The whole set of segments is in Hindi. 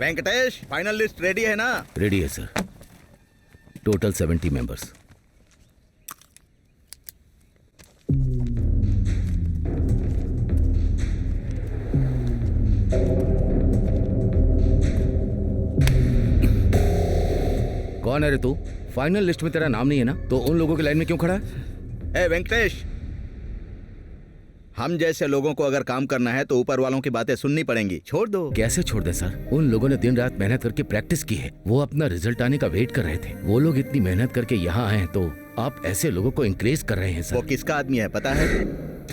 वेंकटेश, फाइनल लिस्ट रेडी है ना? रेडी है सर। Total 70 members. कौन है रे तू? फाइनल लिस्ट में तेरा नाम नहीं है ना, तो उन लोगों की लाइन में क्यों खड़ा है? ए वेंकटेश, हम जैसे लोगों को अगर काम करना है तो ऊपर वालों की बातें सुननी पड़ेंगी। छोड़ दो। कैसे छोड़ दे सर? उन लोगों ने दिन रात मेहनत करके प्रैक्टिस की है। वो अपना रिजल्ट आने का वेट कर रहे थे। वो लोग इतनी मेहनत करके यहाँ आए हैं, तो आप ऐसे लोगों को इंकरेज कर रहे हैं सर। वो किसका आदमी है पता है?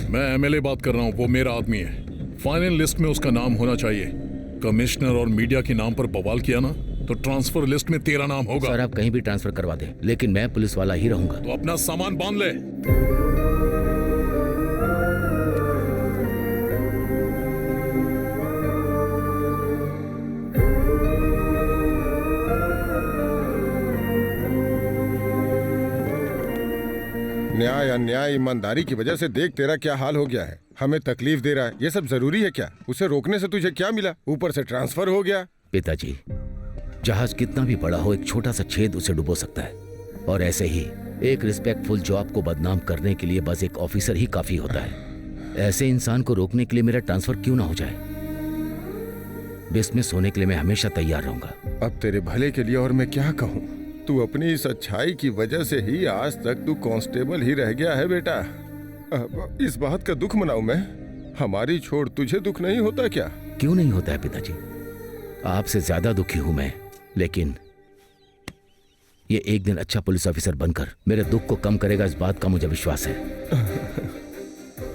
मैं एमएलए बात कर रहा हूँ, वो मेरा आदमी है। फाइनल लिस्ट में उसका नाम होना चाहिए। कमिश्नर और मीडिया के नाम पर बवाल किया ना, तो ट्रांसफर लिस्ट में तेरा नाम होगा। सर आप कहीं भी ट्रांसफर करवा दें, लेकिन मैं पुलिस वाला ही रहूंगा। तो अपना सामान बांध ले। न्याय अन्याय ईमानदारी की वजह से देख तेरा क्या हाल हो गया है। हमें तकलीफ दे रहा है, ये सब जरूरी है क्या? उसे रोकने से तुझे क्या मिला? ऊपर से ट्रांसफर हो गया। पिताजी, जहाज कितना भी बड़ा हो, एक छोटा सा छेद उसे डुबो सकता है। और ऐसे ही एक रिस्पेक्टफुल जॉब को बदनाम करने के लिए बस एक ऑफिसर ही काफी होता है। ऐसे इंसान को रोकने के लिए मेरा ट्रांसफर क्यों ना हो जाए? डिसमिस होने के लिए मैं हमेशा तैयार रहूंगा। अब तेरे भले के लिए और मैं क्या कहूँ? तू अपनी इस अच्छाई की वजह से ही आज तक तू कांस्टेबल ही रह गया है बेटा। अब इस बात का दुख मनाऊं मैं? हमारी छोड़ तुझे दुख नहीं होता क्या? क्यों नहीं होता है पिताजी? आपसे ज्यादा दुखी हूं मैं, लेकिन ये एक दिन अच्छा पुलिस ऑफिसर बनकर मेरे दुख को कम करेगा, इस बात का मुझे विश्वास है।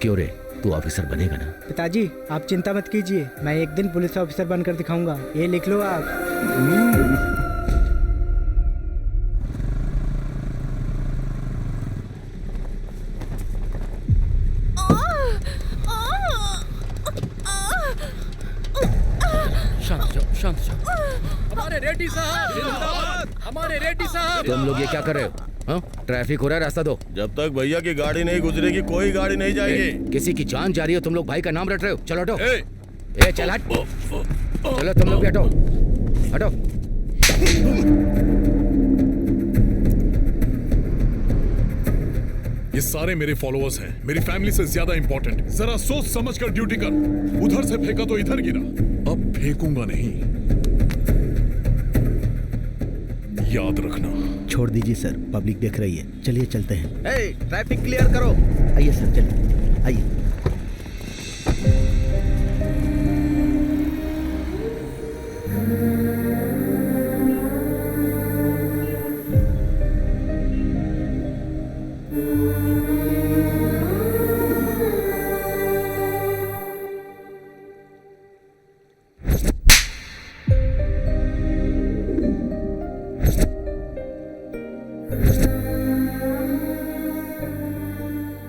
क्यों रे, तू ऑफिसर बनेगा ना? पिताजी आप चिंता मत कीजिए, मैं एक दिन पुलिस ऑफिसर बनकर दिखाऊंगा। ये लिख लो आप। शांत हमारे रेड्डी साहब, हमारे रेड्डी साहब। तुम लोग ये क्या कर रहे हो? हाँ? ट्रैफिक हो रहा है, रास्ता दो। जब तक भैया की गाड़ी नहीं गुजरेगी कोई गाड़ी नहीं जाएगी। किसी की जान जा रही है, तुम लोग भाई का नाम रट रहे हो। चलो हटो। ए, चल हट। चलो तुम लोग भी हटो, हटो। ये सारे मेरे फॉलोअर्स हैं, मेरी फैमिली से ज्यादा इंपॉर्टेंट। जरा सोच समझ कर ड्यूटी कर। उधर से फेंका तो इधर गिरा, अब फेंकूंगा नहीं, याद रखना। छोड़ दीजिए सर, पब्लिक देख रही है। चलिए चलते हैं। ट्रैफिक क्लियर करो। आइए सर, चलिए आइए।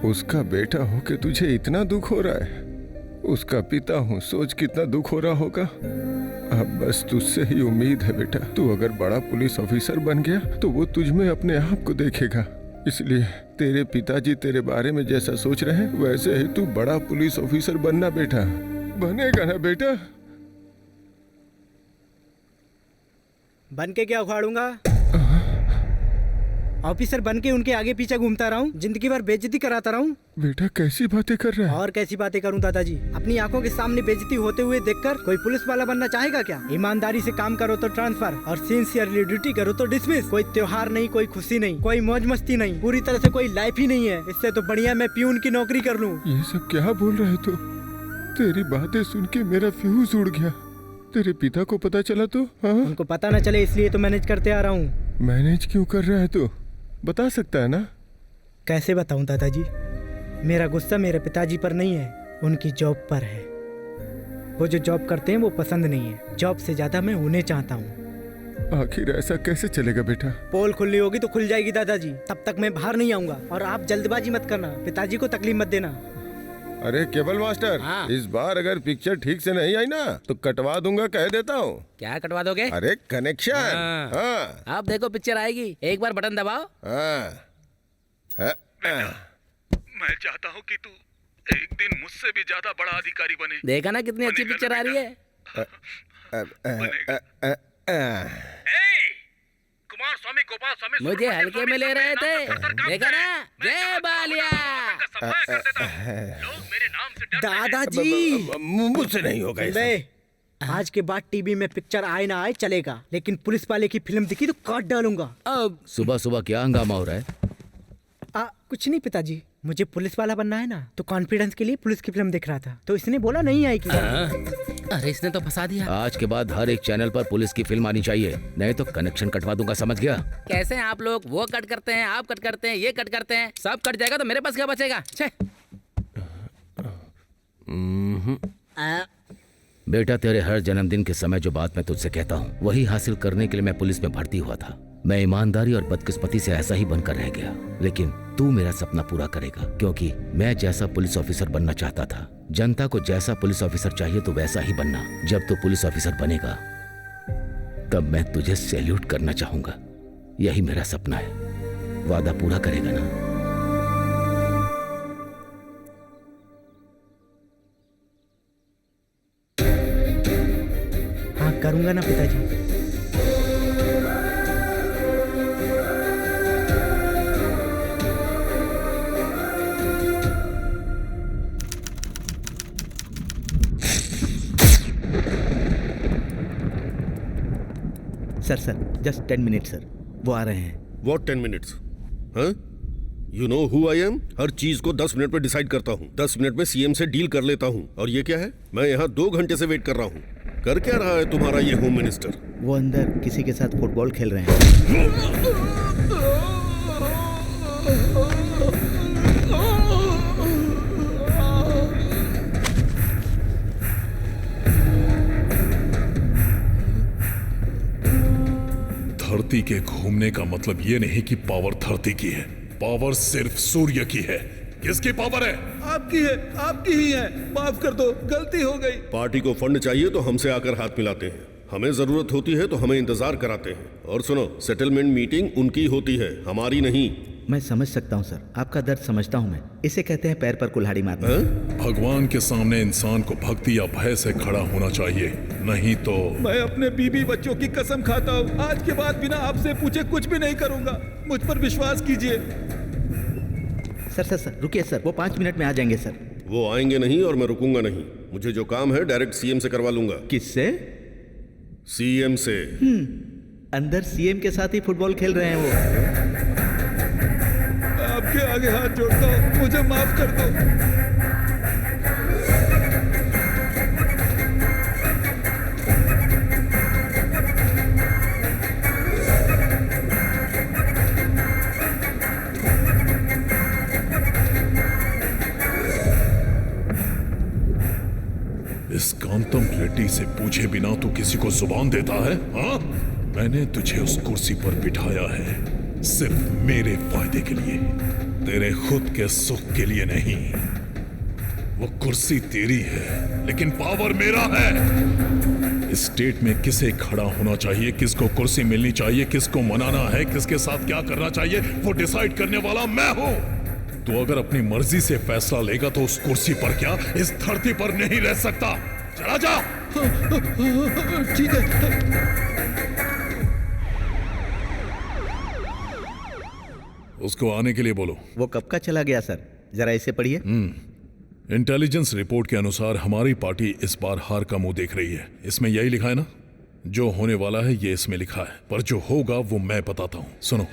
उसका बेटा हो के तुझे इतना दुख हो रहा है? उसका पिता हूँ, सोच कितना दुख हो रहा होगा। अब बस तुझसे ही उम्मीद है बेटा। तू अगर बड़ा पुलिस ऑफिसर बन गया तो वो तुझ में अपने आप को देखेगा। इसलिए तेरे पिताजी तेरे बारे में जैसा सोच रहे हैं वैसे ही तू बड़ा पुलिस ऑफिसर बनना बेटा। बनेगा ना बेटा? बन के क्या उखाड़ूंगा? ऑफिसर बन के उनके आगे पीछे घूमता रहा हूँ, जिंदगी भर बेइज्जती कराता रहा हूँ। बेटा कैसी बातें कर रहा है? और कैसी बातें करूँ दादाजी? अपनी आंखों के सामने बेइज्जती होते हुए देखकर कोई पुलिस वाला बनना चाहेगा क्या? ईमानदारी से काम करो तो ट्रांसफर, और सिंसियरली ड्यूटी करो तो डिसमिस। कोई त्योहार नहीं, कोई खुशी नहीं, कोई मौज मस्ती नहीं, पूरी तरह से कोई लाइफ ही नहीं है। इससे तो बढ़िया मैं प्यून की नौकरी कर लूँ। ये सब क्या बोल रहे तू? तेरी बातें सुन के मेरा फ्यूज उड़ गया। तेरे पिता को पता चला तो? हाँ? उनको पता न चले इसलिए तो मैनेज करते आ रहा हूँ। मैनेज क्यों कर रहा है तू? बता सकता है ना? कैसे बताऊं दादाजी? मेरा गुस्सा मेरे पिताजी पर नहीं है, उनकी जॉब पर है। वो जो जॉब करते हैं वो पसंद नहीं है, जॉब से ज्यादा मैं उन्हें चाहता हूँ। आखिर ऐसा कैसे चलेगा बेटा? पोल खुलनी होगी तो खुल जाएगी दादाजी, तब तक मैं बाहर नहीं आऊंगा। और आप जल्दबाजी मत करना, पिताजी को तकलीफ मत देना। अरे केबल मास्टर, हाँ। इस बार अगर पिक्चर ठीक से नहीं आई ना तो कटवा दूंगा, कह देता हूँ। क्या कटवा दोगे? अरे कनेक्शन। हाँ। हाँ आप देखो पिक्चर आएगी, एक बार बटन दबाओ। हाँ हाँ। मैं चाहता हूँ कि तू एक दिन मुझसे भी ज्यादा बड़ा अधिकारी बने। देखा ना कितनी अच्छी पिक्चर आ रही है। कुमार स्वामी, गोपाल स्वामी मुझे हल्के में ले रहे थे, देखा ना? जय बालिया। लोग मेरे नाम से डरते हैं। दादाजी मुझसे नहीं होगा ऐसा। बे, आज के बाद टीवी में पिक्चर आए ना आए चलेगा, लेकिन पुलिस वाले की फिल्म दिखी तो काट डालूंगा। अब सुबह सुबह क्या हंगामा हो रहा है? कुछ नहीं पिताजी, मुझे पुलिस वाला बनना है ना, तो कॉन्फिडेंस के लिए पुलिस की फिल्म दिख रहा था, तो इसने बोला नहीं आएगी। अरे इसने तो फंसा दिया। आज के बाद हर एक चैनल पर पुलिस की फिल्म आनी चाहिए, नहीं तो कनेक्शन कटवा दूंगा, समझ गया? कैसे हैं आप लोग? वो कट करते हैं, आप कट करते हैं, ये कट करते हैं, सब कट जाएगा तो मेरे पास क्या बचेगा? छे। बेटा, तेरे हर जन्मदिन के समय जो बात मैं तुझसे कहता हूँ वही हासिल करने के लिए मैं पुलिस में भर्ती हुआ था। मैं ईमानदारी और बदकिस्मती से ऐसा ही बनकर रह गया, लेकिन तू मेरा सपना पूरा करेगा, क्योंकि मैं जैसा पुलिस ऑफिसर बनना चाहता था, जनता को जैसा पुलिस ऑफिसर चाहिए तो वैसा ही बनना। जब तू पुलिस ऑफिसर बनेगा तब मैं तुझे सैल्यूट करना चाहूंगा। यही मेरा सपना है। वादा पूरा करेगा ना? हाँ करूंगा ना पिताजी। सर जस्ट 10 मिनट सर, वो आ रहे हैं। What 10 minutes? हाँ? You know who I am? हर चीज को 10 मिनट में डिसाइड करता हूँ। 10 मिनट में सीएम से डील कर लेता हूँ। और ये क्या है? मैं यहाँ 2 घंटे से वेट कर रहा हूँ। कर क्या रहा है तुम्हारा ये होम मिनिस्टर? वो अंदर किसी के साथ फुटबॉल खेल रहे हैं। धरती के घूमने का मतलब ये नहीं कि पावर धरती की है, पावर सिर्फ सूर्य की है। किसकी पावर है? आपकी है, आपकी ही है। माफ कर दो, गलती हो गई। पार्टी को फंड चाहिए तो हमसे आकर हाथ मिलाते हैं, हमें जरूरत होती है तो हमें इंतजार कराते हैं। और सुनो, सेटलमेंट मीटिंग उनकी होती है, हमारी नहीं। मैं समझ सकता हूँ सर, आपका दर्द समझता हूँ मैं। इसे कहते हैं पैर पर कुल्हाड़ी मारना। भगवान के सामने इंसान को भक्ति या भय से खड़ा होना चाहिए, नहीं तो। मैं अपने बीबी बच्चों की कसम खाता हूँ, आज के बाद बिना आपसे पूछे कुछ भी नहीं करूंगा। मुझ पर विश्वास कीजिए। सर रुकिए सर, वो 5 मिनट में आ जाएंगे सर। वो आएंगे नहीं और मैं रुकूंगा नहीं। मुझे जो काम है डायरेक्ट सीएम से करवा लूंगा। किससे? सीएम से। अंदर सीएम के साथ ही फुटबॉल खेल रहे हैं वो। आपके आगे हाथ जोड़ता हूँ, मुझे माफ कर दो। इस कांतम रेड्डी से पूछे बिना तू किसी को जुबान देता है? हाँ? मैंने तुझे उस कुर्सी पर बिठाया है सिर्फ मेरे फायदे के लिए, तेरे खुद के सुख के लिए नहीं। वो कुर्सी तेरी है लेकिन पावर मेरा है। इस स्टेट में किसे खड़ा होना चाहिए, किसको कुर्सी मिलनी चाहिए, किसको मनाना है, किसके साथ क्या करना चाहिए, वो डिसाइड करने वाला मैं हूं। तो अगर अपनी मर्जी से फैसला लेगा तो उस कुर्सी पर क्या, इस धरती पर नहीं रह सकता। चला जा। ठीक है। उसको आने के लिए बोलो। वो कब का चला गया सर? जरा इसे पढ़िए। इंटेलिजेंस रिपोर्ट के अनुसार हमारी पार्टी इस बार हार का मुंह देख रही है। इसमें यही लिखा है ना? जो होने वाला है ये इसमें लिखा है, पर जो होगा वो मैं बताता हूं। सुनो।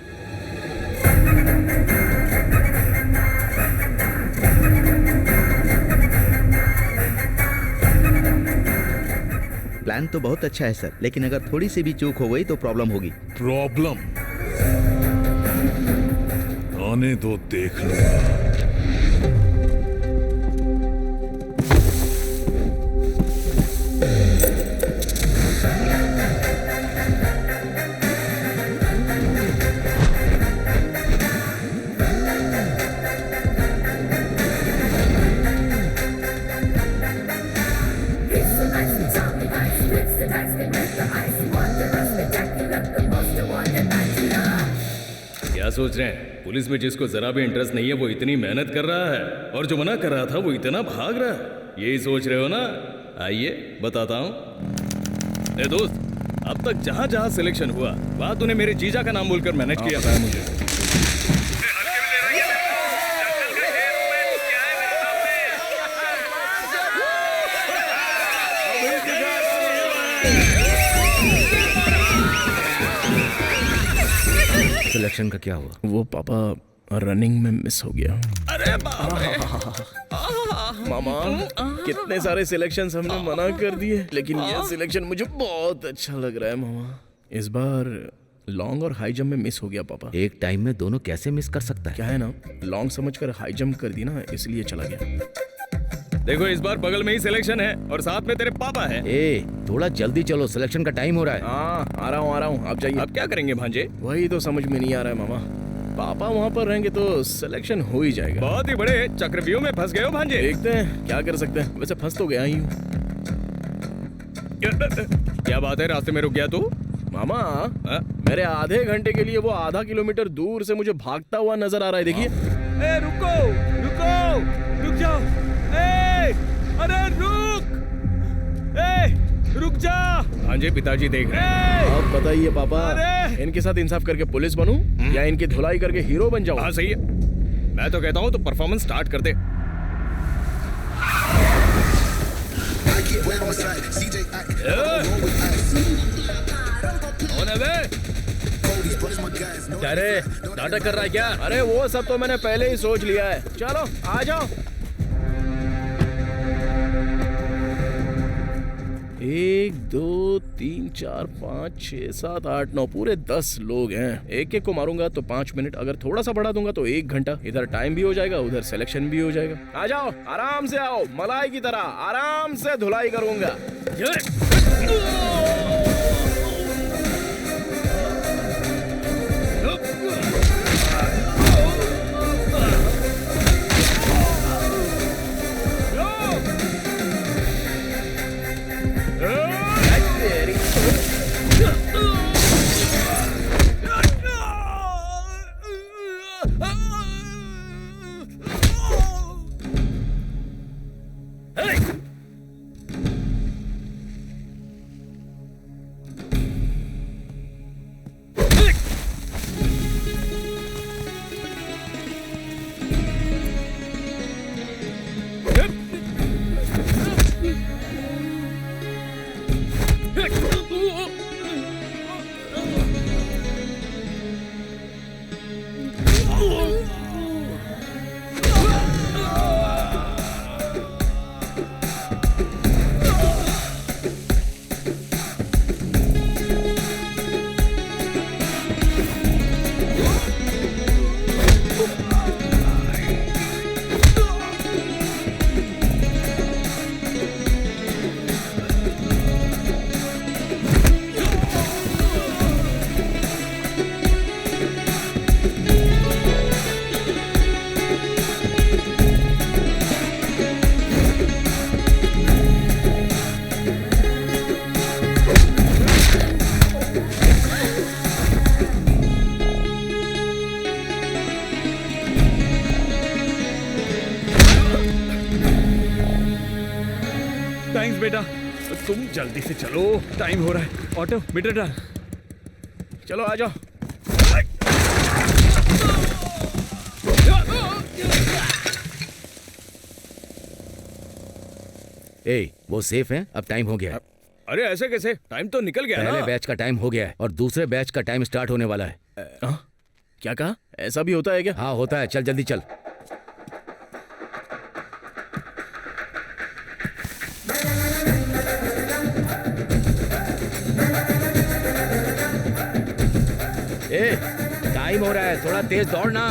प्लान तो बहुत अच्छा है सर, लेकिन अगर थोड़ी सी भी चूक हो गई तो प्रॉब्लम होगी। प्रॉब्लम? आने दो, देख लूंगा। क्या सोच रहे हैं? पुलिस में जिसको जरा भी इंटरेस्ट नहीं है वो इतनी मेहनत कर रहा है, और जो मना कर रहा था वो इतना भाग रहा है। यही सोच रहे हो ना? आइए बताता हूँ। ए दोस्त, अब तक जहाँ जहाँ सिलेक्शन हुआ वहाँ तूने मेरे जीजा का नाम बोलकर मैनेज किया था मुझे। सिलेक्शन का क्या हुआ? वो पापा रनिंग में मिस हो गया। अरे बाप रे। मामा कितने सारे सिलेक्शंस हमने मना कर दिए, लेकिन ये सिलेक्शन मुझे बहुत अच्छा लग रहा है मामा। इस बार लॉन्ग और हाई जंप में मिस हो गया पापा। एक टाइम में दोनों कैसे मिस कर सकता है? क्या है ना, लॉन्ग समझकर हाई जंप कर दी ना, इसलिए चला गया। देखो इस बार बगल में ही सिलेक्शन है और साथ में तेरे पापा है। ए, थोड़ा जल्दी चलो, सिलेक्शन का टाइम हो रहा है। हाँ आ रहा हूँ, आप जाइए। अब क्या करेंगे भांजे? वही तो समझ में नहीं आ रहा है मामा। पापा वहाँ पर रहेंगे तो सिलेक्शन हो ही जाएगा। बहुत ही बड़े चक्रव्यूह में फंस गए हो भांजे। देखते हैं क्या कर सकते हैं, वैसे फंस तो गया ही हूँ। क्या बात है, रास्ते में रुक गया तू? मामा मेरे आधे घंटे के लिए वो आधा किलोमीटर दूर से मुझे भागता हुआ नजर आ रहा है, देखिए। ए रुको रुको, रुक जाओ। ए अरे रुक, ए रुक जा। भांजे पिताजी देख रहे हैं। अब बताइए पापा, इनके साथ इंसाफ करके पुलिस बनूं या इनकी धुलाई करके हीरो बन जाऊं? हाँ सही है, मैं तो कहता हूँ तो परफॉर्मेंस स्टार्ट कर दे। क्या रे, नाटक कर रहा है क्या? अरे वो सब तो मैंने पहले ही सोच लिया है। चलो आ जाओ। 1 2 3 4 5 6 7 8 9 पूरे 10 लोग हैं। एक एक को मारूंगा तो 5 मिनट, अगर थोड़ा सा बढ़ा दूंगा तो 1 घंटा। इधर टाइम भी हो जाएगा, उधर सिलेक्शन भी हो जाएगा। आ जाओ, आराम से आओ, मलाई की तरह आराम से धुलाई करूंगा। थैंक्स बेटा, तुम जल्दी से चलो, टाइम हो रहा है। ऑटो मीटर डाल। चलो आ जाओ। ए, वो सेफ है, अब टाइम हो गया है। अरे ऐसे कैसे, टाइम तो निकल गया ना। पहले बैच का टाइम हो गया है और दूसरे बैच का टाइम स्टार्ट होने वाला है। क्या कहा? ऐसा भी होता है क्या? हाँ होता है, चल जल्दी चल। ए, टाइम हो रहा है, थोड़ा तेज दौड़ना।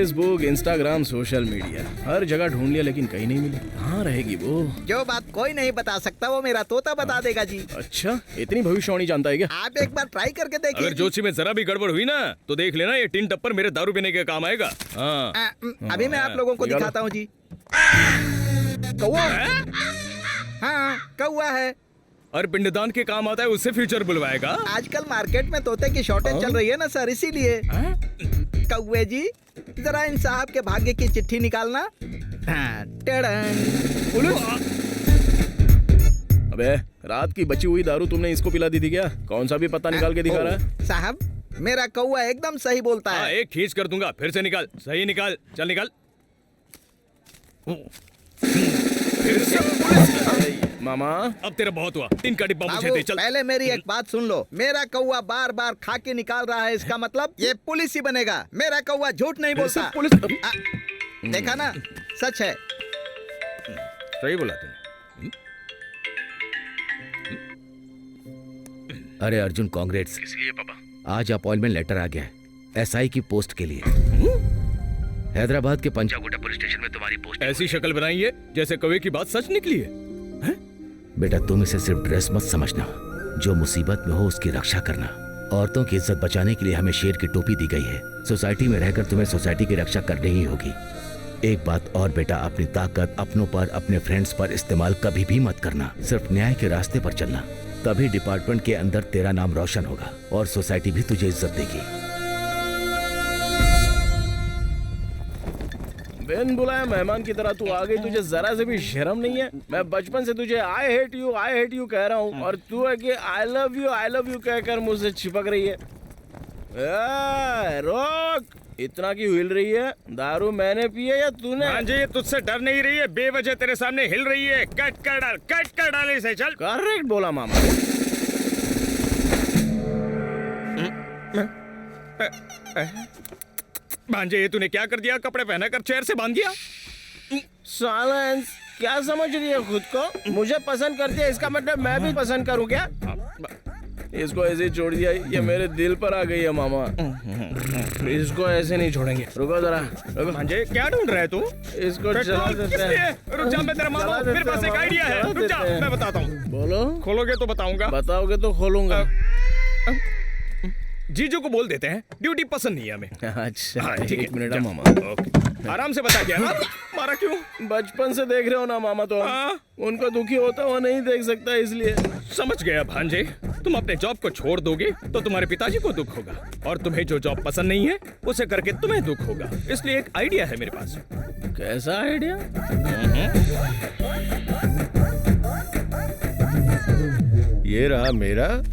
फेसबुक, इंस्टाग्राम, सोशल मीडिया, हर जगह ढूंढ लिया लेकिन कहीं नहीं मिली। कहाँ रहेगी वो? जो बात कोई नहीं बता सकता वो मेरा तोता बता देगा जी। अच्छा, इतनी भविष्यवाणी जानता है क्या? आप एक बार ट्राई करके देखिए। अगर जोशी में जरा भी गड़बड़ हुई ना तो देख लेना, ये टिन टप्पर मेरे दारू पीने के काम आएगा। हाँ अभी मैं आप लोगों को निकालो। दिखाता हूँ जी। कौवा? हाँ कौवा है। और पिंडदान के काम आता है, उससे फ्यूचर बुलवाएगा। आजकल मार्केट में तोते की शॉर्टेज चल रही है ना सर, इसीलिए। कौवे जी जरा इन साहब के भाग्य की चिट्ठी निकालना। हाँ, टड़न। अबे रात की बची हुई दारू तुमने इसको पिला दी थी क्या? कौन सा भी पता निकाल के दिखा रहा है? साहब मेरा कौवा एकदम सही बोलता हाँ, है। एक खींच कर दूंगा, फिर से निकाल। सही निकाल, चल निकाल। फिर से। मामा अब तेरा बहुत हुआ, 3 का डिब्बा मुझे बाबू, दे, चल। पहले मेरी एक बात सुन लो। मेरा कौवा बार बार खा के निकाल रहा है, इसका मतलब ये पुलिस ही बनेगा। मेरा कौवा झूठ नहीं बोलता। पुलिस देखा ना, सच है। सही बोला तूने। अरे अर्जुन, कांग्रेट्स। इसलिए पापा आज अपॉइंटमेंट लेटर आ गया है एसआई की पोस्ट के लिए। हैदराबाद के पंजागुट्टा पुलिस स्टेशन में तुम्हारी पोस्ट। ऐसी शक्ल बनाई है जैसे कौवे की बात सच निकली है। बेटा तुम इसे सिर्फ ड्रेस मत समझना, जो मुसीबत में हो उसकी रक्षा करना। औरतों की इज्जत बचाने के लिए हमें शेर की टोपी दी गई है। सोसाइटी में रहकर तुम्हें सोसाइटी की रक्षा करनी ही होगी। एक बात और बेटा, अपनी ताकत अपनों पर, अपने फ्रेंड्स पर इस्तेमाल कभी भी मत करना। सिर्फ न्याय के रास्ते पर चलना, तभी डिपार्टमेंट के अंदर तेरा नाम रोशन होगा और सोसाइटी भी तुझे इज्जत देगी। बिन बुलाए मेहमान की तरह तू आ गई, तुझे जरा से भी शर्म नहीं है? मैं बचपन से तुझे आई हेट यू कह रहा हूँ और तू है कि आई लव यू कहकर मुझसे चिपक रही है। रोक, इतना क्यों हिल रही है? दारू मैंने पी है या तूने? हाँ जी, तुझसे डर नहीं रही है, बेवजह तेरे सामने हिल रही है। कट कर डाल इसे, चल। करेक्ट बोला मामा। भांजे, ये तूने क्या कर दिया? कपड़े पहना कर चेयर से बांध दिया। साइलेंस, क्या समझ रही है खुद को? मुझे पसंद करती है, इसका मतलब मैं भी पसंद करूं क्या? इसको ऐसे ही छोड़ दिया, ये मेरे दिल पर आ गई है मामा। इसको ऐसे नहीं छोड़ेंगे। रुको जरा, रुको। भांजे, क्या ढूंढ रहा है तू? इसको चला पेट्रोल देते किस हैं। लिए? रुक जा, मैं तेरा मामा हूं। मेरे पास एक आइडिया है। रुक जा, मैं बताता हूँ। बोलो। खोलोगे तो बताऊंगा। बताओगे तो खोलूंगा। जीजू को बोल देते हैं, ड्यूटी पसंद नहीं है हमें। अच्छा हाँ, ठीक है। एक मिनट जा। मामा। ओके, आराम से बता क्या? मारा क्यों? बचपन से देख रहे हो ना मामा, तो हाँ। उनको दुखी होता हुआ नहीं देख सकता, इसलिए। समझ गया भांजे, तुम अपने जॉब को छोड़ दोगे तो तुम्हारे पिताजी को दुख होगा, और तुम्हें जो जॉब पसंद नहीं है उसे करके तुम्हें दुख होगा। इसलिए एक आइडिया है मेरे पास। कैसा आइडिया? ये रहा मेरा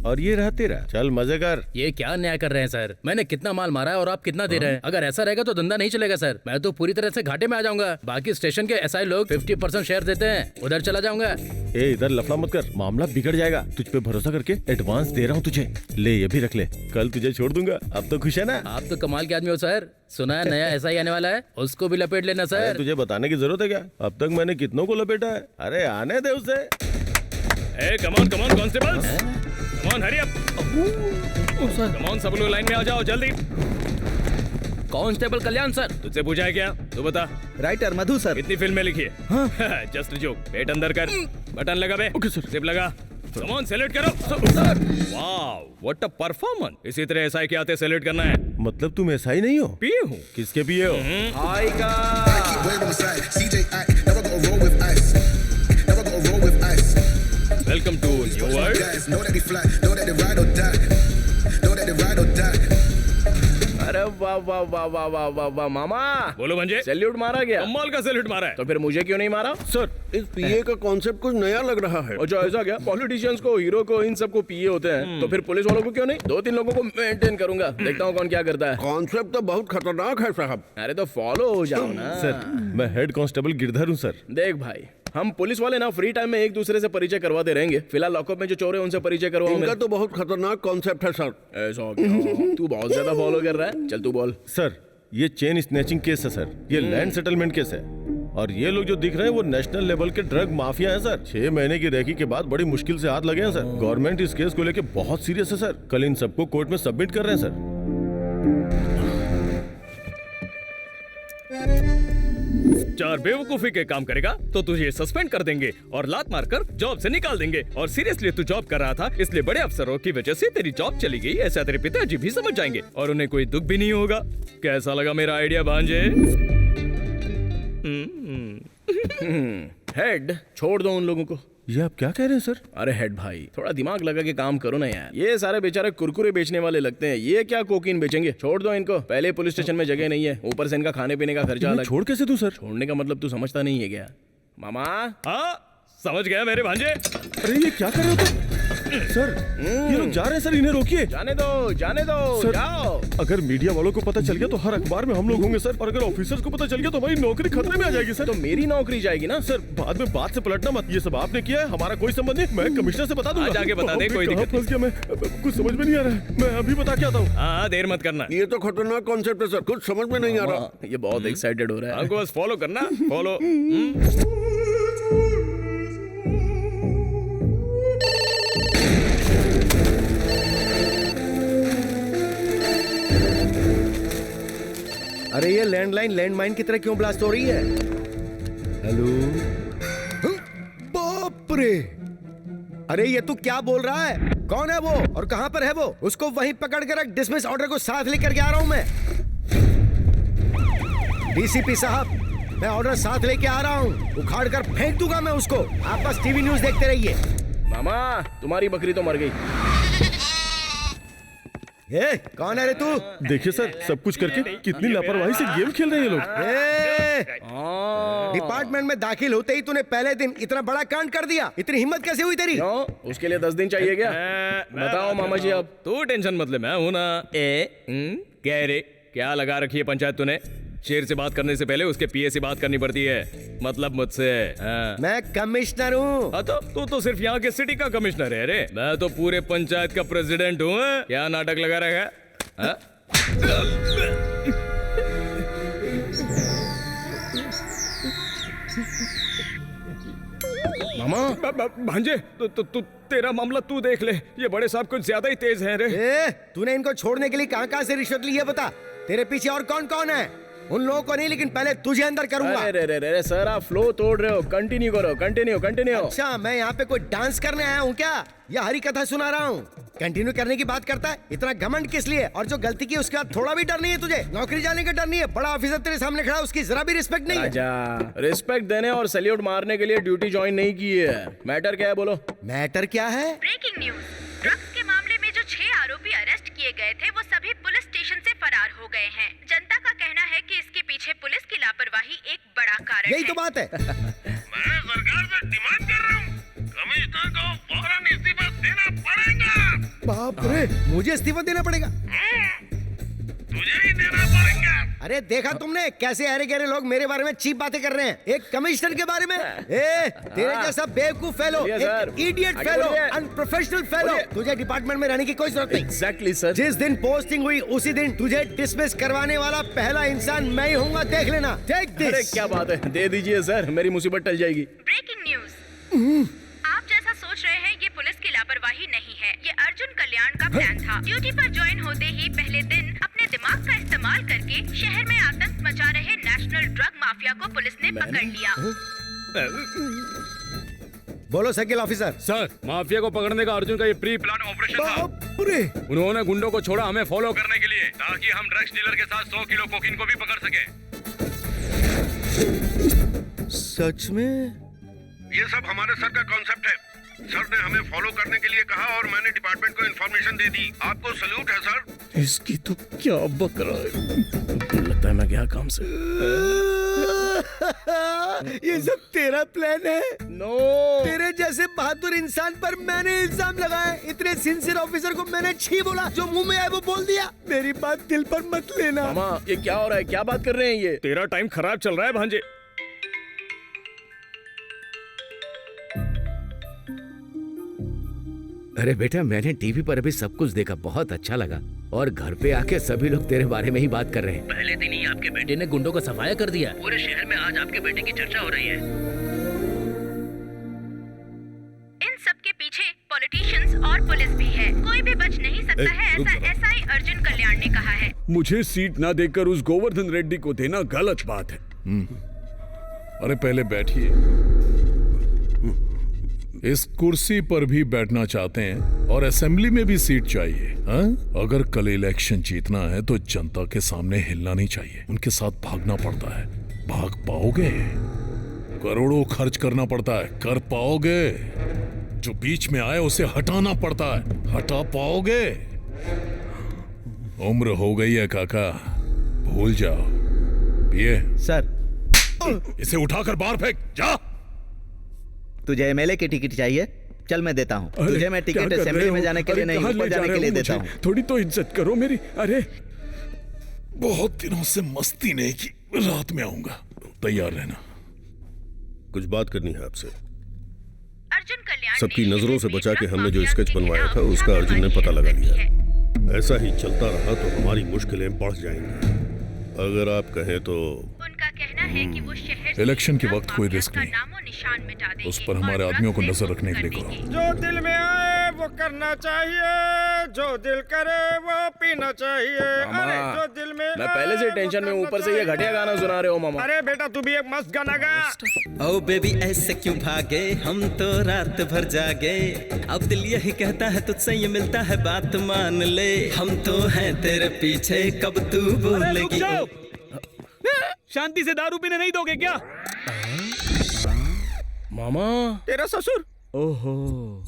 और ये रहा तेरा। चल मजे कर। ये क्या न्याय कर रहे हैं सर? मैंने कितना माल मारा है और आप कितना दे रहे हैं? अगर ऐसा रहेगा तो धंधा नहीं चलेगा सर। मैं तो पूरी तरह से घाटे में आ जाऊंगा। बाकी स्टेशन के एसआई लोग 50% शेयर देते हैं, उधर चला जाऊंगा। ए इधर लफड़ा मत कर, मामला बिगड़ जाएगा। तुझ पे भरोसा करके एडवांस दे रहा हूँ तुझे। ले ये भी रख ले, कल तुझे छोड़ दूंगा। अब तो खुश है ना? आप तो कमाल के आदमी हो सर। सुना है नया एसआई आने वाला है, उसको भी लपेट लेना अरे सर। तुझे बताने की जरूरत है क्या? अब तक मैंने कितनों को लपेटा है। अरे आने दे उसे। Come on constables, come on hurry up. Come on, सब लोग लाइन में आ जाओ जल्दी। कांस्टेबल कल्याण सर। तुझसे पूछा है क्या? तू बता। राइटर मधु सर। कितनी फिल्में लिखी है? हाँ। Just joke. पेट अंदर कर, बटन लगा बे। Okay sir. जिप लगा। कम ऑन, सेलेक्ट करो sir. Wow, what a performance. इसी तरह एसआई के आते सेलेक्ट करना है। मतलब तुम ऐसा ही नहीं हो? पिए हूँ। किसके पिए हो? हाय का वेलकम टू न्यू वर्ल्ड। अरे वाह वाह वाह वाह वाह वाह वाह मामा। बोलो भंजे, सैल्यूट मारा गया? कमाल का सैल्यूट मारा है। तो फिर मुझे क्यों नहीं मारा? सर, इस पीए का कॉन्सेप्ट कुछ नया लग रहा है। अच्छा ऐसा क्या? पॉलिटिशियंस को, हीरो को, इन सबको पीए होते हैं, तो फिर पुलिस वालों को क्यों नहीं? 2-3 लोगों को मेंटेन करूंगा, देखता हूँ कौन क्या करता है। कॉन्सेप्ट तो बहुत खतरनाक है साहब। अरे तो फॉलो हो जाओ ना। सर मैं हेड कांस्टेबल गिरधर हूँ सर। देख भाई, हम पुलिस वाले ना फ्री टाइम में एक दूसरे से परिचय करवाते रहेंगे। फिलहाल लॉकअप में जो चोर है उनसे परिचय करवाओ। इनका तो बहुत खतरनाक कॉन्सेप्ट है सर। ऐसा क्या? तू बहुत ज्यादा फॉलो कर रहा है। चल तू बोल। सर ये चेन स्नैचिंग केस है सर, ये लैंड सेटलमेंट केस है, और ये लोग जो दिख रहे हैं वो नेशनल लेवल के ड्रग माफिया हैं सर। 6 महीने की रेकी के बाद बड़ी मुश्किल से हाथ लगे हैं सर। गवर्नमेंट इस केस को लेके बहुत सीरियस है सर। कल इन सबको कोर्ट में सबमिट कर रहे हैं सर। चार बेवकूफी के काम करेगा तो तुझे सस्पेंड कर देंगे और लात मारकर जॉब से निकाल देंगे। और सीरियसली तू जॉब कर रहा था, इसलिए बड़े अफसरों की वजह से तेरी जॉब चली गई, ऐसा तेरे पिताजी भी समझ जाएंगे और उन्हें कोई दुख भी नहीं होगा। कैसा लगा मेरा आइडिया भांजे? हेड, छोड़ दो उन लोगों को। ये आप क्या कह रहे हैं सर? अरे हेड भाई, थोड़ा दिमाग लगा के काम करो ना यार। ये सारे बेचारे कुरकुरे बेचने वाले लगते हैं, ये क्या कोकीन बेचेंगे? छोड़ दो इनको, पहले पुलिस स्टेशन में जगह नहीं है, ऊपर से इनका खाने पीने का खर्चा अलग। छोड़ कैसे दूं सर? छोड़ने का मतलब तू समझता नहीं है क्या? मामा हाँ समझ गया मेरे भांजे। अरे ये क्या कर रहे हो तुम? सर ये लोग जा रहे हैं सर, इन्हें रोकिए। जाने दो सर, जाओ। अगर मीडिया वालों को पता चल गया तो हर अखबार में हम लोग होंगे सर, और अगर ऑफिसर्स को पता चल गया तो हमारी नौकरी खतरे में आ जाएगी सर। तो मेरी नौकरी जाएगी ना सर बाद में बात से पलटना मत, ये सब आपने किया है, हमारा कोई संबंध नहीं। मैं कमिश्नर से बता दूंगा। आज आके बता दे, कोई कहाँ दिक्कत फंस गया मैं, कुछ समझ में नहीं आ रहा है। मैं अभी बता के आता हूँ। हाँ देर मत करना। ये तो खतरनाक कॉन्सेप्ट है सर, कुछ समझ में नहीं आ रहा। ये बहुत एक्साइटेड हो रहा है। हमको बस फॉलो करना, फॉलो। अरे ये लैंडलाइन लैंडमाइन की तरह क्यों ब्लास्ट हो रही है? हेलो, बाप रे! अरे ये तू क्या बोल रहा है? कौन है वो और कहां पर है वो? उसको वहीं पकड़ कर रख, डिसमिस ऑर्डर को साथ लेकर के आ रहा हूं मैं। डीसीपी साहब, मैं ऑर्डर साथ लेके आ रहा हूं, उखाड़ कर फेंक दूंगा मैं उसको। आप बस टीवी न्यूज देखते रहिए। मामा तुम्हारी बकरी तो मर गई। ए, कौन है रे तू? देखिए सर, सब कुछ करके कितनी लापरवाही से गेम खेल रहे हैं ये लोग। डिपार्टमेंट में दाखिल होते ही तूने पहले दिन इतना बड़ा कांड कर दिया, इतनी हिम्मत कैसे हुई तेरी? क्यों? उसके लिए 10 दिन चाहिए क्या? बताओ मामा जी। अब तू टेंशन मत ले, मैं हूं ना। क्या रे, क्या लगा रखी है पंचायत तूने? शेर से बात करने से पहले उसके पीए से बात करनी पड़ती है, मतलब मुझसे। मैं कमिश्नर हूँ। तो तू तो सिर्फ यहाँ के सिटी का कमिश्नर है रे, मैं तो पूरे पंचायत का प्रेसिडेंट हूँ। क्या नाटक लगा रखा है? मामा भांजे, तू तेरा मामला तू देख ले, ये बड़े साहब कुछ ज्यादा ही तेज हैं रे। तूने इनको छोड़ने के लिए कहाँ से रिश्वत ली है बता? तेरे पीछे और कौन कौन है? उन लोगों को नहीं, लेकिन पहले तुझे अंदर करूंगा। अरे सर, आप फ्लो तोड़ रहे हो। कंटिन्यू करो, कंटिन्यू। अच्छा, मैं यहाँ पे कोई डांस करने आया हूँ क्या, या हरी कथा सुना रहा हूँ? कंटिन्यू करने की बात करता है, इतना घमंड किस लिए? और जो गलती की उसके बाद थोड़ा भी डर नहीं है तुझे? नौकरी जाने का डर नहीं है? बड़ा ऑफिसर तेरे सामने खड़ा, उसकी जरा भी रिस्पेक्ट नहीं है? रिस्पेक्ट देने और सैल्यूट मारने के लिए ड्यूटी ज्वाइन नहीं की है। मैटर क्या है बोलो? मैटर क्या है? ब्रेकिंग न्यूज, ड्रग्स के मामले में जो 6 आरोपी अरेस्ट किए गए थे वो सभी पुलिस स्टेशन से फरार हो गए हैं। जनता का कहना है कि इसके पीछे पुलिस की लापरवाही एक बड़ा कारण यही तो बात है। मैं सरकार से डिमांड कर रहा हूँ, कमिश्नर को फौरन इस्तीफा देना पड़ेगा। बाप रे, मुझे इस्तीफा देना पड़ेगा? तुझे ही देना पड़ेगा। अरे देखा तुमने कैसे अरे गहरे लोग मेरे बारे में चीप बातें कर रहे हैं, एक कमिश्नर के बारे में। तेरे जैसा बेवकूफ fellow, idiot fellow, unprofessional fellow, तुझे डिपार्टमेंट में रहने की कोई जरूरत नहीं। Exactly sir. जिस दिन पोस्टिंग हुई उसी दिन तुझे डिसमिस करवाने वाला पहला इंसान मैं ही होऊंगा, देख लेना। Take this. अरे क्या बात है, दे दीजिए सर, मेरी मुसीबत टल जाएगी। ब्रेकिंग न्यूज, आप जैसा सोच रहे हैं ये पुलिस की लापरवाही नहीं है, ये अर्जुन कल्याण का प्लान था। ड्यूटी पर ज्वाइन होते ही पहले दिन अपने दिमाग का इस्तेमाल करके शहर में आतंक मचा रहे नेशनल ड्रग माफिया को पुलिस ने पकड़ लिया। बोलो सर्किल ऑफिसर। सर, माफिया को पकड़ने का अर्जुन का ये प्री प्लान ऑपरेशन था। उन्होंने गुंडों को छोड़ा हमें फॉलो करने के लिए, ताकि हम ड्रग्स डीलर के साथ 100 किलो कोकीन को भी पकड़ सके। सच में? ये सब हमारे सर का कॉन्सेप्ट है। सर ने हमें फॉलो करने के लिए कहा और मैंने डिपार्टमेंट को इन्फॉर्मेशन दे दी। आपको सल्यूट है सर। इसकी तो क्या बक रहा है, लगता है मैं गया काम से। ये सब तेरा प्लान है? नो, तेरे जैसे बहादुर इंसान पर मैंने इल्जाम लगाया, इतने सिंसियर ऑफिसर को मैंने छी बोला, जो मुंह में आए वो बोल दिया। मेरी बात दिल पर मत लेना। मामा ये क्या हो रहा है, क्या बात कर रहे हैं ये? तेरा टाइम खराब चल रहा है भांजे। अरे बेटा, मैंने टीवी पर अभी सब कुछ देखा, बहुत अच्छा लगा। और घर पे आके सभी लोग तेरे बारे में ही बात कर रहे हैं। पहले दिन ही आपके बेटे ने गुंडों का सफाया कर दिया। पूरे शहर में आज आपके बेटे की चर्चा हो रही है। इन सब के पीछे पॉलिटिशियंस और पुलिस भी है, कोई भी बच नहीं सकता है, ऐसा एसआई अर्जुन कल्याण ने कहा है। मुझे सीट ना देकर उस गोवर्धन रेड्डी को देना गलत बात है। अरे पहले बैठिए। इस कुर्सी पर भी बैठना चाहते हैं और असेंबली में भी सीट चाहिए, हाँ? अगर कल इलेक्शन जीतना है तो जनता के सामने हिलना नहीं चाहिए, उनके साथ भागना पड़ता है। भाग पाओगे? करोड़ों खर्च करना पड़ता है, कर पाओगे? जो बीच में आए उसे हटाना पड़ता है, हटा पाओगे? उम्र हो गई है काका, भूल जाओ। पिए सर। इसे उठाकर बाहर फेंक, जा। तुझे एमएलए की टिकट चाहिए? चल मैं देता हूँ तुझे। मैं टिकट असेंबली में जाने के लिए नहीं, ऊपर जाने के लिए देता हूँ। थोड़ी तो इज्जत करो मेरी। अरे बहुत दिनों से मस्ती नहीं की, रात में आऊंगा, तैयार रहना। कुछ बात करनी है आपसे। अर्जुन कल्याण सबकी नजरों से बचा के हमने जो स्केच बनवाया था उसका अर्जुन ने पता लगा लिया। ऐसा ही चलता रहा तो हमारी मुश्किलें बढ़ जाएंगी। अगर आप कहें तो उनका कहना है कि वो शहर से इलेक्शन के वक्त कोई रिस्क नहीं, नामो निशान मिटा देंगे। उस पर हमारे आदमियों को नजर रखने के लिए कहो। जो दिल में आए वो करना चाहिए, जो दिल करे वो पीना चाहिए। अरे जो दिल में मैं पहले से टेंशन में, ऊपर से ये घटिया गाना सुना रहे हो मामा। अरे बेटा तू भी एक मस्त गाना गा। ओ बेबी ऐसे क्यों भागे, हम तो रात भर जागे। अब दिल यही कहता है तुझसे ये मिलता है, बात मान ले। हम तो हैं तेरे पीछे, कब तू बोलेगी। शांति से दारू पीने नहीं दोगे क्या? मामा तेरा ससुर। ओहो,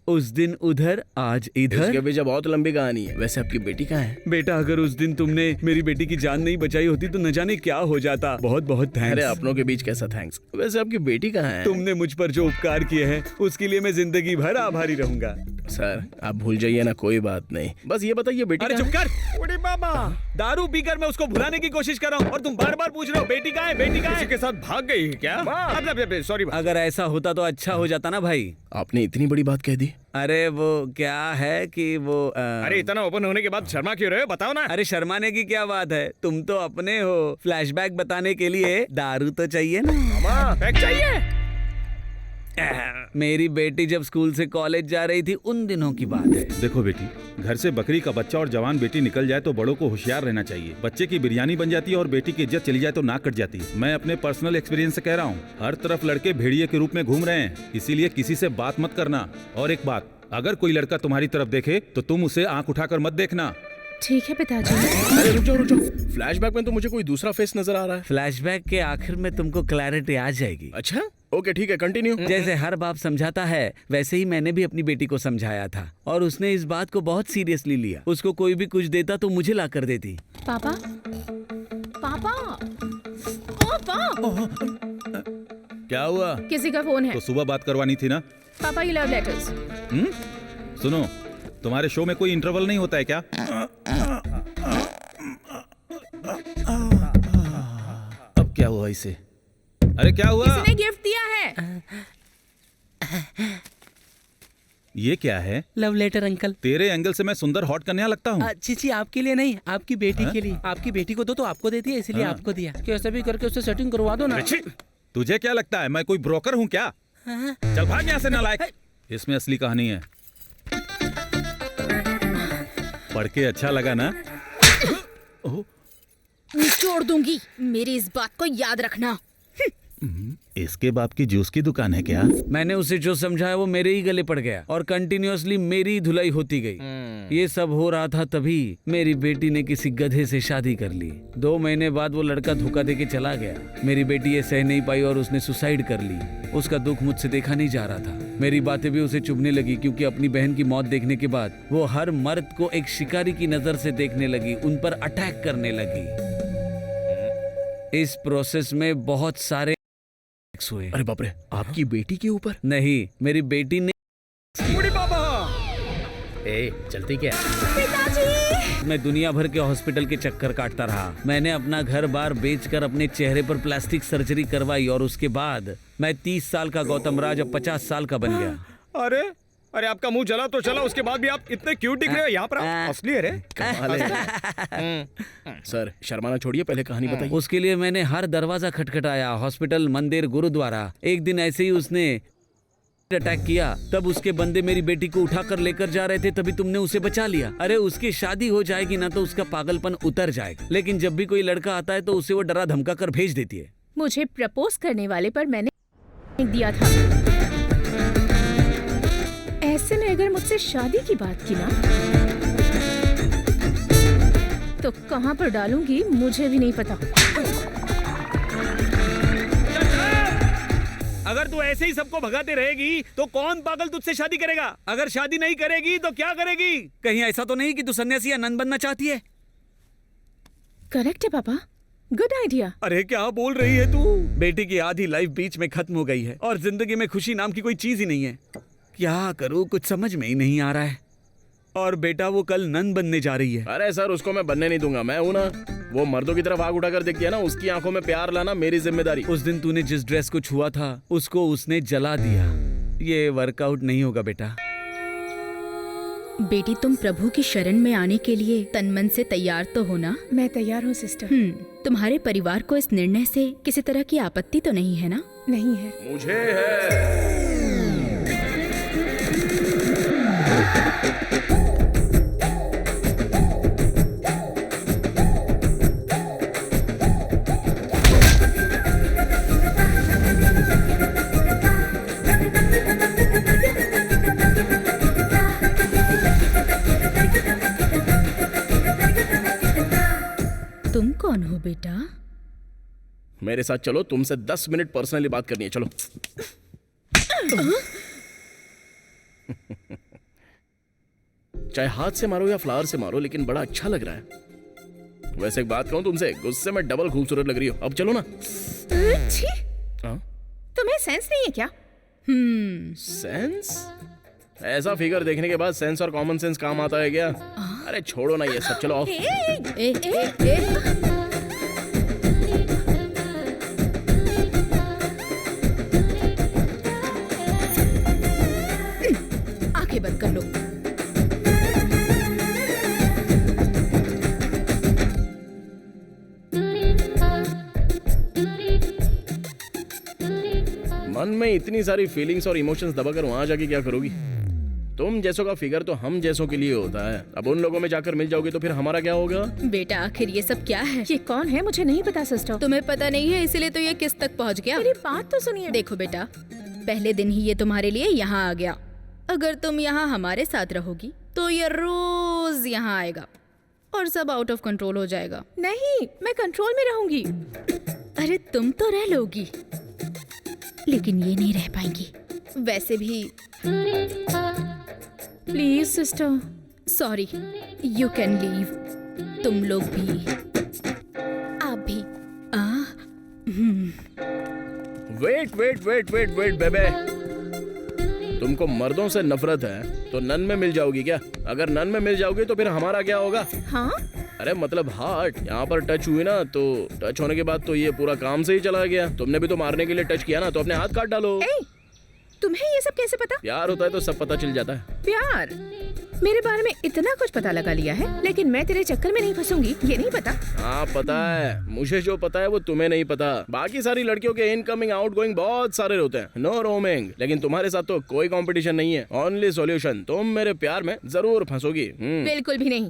उस दिन उधर आज इधर। इसके पीछे बहुत लंबी कहानी है। वैसे आपकी बेटी कहाँ है? बेटा अगर उस दिन तुमने मेरी बेटी की जान नहीं बचाई होती तो न जाने क्या हो जाता। बहुत बहुत थैंक्स। अरे अपनों के बीच कैसा थैंक्स। वैसे आपकी बेटी कहाँ है? तुमने मुझ पर जो उपकार किए हैं उसके लिए मैं जिंदगी भर आभारी रहूंगा। सर आप भूल जाइए ना, कोई बात नहीं। बस ये बताइए बेटी। अरे चुप कर। उड़ी बाबा, दारू पीकर मैं उसको भुलाने की कोशिश कर रहा हूँ और तुम बार बार पूछ रहे हो बेटी कहाँ है, बेटी कहाँ है? किसी के साथ भाग गई है क्या? सॉरी। अगर ऐसा होता तो अच्छा हो जाता ना भाई। आपने इतनी बड़ी बात कह दी। अरे वो क्या है कि वो अरे इतना ओपन होने के बाद शर्मा क्यों रहे हो, बताओ ना। अरे शर्माने की क्या बात है, तुम तो अपने हो। फ्लैशबैक बताने के लिए दारू तो चाहिए ना। मामा पैक चाहिए। मेरी बेटी जब स्कूल से कॉलेज जा रही थी उन दिनों की बात है। देखो बेटी, घर से बकरी का बच्चा और जवान बेटी निकल जाए तो बड़ों को होशियार रहना चाहिए। बच्चे की बिरयानी बन जाती है और बेटी की इज्जत चली जाए तो नाक कट जाती है। मैं अपने पर्सनल एक्सपीरियंस से कह रहा हूँ, हर तरफ लड़के भेड़िए के रूप में घूम रहे हैं, इसीलिए किसी से बात मत करना। और एक बात, अगर कोई लड़का तुम्हारी तरफ देखे तो तुम उसे आंख उठाकर मत देखना। ठीक है पिताजी। अरे रुक जाओ। फ्लैशबैक में तो मुझे कोई दूसरा फेस नजर आ रहा है। फ्लैशबैक के आखिर में तुमको क्लैरिटी आ जाएगी। अच्छा ओके ठीक है, कंटिन्यू। जैसे हर बाप समझाता है वैसे ही मैंने भी अपनी बेटी को समझाया था और उसने इस बात को बहुत सीरियसली लिया। उसको कोई भी कुछ देता तो मुझे ला कर देती। पापा पापा पापा क्या हुआ? किसी का फोन है। तो सुबह बात करवानी थी ना। पापा ये लव लेटर्स। सुनो, तुम्हारे शो में कोई इंटरवल नहीं होता है क्या? अब क्या हुआ इसे? अरे क्या हुआ? किसी ने गिफ्ट दिया है। ये क्या है? Love letter uncle. तेरे एंगल से मैं सुंदर हॉट कन्या लगता हूँ? जी आपके लिए नहीं, आपकी बेटी के लिए। आपकी बेटी को दो तो आपको दे दिया, इसलिए आपको दिया। कैसे भी करके उससे सेटिंग करवा दो ना। तुझे क्या लगता है मैं कोई ब्रोकर हूँ क्या? चल भाग यहाँ से नालायक। इसमें असली कहानी है, पढ़ के अच्छा लगा ना? निचोड़ दूंगी, मेरी इस बात को याद रखना। इसके बाप की जूस की दुकान है क्या? मैंने उसे जो समझाया वो मेरे ही गले पड़ गया और कंटिन्यूअसली मेरी ही धुलाई होती गई। ये सब हो रहा था तभी मेरी बेटी ने किसी गधे से शादी कर ली। 2 महीने बाद वो लड़का धोखा देके चला गया। मेरी बेटी ये सह नहीं पाई और उसने सुसाइड कर ली। उसका दुख मुझसे देखा नहीं जा रहा था। मेरी बातें भी उसे चुभने लगी क्योंकि अपनी बहन की मौत देखने के बाद वो हर मर्द को एक शिकारी की नजर से देखने लगी, उन पर अटैक करने लगी। इस प्रोसेस में बहुत सारे हुए। अरे बाप रे, आपकी बेटी के ऊपर? नहीं, मेरी बेटी ने। चलती क्या? पिताजी! मैं दुनिया भर के हॉस्पिटल के चक्कर काटता रहा। मैंने अपना घर बार बेचकर अपने चेहरे पर प्लास्टिक सर्जरी करवाई और उसके बाद मैं 30 साल का गौतम राज अब 50 साल का बन गया। अरे आपका मुंह जला तो चला, उसके बाद भी आप इतने क्यूट दिख रहे हो। यहाँ पर असली है रे। सर शर्माना छोड़िए, पहले कहानी बताइए। उसके लिए मैंने हर दरवाजा खटखटाया, हॉस्पिटल, मंदिर, गुरुद्वारा। एक दिन ऐसे ही उसने अटैक किया तब उसके बंदे मेरी बेटी को उठाकर लेकर जा रहे थे, तभी तुमने उसे बचा लिया। अरे उसकी शादी हो जाएगी ना तो उसका पागलपन उतर जाएगा, लेकिन जब भी कोई लड़का आता है तो उसे वो डरा धमका कर भेज देती है। मुझे प्रपोज करने वाले पर मैंने दिया था, ऐसे में अगर मुझसे शादी की बात की ना तो कहाँ पर डालूंगी मुझे भी नहीं पता। अगर तू ऐसे ही सबको भगाते रहेगी तो कौन पागल तुझसे शादी करेगा? अगर शादी नहीं करेगी तो क्या करेगी? कहीं ऐसा तो नहीं कि तू सन्यासी या नन बनना चाहती है? करेक्ट है पापा, गुड आइडिया। अरे क्या बोल रही है तू? बेटी की आधी लाइफ बीच में खत्म हो गई है और जिंदगी में खुशी नाम की कोई चीज ही नहीं है। क्या करूं, कुछ समझ में ही नहीं आ रहा है। और बेटा वो कल नन बनने जा रही है। अरे सर उसको मैं बनने नहीं दूंगा, मैं हूं ना। वो मर्दों की तरफ आग उठाकर देखती है ना, उसकी आंखों में प्यार लाना मेरी जिम्मेदारी। उस दिन तूने जिस ड्रेस को छुआ था उसको उसने जला दिया। ये वर्कआउट नहीं होगा बेटा। बेटी तुम प्रभु की शरण में आने के लिए तन मन से तैयार तो हो ना? मैं तैयार हूँ सिस्टर। तुम्हारे परिवार को इस निर्णय से किसी तरह की आपत्ति तो नहीं है ना? नहीं है। मुझे है। तुम कौन हो बेटा? मेरे साथ चलो, तुमसे 10 मिनट पर्सनली बात करनी है, चलो। चाहे हाथ से मारो या फ्लावर से मारो, लेकिन बड़ा अच्छा लग रहा है। वैसे एक बात कहूं तुमसे, गुस्से में डबल खूबसूरत लग रही हो। अब चलो ना। तुम्हें सेंस नहीं है क्या? सेंस? ऐसा फिगर देखने के बाद सेंस और कॉमन सेंस काम आता है क्या? अरे छोड़ो ना ये सब, चलो आओ। आंखें बंद कर लो। मन में इतनी सारी फीलिंग्स और इमोशंस दबाकर वहां जाके क्या करोगी? तुम जैसों का फिगर तो हम जैसों के लिए होता है। अब उन लोगों में जाकर मिल जाओगे तो फिर हमारा क्या होगा? बेटा आखिर ये सब क्या है? ये कौन है मुझे नहीं पता सिस्टर। तुम्हें पता नहीं है इसीलिए तो ये किस तक पहुंच गया। मेरी बात तो सुनिए। देखो बेटा, पहले दिन ही ये तुम्हारे लिए यहाँ आ गया। अगर तुम यहाँ हमारे साथ रहोगी तो ये रोज यहाँ आएगा और सब आउट ऑफ कंट्रोल हो जाएगा। नहीं, मैं कंट्रोल में रहूंगी। अरे तुम तो रह लोगी, लेकिन ये नहीं रह पाएंगी। वैसे भी please sister. Sorry, you can leave. तुम लोग भी, आप भी। Wait wait wait wait wait बेबे, तुमको मर्दों से नफरत है तो नन में मिल जाओगी क्या? अगर नन में मिल जाओगी तो फिर हमारा क्या होगा? हाँ? अरे मतलब हार्ट यहाँ पर टच हुई ना, तो टच होने के बाद तो ये पूरा काम से ही चला गया। तुमने भी तो मारने के लिए टच किया ना, तो अपने हाथ काट डालो। तुम्हें ये सब कैसे पता? प्यार होता है तो सब पता चल जाता है। प्यार? मेरे बारे में इतना कुछ पता लगा लिया है, लेकिन मैं तेरे चक्कर में नहीं फंसूंगी, ये नहीं पता? हाँ पता है, मुझे जो पता है वो तुम्हें नहीं पता। बाकी सारी लड़कियों के इनकमिंग आउटगोइंग बहुत सारे होते हैं, नो रोमिंग। लेकिन तुम्हारे साथ तो कोई कंपटीशन नहीं है, ओनली सॉल्यूशन। तुम मेरे प्यार में जरूर फंसोगी। बिल्कुल भी नहीं।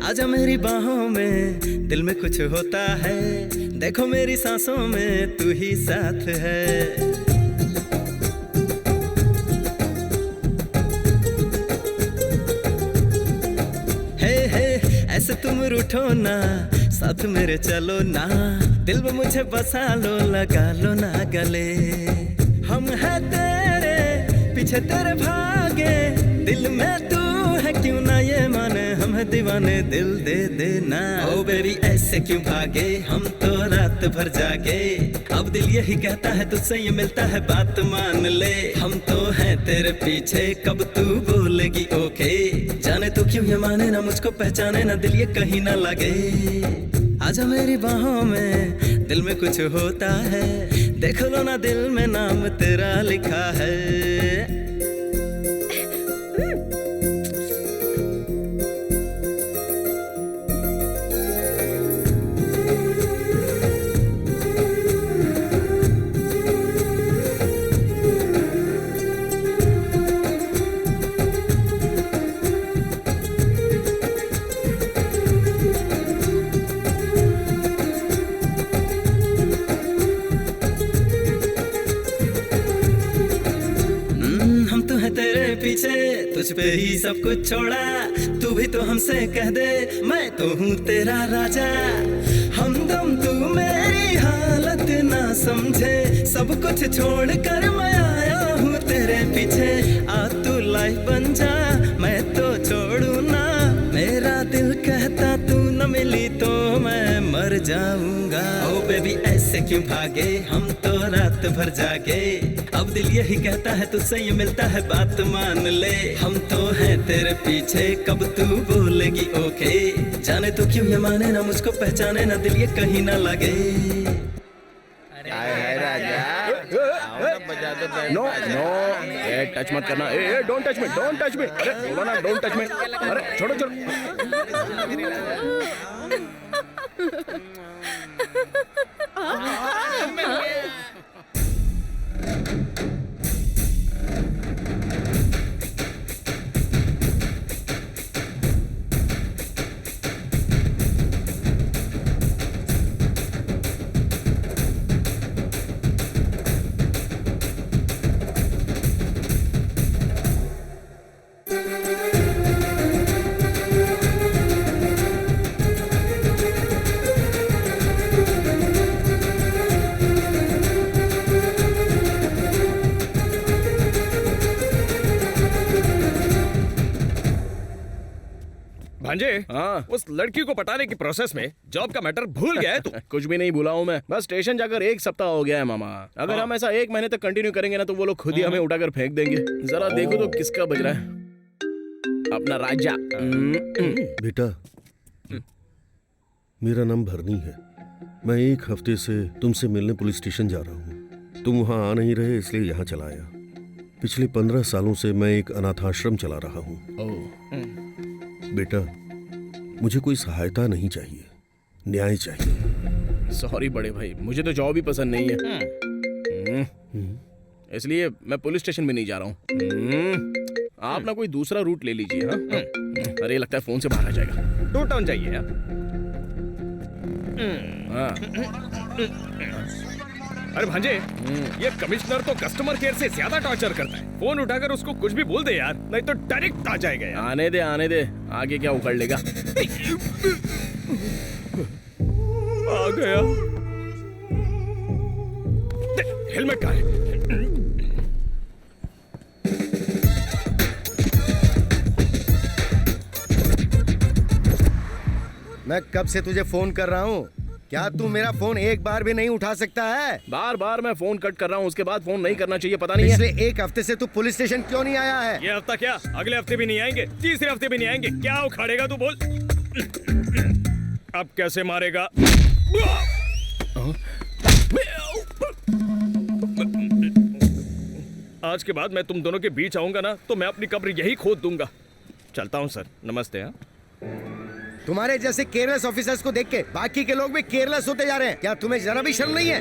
आजा मेरी बाहों में, दिल में कुछ होता है। देखो मेरी सांसों में तू ही साथ है। हे ऐसे तुम रूठो ना, साथ मेरे चलो ना। दिल में मुझे बसा लो, लगा लो ना गले। हम हैं तेरे पीछे तेरे भागे, दिल में तू है क्यों ना ये माने। हम है दीवाने दिल दे देना। ओ बेबी ऐसे क्यों भागे हम तो रात भर जागे, अब दिल यही कहता है तुझसे ये मिलता है बात मान ले। हम तो हैं तेरे पीछे कब तू बोलेगी ओके, जाने तू क्यों ये माने ना मुझको पहचाने ना दिल ये कहीं ना लगे। आजा मेरी बाहों में दिल में कुछ होता है, देख लो ना दिल में नाम तेरा लिखा है। तुझ पे ही सब कुछ छोड़ा, तू भी तो हमसे कह दे मैं तो हूँ तेरा राजा। हमदम तू मेरी हालत ना समझे, सब कुछ छोड़ कर मैं आया हूँ तेरे पीछे। आ तू लाइफ बन जा मैं तो छोड़ू ना, मेरा दिल कहता तू न मिली तो मैं मर जाऊंगा। ओ बेबी ऐसे क्यों भागे हम तो रात भर जागे, अब दिल यही कहता है तुझसे ये मिलता है बात मान ले। हम तो हैं तेरे पीछे कब तू बोलेगी ओके, जाने तू क्यों ये माने ना मुझको पहचाने ना दिल ये कहीं ना लगे। नो नो टच मत करना, don't touch me, don't touch me. अरे बोलो ना डोंट टच मी, अरे छोड़ो छोड़ो। भांजे, हाँ उस लड़की को पटाने की प्रोसेस में जॉब का मैटर भूल गया है तू? कुछ भी नहीं भूला हूँ मैं, बस स्टेशन जाकर 1 सप्ताह हो गया है मामा। अगर हम ऐसा 1 महीने तक कंटिन्यू करेंगे ना तो वो लोग खुद ही हमें उठाकर फेंक देंगे। जरा देखो तो किसका बज रहा है अपना राजा। बेटा मेरा नाम भरनी है, मैं 1 हफ्ते से तुमसे मिलने पुलिस स्टेशन जा रहा हूँ। तुम वहां आ नहीं रहे इसलिए यहाँ चला आया। पिछले 15 सालों से मैं एक अनाथाश्रम चला रहा हूँ। बेटा मुझे कोई सहायता नहीं चाहिए, न्याय चाहिए। सॉरी बड़े भाई, मुझे तो जॉब ही पसंद नहीं है, इसलिए मैं पुलिस स्टेशन में नहीं जा रहा हूँ। आप ना कोई दूसरा रूट ले लीजिए। हाँ? अरे लगता है फोन से बाहर आ जाएगा। 2 टाउन जाइए यार। अरे भांजे, ये कमिश्नर तो कस्टमर केयर से ज्यादा टॉर्चर करता है। फोन उठाकर उसको कुछ भी बोल दे यार, नहीं तो डायरेक्ट आ जाएगा यार। आने दे, आगे क्या उखड़ लेगा। आ गया। हेलमेट कहाँ है? मैं कब से तुझे फोन कर रहा हूँ, क्या तू मेरा फोन एक बार भी नहीं उठा सकता है? बार मैं फोन कट कर रहा हूँ, उसके बाद फोन नहीं करना चाहिए, पता नहीं है। पिछले 1 हफ्ते से तू पुलिस स्टेशन क्यों नहीं आया है? ये हफ्ता क्या, अगले हफ्ते भी नहीं आएंगे, तीसरे हफ्ते भी नहीं आएंगे। क्या उखाड़ेगा तू बोल? अब कैसे मारेगा? आज के बाद मैं तुम दोनों के बीच आऊंगा ना तो मैं अपनी कब्र यही खोद दूंगा। चलता हूँ सर, नमस्ते। हाँ तुम्हारे जैसे केयरलेस ऑफिसर्स को देख के बाकी के लोग भी केयरलेस होते जा रहे हैं। क्या तुम्हें जरा भी शर्म नहीं है?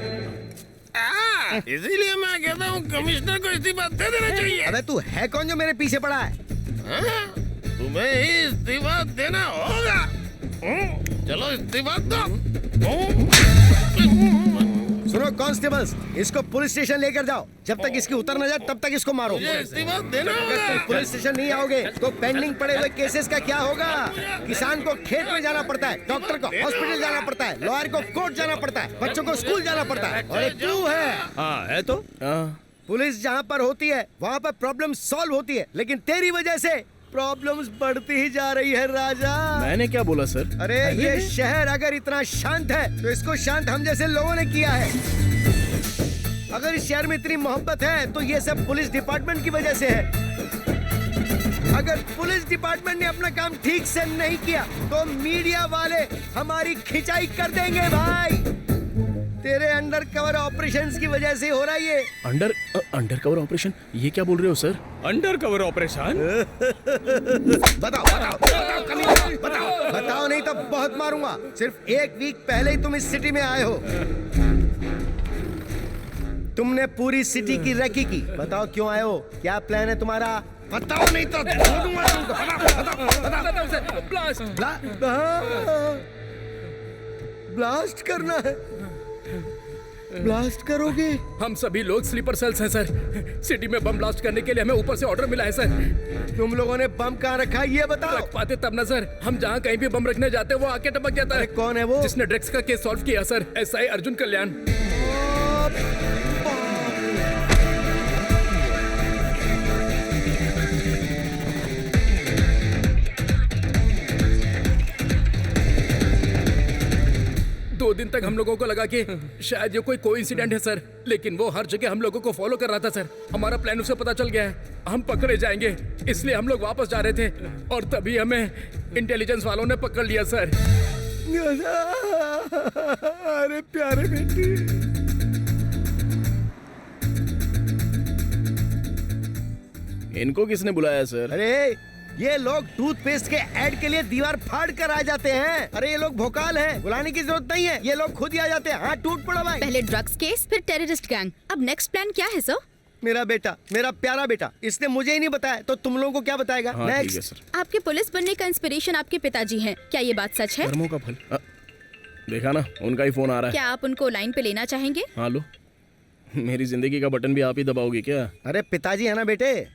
इसीलिए मैं कहता हूँ कमिश्नर को इस्तीफा दे देना चाहिए। अबे तू है कौन जो मेरे पीछे पड़ा है? तुम्हें ही इस्तीफा देना होगा। चलो इस्तीफा दो। सुनो कांस्टेबल्स, इसको पुलिस स्टेशन लेकर जाओ। जब तक इसकी उतर न जाए तब तक इसको मारो। इस्तीफा देना होगा। पुलिस स्टेशन नहीं आओगे तो पेंडिंग पड़े हुए केसेस का क्या होगा? किसान को खेत में जाना पड़ता है, डॉक्टर को हॉस्पिटल जाना पड़ता है, लॉयर को कोर्ट जाना पड़ता है, बच्चों को स्कूल जाना पड़ता है। और तू है, हाँ है तो पुलिस जहाँ पर होती है वहाँ पर प्रॉब्लम सॉल्व होती है, लेकिन तेरी वजह से प्रॉब्लम्स बढ़ती ही जा रही है राजा। मैंने क्या बोला सर? अरे ये शहर अगर इतना शांत है तो इसको शांत हम जैसे लोगों ने किया है। अगर इस शहर में इतनी मोहब्बत है तो ये सब पुलिस डिपार्टमेंट की वजह से है। अगर पुलिस डिपार्टमेंट ने अपना काम ठीक से नहीं किया तो मीडिया वाले हमारी खिंचाई कर देंगे भाई। तेरे अंडर कवर ऑपरेशंस की वजह से हो रहा है ये। Under cover operation? ये क्या बोल रहे हो सर? Under cover operation? बताओ नहीं तो बहुत मारूंगा। सिर्फ 1 वीक पहले ही तुम इस सिटी में आए हो। तुमने पूरी सिटी की रेकी की। बताओ क्यों आए हो, क्या प्लान है तुम्हारा? बताओ नहीं तो ब्लास्ट करना है। ब्लास्ट करोगे? हम सभी लोग स्लीपर सेल्स हैं सर। सिटी में बम ब्लास्ट करने के लिए हमें ऊपर से ऑर्डर मिला है सर। तुम लोगों ने बम कहाँ रखा है ये बताओ। रख पाते तब ना सर। हम जहाँ कहीं भी बम रखने जाते वो आके टपक जाता है। कौन है वो? जिसने ड्रग्स का केस सॉल्व किया सर, एसआई अर्जुन कल्याण। दो दिन तक हम लोगों को लगा कि शायद ये कोई कोइंसिडेंट है सर, लेकिन वो हर जगह हम लोगों को फॉलो कर रहा था सर। हमारा प्लान उसे पता चल गया है, हम पकड़े जाएंगे, इसलिए हम लोग वापस जा रहे थे और तभी हमें इंटेलिजेंस वालों ने पकड़ लिया सर। अरे प्यारे बेटी, इनको किसने बुलाया सर? अरे ये लोग टूथपेस्ट के ऐड के लिए दीवार फाड़ कर आ जाते हैं। अरे ये लोग भोकाल हैं, बुलाने की जरूरत नहीं है, ये लोग खुद ही आ जाते हैं। हाँ टूट पड़ा भाई। पहले ड्रग्स केस, फिर टेररिस्ट गैंग, अब नेक्स्ट प्लान क्या है सर? मेरा बेटा, मेरा प्यारा बेटा, इसने मुझे ही नहीं बताया तो तुम लोगों को क्या बताएगा? हाँ, नेक्स्ट। आपके पुलिस बनने का इंस्पिरेशन आपके पिताजी हैं, क्या ये बात सच है? कर्मों का फल। देखा ना, उनका ही फोन आ रहा है। क्या आप उनको लाइन पे लेना चाहेंगे? हाँ लो। मेरी जिंदगी का बटन भी आप ही दबाओगे क्या? अरे पिताजी है ना बेटे।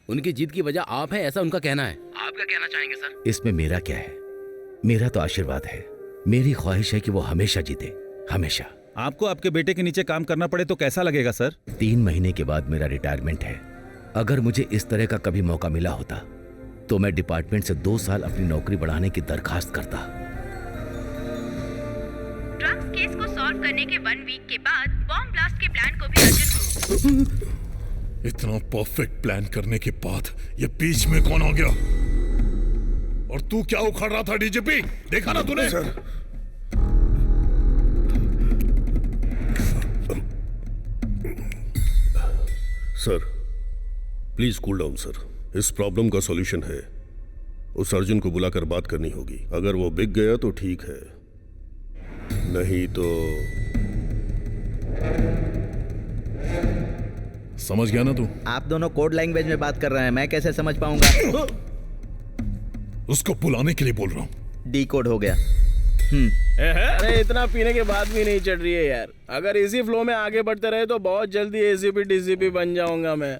उनकी जीत की वजह आप है, ऐसा उनका कहना है। आप क्या कहना चाहेंगे सर? इसमें मेरा क्या है? मेरा तो आशीर्वाद है। मेरी ख्वाहिश है कि वो हमेशा जीते, हमेशा। आपको आपके बेटे के नीचे काम करना पड़े तो कैसा लगेगा सर? 3 महीने के बाद मेरा रिटायरमेंट है। अगर मुझे इस तरह का कभी मौका मिला होता तो मैं डिपार्टमेंट से 2 साल अपनी नौकरी बढ़ाने की दरखास्त करता। ड्रग्स केस को सॉल्व करने के 1 वीक के बाद बॉम्ब ब्लास्ट के प्लान को भी अर्जुन इतना परफेक्ट प्लान करने के बाद ये बीच में कौन आ गया? और तू क्या उखाड़ रहा था डीजीपी? देखा ना तूने? Sir please cool down sir. इस प्रॉब्लम का सॉल्यूशन है, उस अर्जुन को बुलाकर बात करनी होगी। अगर वो बिक गया तो ठीक है, नहीं तो समझ गया ना तू? आप दोनों कोड लैंग्वेज में बात कर रहे हैं, मैं कैसे समझ पाऊंगा? उसको बुलाने के लिए बोल रहा हूँ। डी कोड हो गया। अरे इतना पीने के बाद भी नहीं चढ़ रही है यार। अगर इसी फ्लो में आगे बढ़ते रहे तो बहुत जल्दी एसीपी डीसीपी बन जाऊंगा मैं।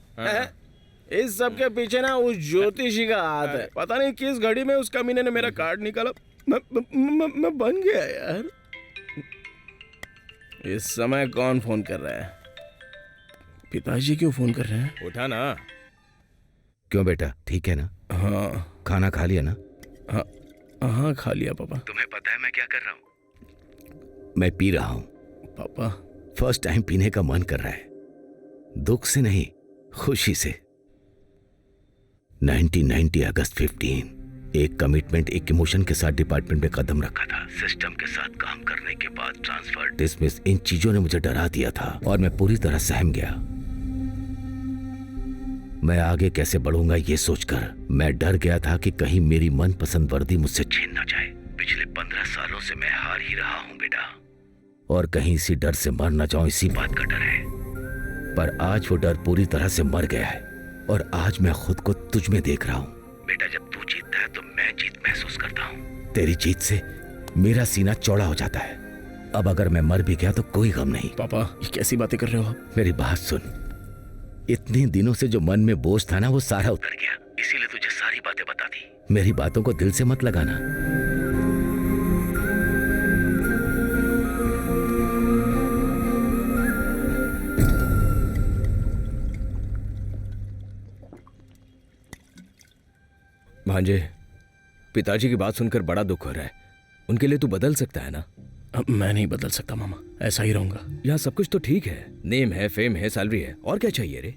इस सब के पीछे ना उस ज्योतिषी का हाथ है। पता नहीं किस घड़ी में उस कमीने ने मेरा कार्ड निकाला, मैं बन गया यार। इस समय कौन फोन कर रहा है? पिताजी क्यों फोन कर रहे हैं? उठा ना। क्यों बेटा, ठीक है ना? हाँ। खाना खा लिया ना? हाँ खा लिया पापा। तुम्हें पता है मैं क्या कर रहा हूँ? मैं पी रहा हूँ पापा। फर्स्ट टाइम पीने का मन कर रहा है, दुख से नहीं खुशी से। 1990 अगस्त 15, एक कमिटमेंट, एक इमोशन के साथ डिपार्टमेंट में कदम रखा था। सिस्टम के साथ काम करने के बाद ट्रांसफर, डिसमिस, इन चीजों ने मुझे डरा दिया था और मैं पूरी तरह सहम गया। मैं आगे कैसे बढ़ूंगा ये सोचकर मैं डर गया था कि कहीं मेरी मनपसंद वर्दी मुझसे छीन न जाए। पिछले 15 सालों से मैं हार ही रहा हूं बेटा, और कहीं इसी डर से मर न जाऊं, इसी बात का डर है। पर आज वो डर पूरी तरह से मर गया है और आज मैं खुद को तुझ में देख रहा हूं। बेटा जब तू जीतता है तो मैं जीत महसूस करता हूं। तेरी जीत से मेरा सीना चौड़ा हो जाता है। अब अगर मैं मर भी गया तो कोई गम नहीं। पापा ये कैसी बातें कर रहे हो आप? मेरी बात सुन, इतने दिनों से जो मन में बोझ था ना वो सारा उतर गया, इसीलिए तुझे सारी बातें बता दी। मेरी बातों को दिल से मत लगाना। भांजे, पिताजी की बात सुनकर बड़ा दुख हो रहा है। उनके लिए तू बदल सकता है ना? मैं नहीं बदल सकता मामा, ऐसा ही रहूंगा। यहाँ सब कुछ तो ठीक है, नेम है, फेम है, सैलरी है, और क्या चाहिए रे?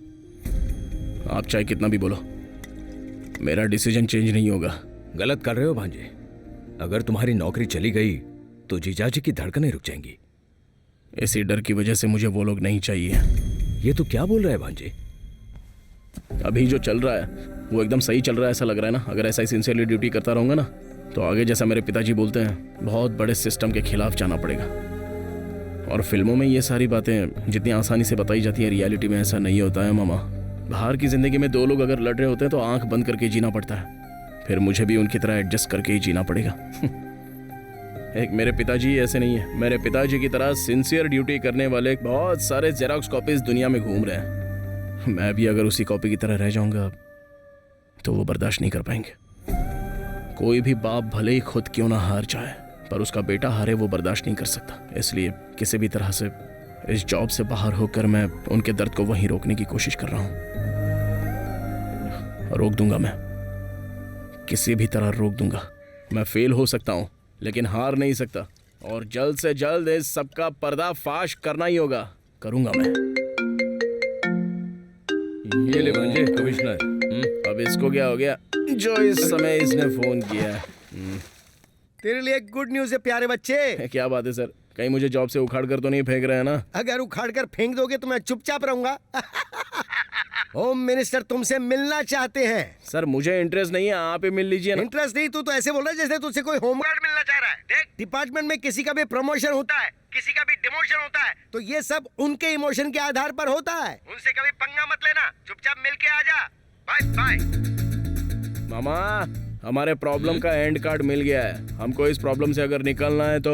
आप चाहे कितना भी बोलो, मेरा डिसीजन चेंज नहीं होगा। गलत कर रहे हो भांजे। अगर तुम्हारी नौकरी चली गई तो जीजाजी की धड़कनें रुक जाएंगी। इसी डर की वजह से मुझे वो लोग नहीं चाहिए। ये तो क्या बोल रहा है भांजे? अभी जो चल रहा है वो एकदम सही चल रहा है ऐसा लग रहा है ना। अगर ऐसा ही सिंसियरली ड्यूटी करता रहूंगा ना तो आगे जैसा मेरे पिताजी बोलते हैं बहुत बड़े सिस्टम के खिलाफ जाना पड़ेगा। और फिल्मों में ये सारी बातें जितनी आसानी से बताई जाती हैं, रियलिटी में ऐसा नहीं होता है मामा। बाहर की जिंदगी में दो लोग अगर लड़ रहे होते हैं तो आंख बंद करके जीना पड़ता है। फिर मुझे भी उनकी तरह एडजस्ट करके ही जीना पड़ेगा। एक मेरे पिताजी ऐसे नहीं है। मेरे पिताजी की तरह सिंसियर ड्यूटी करने वाले बहुत सारे जेरोक्स कॉपीज दुनिया में घूम रहे हैं। मैं भी अगर उसी कॉपी की तरह रह जाऊंगा तो वो बर्दाश्त नहीं कर पाएंगे। कोई भी बाप भले ही खुद क्यों ना हार जाए, पर उसका बेटा हारे वो बर्दाश्त नहीं कर सकता। इसलिए किसी भी तरह से इस जॉब से बाहर होकर मैं उनके दर्द को वहीं रोकने की कोशिश कर रहा हूं। रोक दूंगा, मैं किसी भी तरह रोक दूंगा। मैं फेल हो सकता हूं लेकिन हार नहीं सकता। और जल्द से जल्द इस सबका पर्दाफाश करना ही होगा। करूंगा मैं। ये ले भांजे, कमिश्नर। अब इसको क्या हो गया जो इस समय इसने फोन किया? तेरे लिए गुड न्यूज है प्यारे बच्चे। क्या बात है सर? कहीं मुझे जॉब से उखाड़ कर तो नहीं फेंक रहे हैं ना? अगर उखाड़ कर फेंक दोगे तो मैं चुपचाप रहूंगा। होम मिनिस्टर तुमसे मिलना चाहते हैं। सर मुझे इंटरेस्ट नहीं है, आप ही मिल लीजिए ना। इंटरेस्ट नहीं? तू तो ऐसे बोल रहा है जैसे तुझसे कोई होमगार्ड मिलना चाह रहा है। देख, डिपार्टमेंट में किसी का भी प्रमोशन होता है, किसी का भी डिमोशन होता है, तो ये सब उनके इमोशन के आधार पर होता है। उनसे कभी पंगा मत लेना, चुपचाप मिल के आ जा। Bye bye. मामा, हमारे प्रॉब्लम का एंड कार्ड मिल गया है। हमको इस प्रॉब्लम से अगर निकलना है तो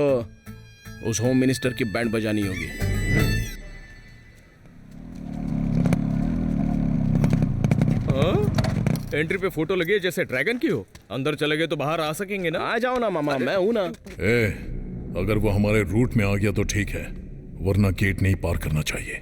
उस होम मिनिस्टर की बैंड बजानी होगी। एंट्री पे फोटो लगी है जैसे ड्रैगन की हो। अंदर चले गए तो बाहर आ सकेंगे ना? आ जाओ ना मामा, मैं हूं ना। अगर वो हमारे रूट में आ गया तो ठीक है, वरना गेट नहीं पार करना चाहिए।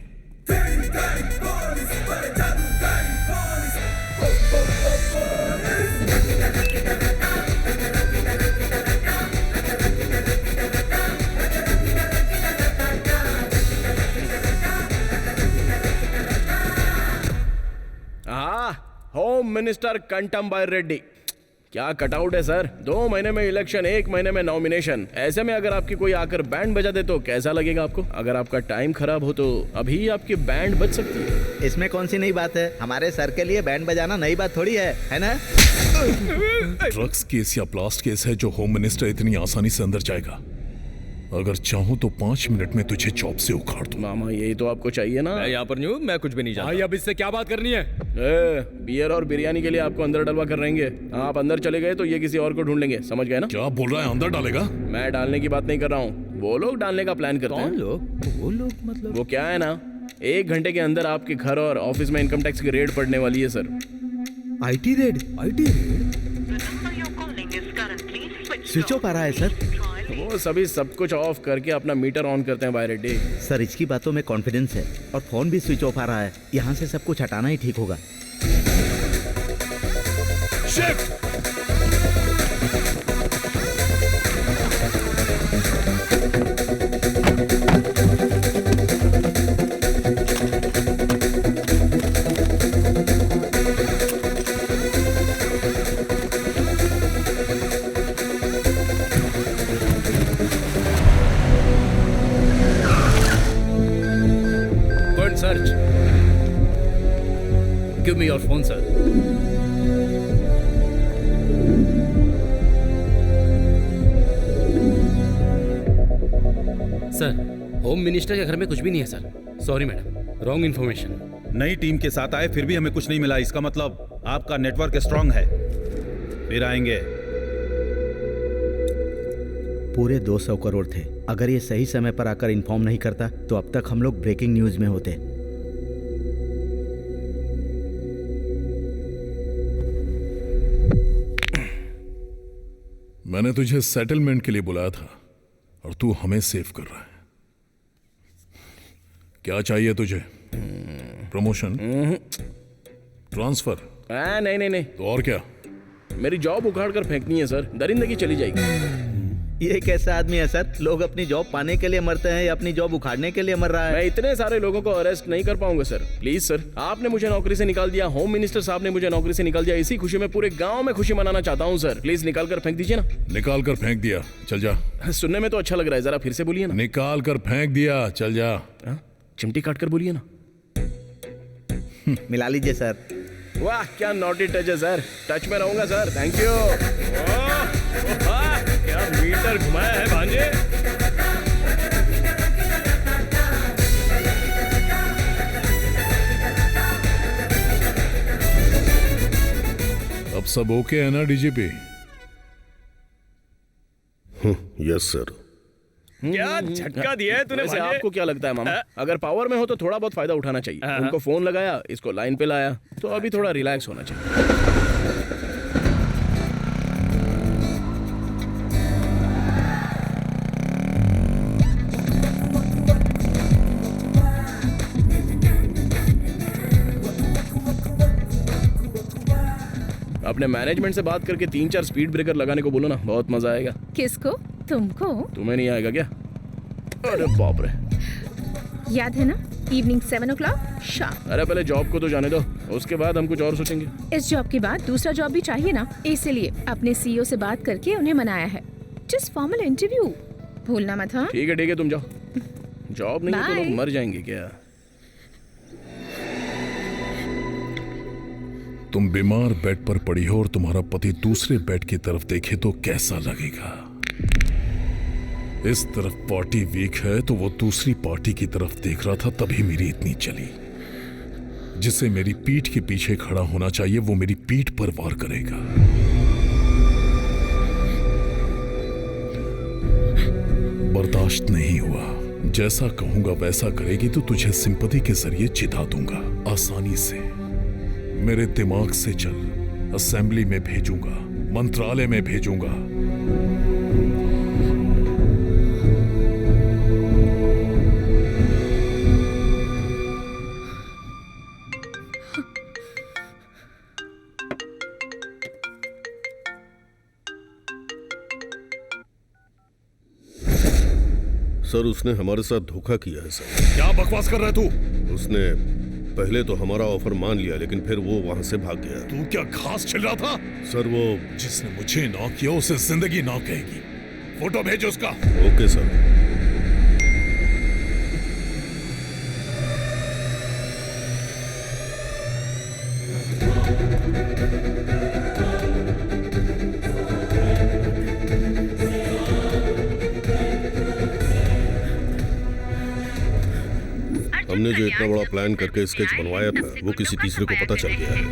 Home minister Kantam Reddy. क्या कटआउट है सर। 2 महीने में इलेक्शन, 1 महीने में नॉमिनेशन। ऐसे में अगर आपकी कोई आकर बैंड बजा दे तो कैसा लगेगा आपको? अगर आपका टाइम खराब हो तो अभी आपकी बैंड बज सकती है। इसमें कौन सी नई बात है? हमारे सर के लिए बैंड बजाना नई बात थोड़ी है ना? ड्रग्स केस या ब्लास्ट केस है जो होम मिनिस्टर इतनी आसानी से अंदर जाएगा? अगर चाहूं तो 5 मिनट में तुझे जॉब से उखाड़ दूं। मामा यही तो आपको चाहिए ना। मैं यहाँ पर नहीं हूँ, मैं कुछ भी नहीं जानता। भाई अब इससे क्या बात करनी है? बियर और बिरयानी के लिए आपको अंदर डलवा कर रहेंगे। आप अंदर चले गए तो ये किसी और को ढूंढ लेंगे, समझ गए ना? क्या बोल रहा है? अंदर डालेगा? मैं डालने की बात नहीं कर रहा हूँ, वो लोग डालने का प्लान करते हैं। कौन लोग? वो लोग मतलब? वो क्या है ना, 1 घंटे के अंदर आपके घर और ऑफिस में इनकम टैक्स की रेड पड़ने वाली है sir. IT raid? IT raid? Switch off आ रहा है सर। वो सभी सब कुछ ऑफ करके अपना मीटर ऑन करते हैं बाय रेड्डी। सर इसकी बातों में कॉन्फिडेंस है और फोन भी स्विच ऑफ आ रहा है। यहाँ से सब कुछ हटाना ही ठीक होगा। Shift! Search. Give me your phone, sir. Sir, home minister के घर में कुछ भी नहीं है sir. Sorry madam, wrong information. नई टीम के साथ आए फिर भी हमें कुछ नहीं मिला, इसका मतलब आपका नेटवर्क स्ट्रांग है। फिर आएंगे। पूरे 200 करोड़ थे। अगर ये सही समय पर आकर इन्फॉर्म नहीं करता तो अब तक हम लोग ब्रेकिंग न्यूज में होते। मैंने तुझे सेटलमेंट के लिए बुलाया था और तू हमें सेव कर रहा है। क्या चाहिए तुझे? प्रमोशन? ट्रांसफर? नहीं नहीं नहीं। तो और क्या? मेरी जॉब उखाड़ कर फेंकनी है सर, दरिंदगी चली जाएगी। ये कैसा आदमी है सर? लोग अपनी जॉब पाने के लिए मरते हैं या अपनी जॉब उखाड़ने के लिए मर रहा है? मैं इतने सारे लोगों को अरेस्ट नहीं कर पाऊंगा सर। प्लीज सर, आपने मुझे नौकरी से निकाल दिया, होम मिनिस्टर साहब ने मुझे नौकरी से निकाल दिया, इसी खुशी में पूरे गांव में खुशी मनाना चाहता हूं सर। प्लीज निकाल कर फेंक दीजिए ना। निकाल कर फेंक दिया, चल जा। सुनने में तो अच्छा लग रहा है, जरा फिर से बोलिए ना। निकाल कर फेंक दिया, चल जा। चिमटी काट कर बोलिए ना। मिला लीजिए सर। वाह क्या नॉटी टच है सर, टच में रहूंगा सर, थैंक यू। क्या मीटर घुमाया है भांजे। अब सब ओके है ना डीजीपी? Yes sir. क्या झटका दिया है तूने भांजे। आपको क्या लगता है मामा, अगर पावर में हो तो थोड़ा बहुत फायदा उठाना चाहिए। उनको फोन लगाया, इसको लाइन पे लाया, तो अभी थोड़ा रिलैक्स होना चाहिए। अपने मैनेजमेंट से बात करके 3-4 स्पीड ब्रेकर लगाने को बोलो ना, बहुत मजा आएगा। किसको? तुमको? तुम्हें नहीं आएगा क्या? अरे बाप रे। याद है ना, इवनिंग 7 o'clock शाम। अरे पहले जॉब को तो जाने दो, उसके बाद हम कुछ और सोचेंगे। इस जॉब के बाद दूसरा जॉब भी चाहिए ना, इसलिए अपने सीईओ से बात करके उन्हें मनाया है। जस्ट फॉर्मल इंटरव्यू, भूलना मत। हाँ ठीक है तुम जाओ। जॉब नहीं है तो लोग मर जाएंगे क्या? तुम बीमार बेड पर पड़ी हो और तुम्हारा पति दूसरे बेड की तरफ देखे तो कैसा लगेगा? इस तरफ पार्टी वीक है तो वो दूसरी पार्टी की तरफ देख रहा था, तभी मेरी इतनी चली। जिसे मेरी पीठ के पीछे खड़ा होना चाहिए वो मेरी पीठ पर वार करेगा। बर्दाश्त नहीं हुआ। जैसा कहूंगा वैसा करेगी तो तुझे सिंपैथी के जरिए चिता दूंगा, आसानी से। मेरे दिमाग से चल, असेंबली में भेजूंगा, मंत्रालय में भेजूंगा। सर उसने हमारे साथ धोखा किया है सर। क्या बकवास कर रहा है तू? उसने पहले तो हमारा ऑफर मान लिया, लेकिन फिर वो वहां से भाग गया। तू क्या घास छिल रहा था? सर वो जिसने मुझे ना किया उसे जिंदगी ना कहेगी। फोटो भेजो उसका। Okay sir. हमने जो इतना बड़ा प्लान करके स्केच बनवाया था वो किसी तीसरे को पता चल गया है।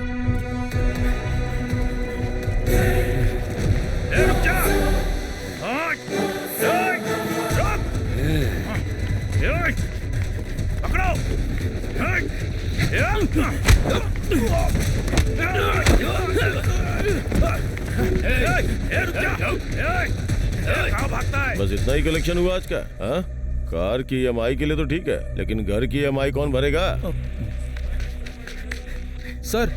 बस इतना ही कलेक्शन हुआ आज का? हाँ, कार की EMI के लिए तो ठीक है, लेकिन घर की EMI कौन भरेगा? सर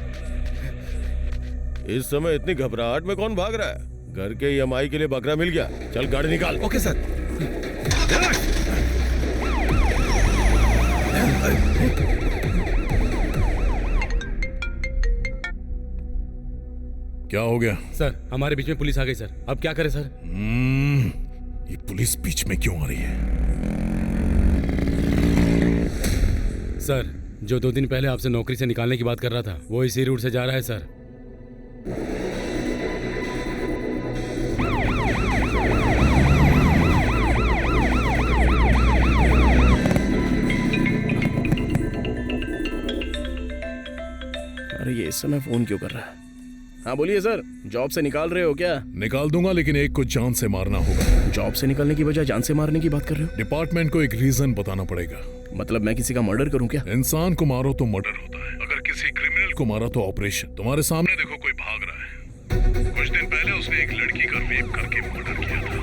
इस समय इतनी घबराहट में कौन भाग रहा है? घर के EMI के लिए बकरा मिल गया, चल गाड़ी निकाल। Okay sir. क्या हो गया? सर हमारे बीच में पुलिस आ गई सर, अब क्या करें सर? ये पुलिस बीच में क्यों आ रही है? सर जो 2 दिन पहले आपसे नौकरी से निकालने की बात कर रहा था वो इसी रूट से जा रहा है सर। अरे ये इस समय फोन क्यों कर रहा है? हाँ बोलिए सर, जॉब से निकाल रहे हो क्या? निकाल दूंगा, लेकिन एक को जान से मारना होगा। जॉब से निकालने की बजाय जान से मारने की बात कर रहे हो? डिपार्टमेंट को एक रीजन बताना पड़ेगा। मतलब मैं किसी का मर्डर करूं क्या? इंसान को मारो तो मर्डर होता है, अगर किसी क्रिमिनल को मारा तो ऑपरेशन। तुम्हारे सामने देखो कोई भाग रहा है। कुछ दिन पहले उसने एक लड़की का रेप करके मर्डर किया था,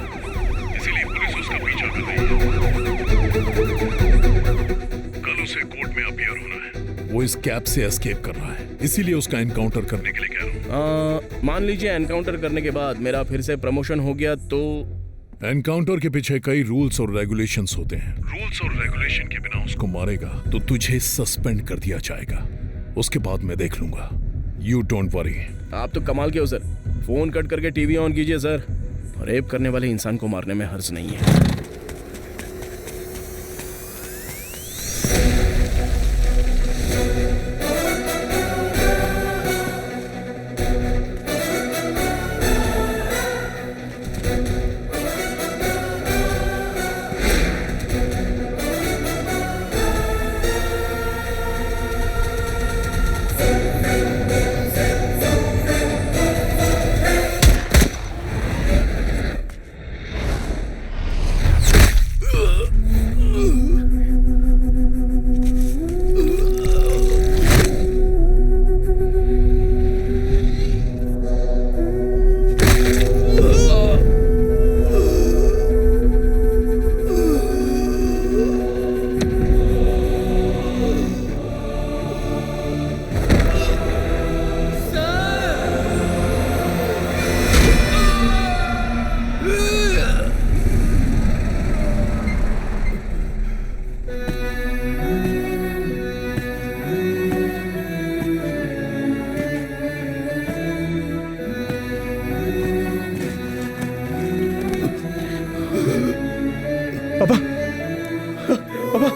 इसीलिए पुलिस उसका पीछा कर रही है। कल उसे कोर्ट में अपीयर होना है। वो इस कैब से एस्केप कर रहा है, इसीलिए उसका एनकाउंटर करने के लिए कह रहा हूँ। मान लीजिए एनकाउंटर करने के बाद मेरा फिर से प्रमोशन हो गया तो? एनकाउंटर के पीछे कई रूल्स और रेगुलेशंस होते हैं। रूल्स और रेगुलेशन के बिना उसको मारेगा तो तुझे सस्पेंड कर दिया जाएगा। उसके बाद मैं देख लूंगा। You don't worry. आप तो कमाल के हो सर। फोन कट करके टीवी ऑन कीजिए सर। रेप करने वाले इंसान को मारने में हर्ज नहीं है।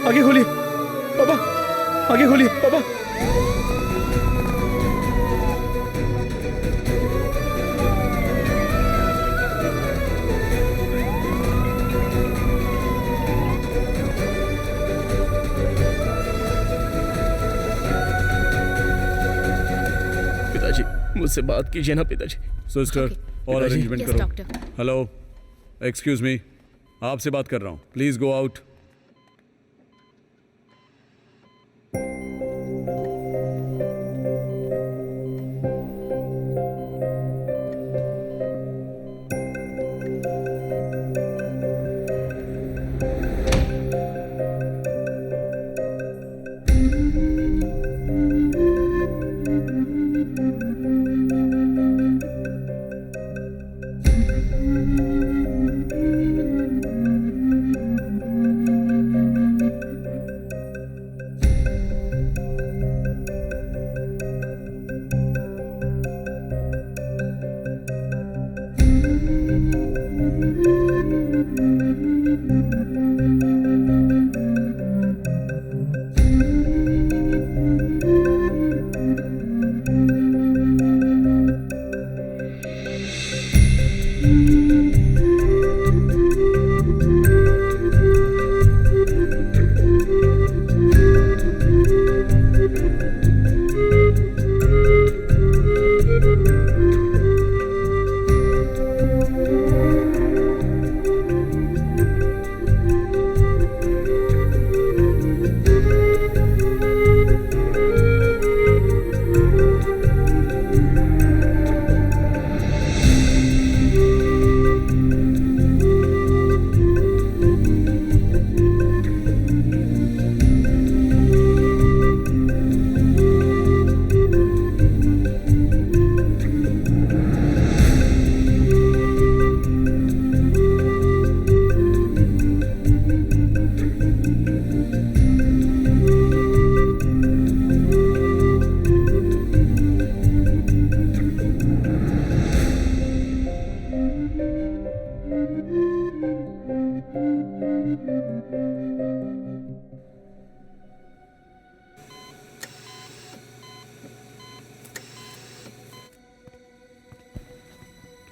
आगे खोलिए पापा, आगे खोलिए पापा। पिताजी मुझसे बात कीजिए ना पिताजी। सिस्टर और अरेंजमेंट करो। हेलो, एक्सक्यूज मी, आपसे बात कर रहा हूँ। Please go out.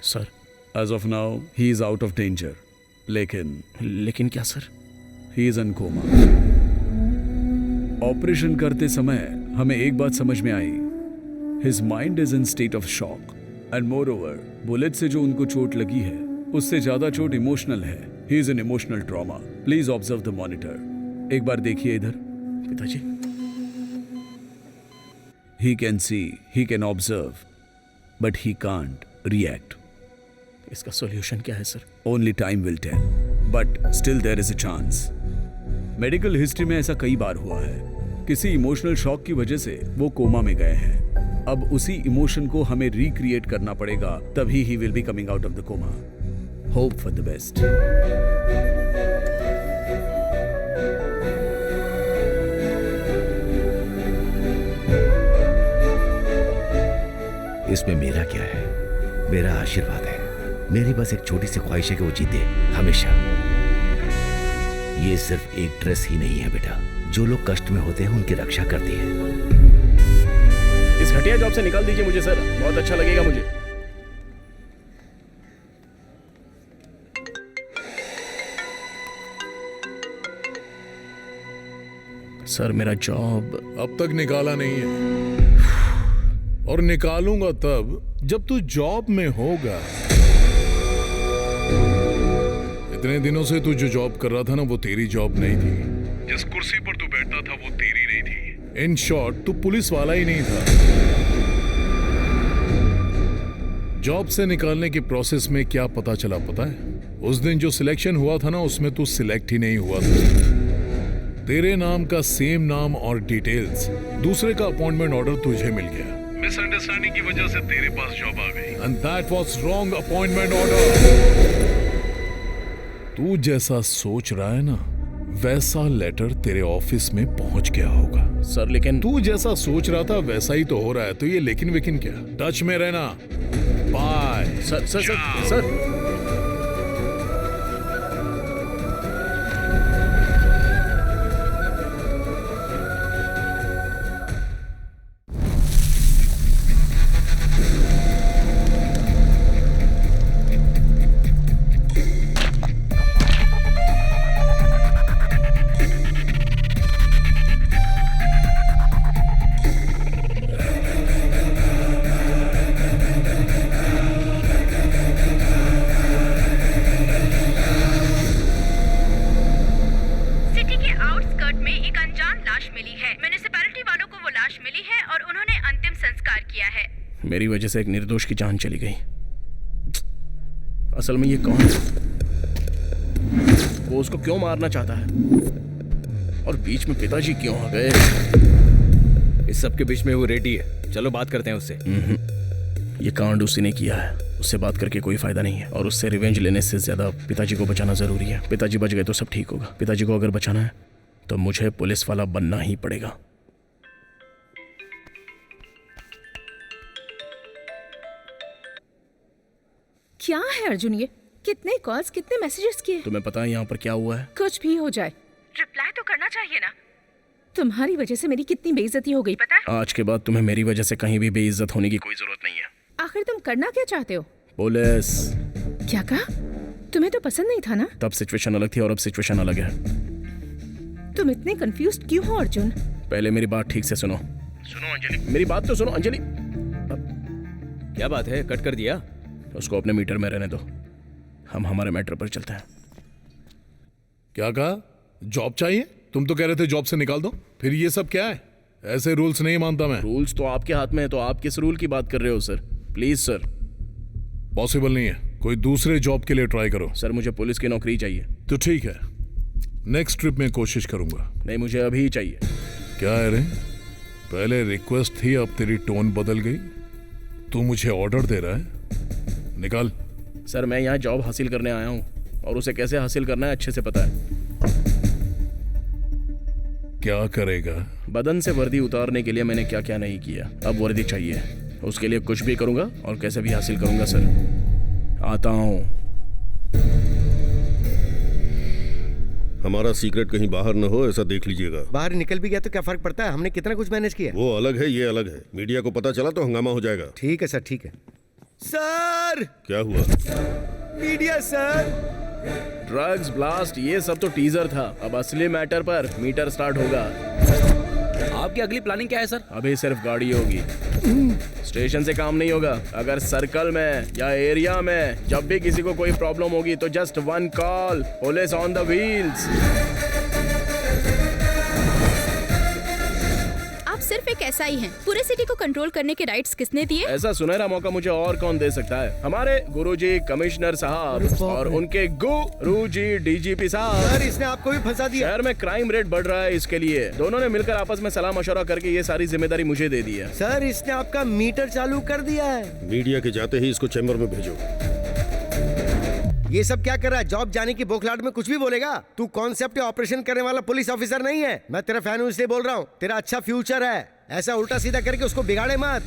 Sir, as of now he is out of danger, लेकिन क्या sir? He is in coma. Operation करते समय हमें एक बात समझ में आई, his mind is in state of shock and moreover bullet से जो उनको चोट लगी है उससे ज्यादा चोट इमोशनल है। He is in emotional trauma. Please observe the monitor. एक बार देखिए इधर। पिताजी, he can see, he can observe, but he can't react. इसका सॉल्यूशन क्या है sir? Only time will tell, but still there is a chance. Medical history में ऐसा कई बार हुआ है, किसी इमोशनल शॉक की वजह से वो कोमा में गए हैं। अब उसी इमोशन को हमें रिक्रिएट करना पड़ेगा, तभी he will be coming out of the coma. Hope for the best. इसमें मेरा क्या है? मेरा आशीर्वाद है। मेरी बस एक छोटी सी ख्वाहिश है कि वो जीते हमेशा। ये सिर्फ एक ड्रेस ही नहीं है बेटा, जो लोग कष्ट में होते हैं उनकी रक्षा करती है। इस घटिया जॉब से निकाल दीजिए मुझे सर, बहुत अच्छा लगेगा मुझे। सर मेरा जॉब अब तक निकाला नहीं है, और निकालूंगा तब जब तू जॉब में होगा। इतने दिनों से तू जो जॉब कर रहा था ना, वो तेरी जॉब नहीं थी। जिस कुर्सी पर तू बैठता था वो तेरी नहीं थी। इन शॉर्ट तू पुलिस वाला ही नहीं था। जॉब से निकालने की प्रोसेस में क्या पता चला पता है? उस दिन जो सिलेक्शन हुआ था ना, उसमें तू सिलेक्ट ही नहीं हुआ था। तेरे नाम का सेम नाम और डिटेल्स, दूसरे का अपॉइंटमेंट ऑर्डर तुझे मिल गया। मिसअंडरस्टैंडिंग की वजह से तेरे पास जॉब आ गई, and that was wrong appointment order. तू जैसा सोच रहा है ना, वैसा लेटर तेरे ऑफिस में पहुंच गया होगा। सर लेकिन तू जैसा सोच रहा था वैसा ही तो हो रहा है, तो ये लेकिन वेकिन क्या? टच में रहना। Bye. Sir sir sir sir मेरी वजह से एक निर्दोष की जान चली गई। असल में ये कौन है? वो उसको क्यों मारना चाहता है? और बीच में पिताजी क्यों आ गए? इस सब के बीच में वो रेडी है, चलो बात करते हैं उससे। ये कांड उसी ने किया है, उससे बात करके कोई फायदा नहीं है, और उससे रिवेंज लेने से ज्यादा पिताजी को बचाना जरूरी है। पिताजी बच गए तो सब ठीक होगा। पिताजी को अगर बचाना है तो मुझे पुलिस वाला बनना ही पड़ेगा। क्या है अर्जुन ये? कितने कॉल्स, कितने मैसेजेस किए? तुम्हें पता है यहाँ पर क्या हुआ है? कुछ भी हो जाए रिप्लाई तो करना चाहिए ना। तुम्हारी वजह से मेरी कितनी बेइज्जती हो गई पता है? आज के बाद तुम्हें मेरी वजह से कहीं भी बेइज्जत होने की कोई जरूरत नहीं है। आखिर तुम करना क्या चाहते हो? पुलिस। क्या कहा? तुम्हें तो पसंद नहीं था ना? तब सिचुएशन अलग थी और अब सिचुएशन अलग है। तुम इतने कंफ्यूज्ड क्यों हो अर्जुन? पहले मेरी बात ठीक से सुनो। सुनो अंजलि, मेरी बात तो सुनो अंजलि। क्या बात है, कट कर दिया? उसको अपने मीटर में रहने दो, हम हमारे मैटर पर चलते हैं। क्या कहा? जॉब चाहिए? तुम तो कह रहे थे जॉब से निकाल दो, फिर ये सब क्या है? ऐसे रूल्स नहीं मानता मैं। रूल्स तो आपके हाथ में है, तो आप किस रूल की बात कर रहे हो सर? Please sir. पॉसिबल नहीं है, कोई दूसरे जॉब के लिए ट्राई करो। सर मुझे पुलिस की नौकरी चाहिए। तो ठीक है, नेक्स्ट ट्रिप में कोशिश करूंगा। नहीं, मुझे अभी ही चाहिए। क्या है रे, पहले रिक्वेस्ट थी, अब तेरी टोन बदल गई। तू मुझे ऑर्डर दे रहा है? निकाल। सर मैं यहाँ जॉब हासिल करने आया हूँ, और उसे कैसे हासिल करना है अच्छे से पता है। क्या करेगा? बदन से वर्दी उतारने के लिए मैंने क्या क्या नहीं किया, अब वर्दी चाहिए। उसके लिए कुछ भी करूंगा और कैसे भी हासिल करूंगा सर। आता हूँ। हमारा सीक्रेट कहीं बाहर न हो, ऐसा देख लीजिएगा। बाहर निकल भी गया तो क्या फर्क पड़ता है? हमने कितना कुछ मैनेज किया। वो अलग है, ये अलग है। मीडिया को पता चला तो हंगामा हो जाएगा। ठीक है सर, ठीक है सर। क्या हुआ? Media sir. ड्रग्स, ब्लास्ट, ये सब तो टीजर था। अब असली मैटर पर मीटर स्टार्ट होगा। आपकी अगली प्लानिंग क्या है सर? अभी सिर्फ गाड़ी होगी, स्टेशन से काम नहीं होगा। अगर सर्कल में या एरिया में जब भी किसी को कोई प्रॉब्लम होगी तो just one call, police on the wheels. आप सिर्फ एक एक एसआई हैं। पूरे सिटी को कंट्रोल करने के राइट्स किसने दिए? ऐसा सुनहरा मौका मुझे और कौन दे सकता है? हमारे गुरुजी कमिश्नर साहब और उनके गुरुजी डीजीपी साहब। सर इसने आपको भी फंसा दिया। शहर में क्राइम रेट बढ़ रहा है, इसके लिए दोनों ने मिलकर आपस में सलाह मशवरा करके ये सारी जिम्मेदारी मुझे दे दी है। सर इसने आपका मीटर चालू कर दिया है। मीडिया के जाते ही इसको चैम्बर में भेजो। ये सब क्या कर रहा है? जॉब जाने की बोखलाहट में कुछ भी बोलेगा? तू कॉन्सेप्ट ऑपरेशन करने वाला पुलिस ऑफिसर नहीं है। मैं तेरा फैन हूं इसलिए बोल रहा हूँ। तेरा अच्छा फ्यूचर है, ऐसा उल्टा सीधा करके उसको बिगाड़े मत।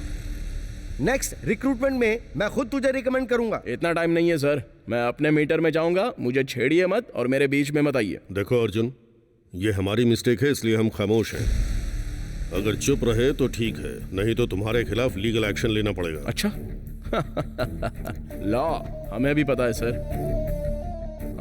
नेक्स्ट रिक्रूटमेंट में मैं खुद तुझे रिकमेंड करूंगा। इतना टाइम नहीं है सर, मैं अपने मीटर में जाऊंगा, मुझे छेड़िए मत और मेरे बीच में मत आइए। देखो अर्जुन, ये हमारी मिस्टेक है, इसलिए हम खामोश हैं। अगर चुप रहे तो ठीक है, नहीं तो तुम्हारे खिलाफ लीगल एक्शन लेना पड़ेगा। अच्छा लॉ हमें भी पता है सर।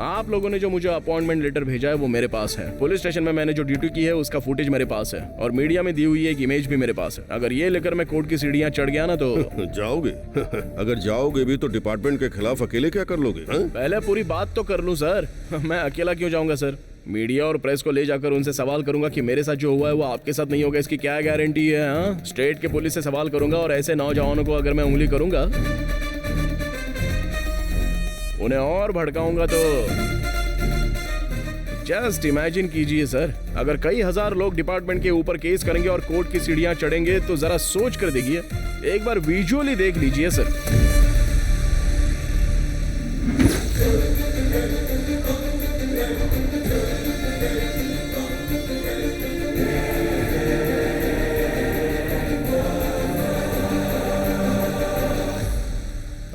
आप लोगों ने जो मुझे अपॉइंटमेंट लेटर भेजा है वो मेरे पास है। पुलिस स्टेशन में मैंने जो ड्यूटी की है उसका फुटेज मेरे पास है और मीडिया में दी हुई एक इमेज भी मेरे पास है। अगर ये लेकर मैं कोर्ट की सीढ़ियां चढ़ गया ना तो जाओगे अगर जाओगे भी तो डिपार्टमेंट के खिलाफ अकेले क्या कर लोगे? पहले पूरी बात तो कर लूं सर। मैं अकेला क्यों जाऊंगा सर? मीडिया और प्रेस को ले जाकर उनसे सवाल करूंगा कि मेरे साथ जो हुआ है वो आपके साथ नहीं होगा, इसकी क्या गारंटी है? हाँ, स्टेट के पुलिस से सवाल करूंगा और ऐसे नौजवानों को अगर मैं उंगली करूंगा, उन्हें और भड़काऊंगा तो जस्ट इमेजिन कीजिए सर, अगर कई हजार लोग डिपार्टमेंट के ऊपर केस करेंगे और कोर्ट की सीढ़ियां चढ़ेंगे तो जरा सोच कर देखिए, एक बार विजुअली देख लीजिए सर।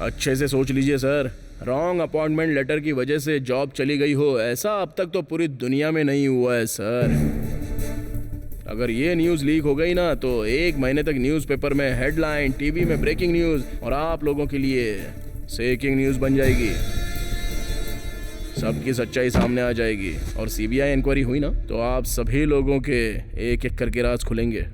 अच्छे से सोच लीजिए सर, रॉन्ग अपॉइंटमेंट लेटर की वजह से जॉब चली गई हो, ऐसा अब तक तो पूरी दुनिया में नहीं हुआ है सर। अगर ये न्यूज़ लीक हो गई ना तो 1 महीने तक न्यूज़पेपर में हेडलाइन, टीवी में ब्रेकिंग न्यूज़ और आप लोगों के लिए सेकिंग न्यूज़ बन जाएगी। सबकी सच्चाई सामने आ जाएगी और सीबीआई इंक्वायरी हुई ना तो आप सभी लोगों के एक एक करके राज खुलेंगे।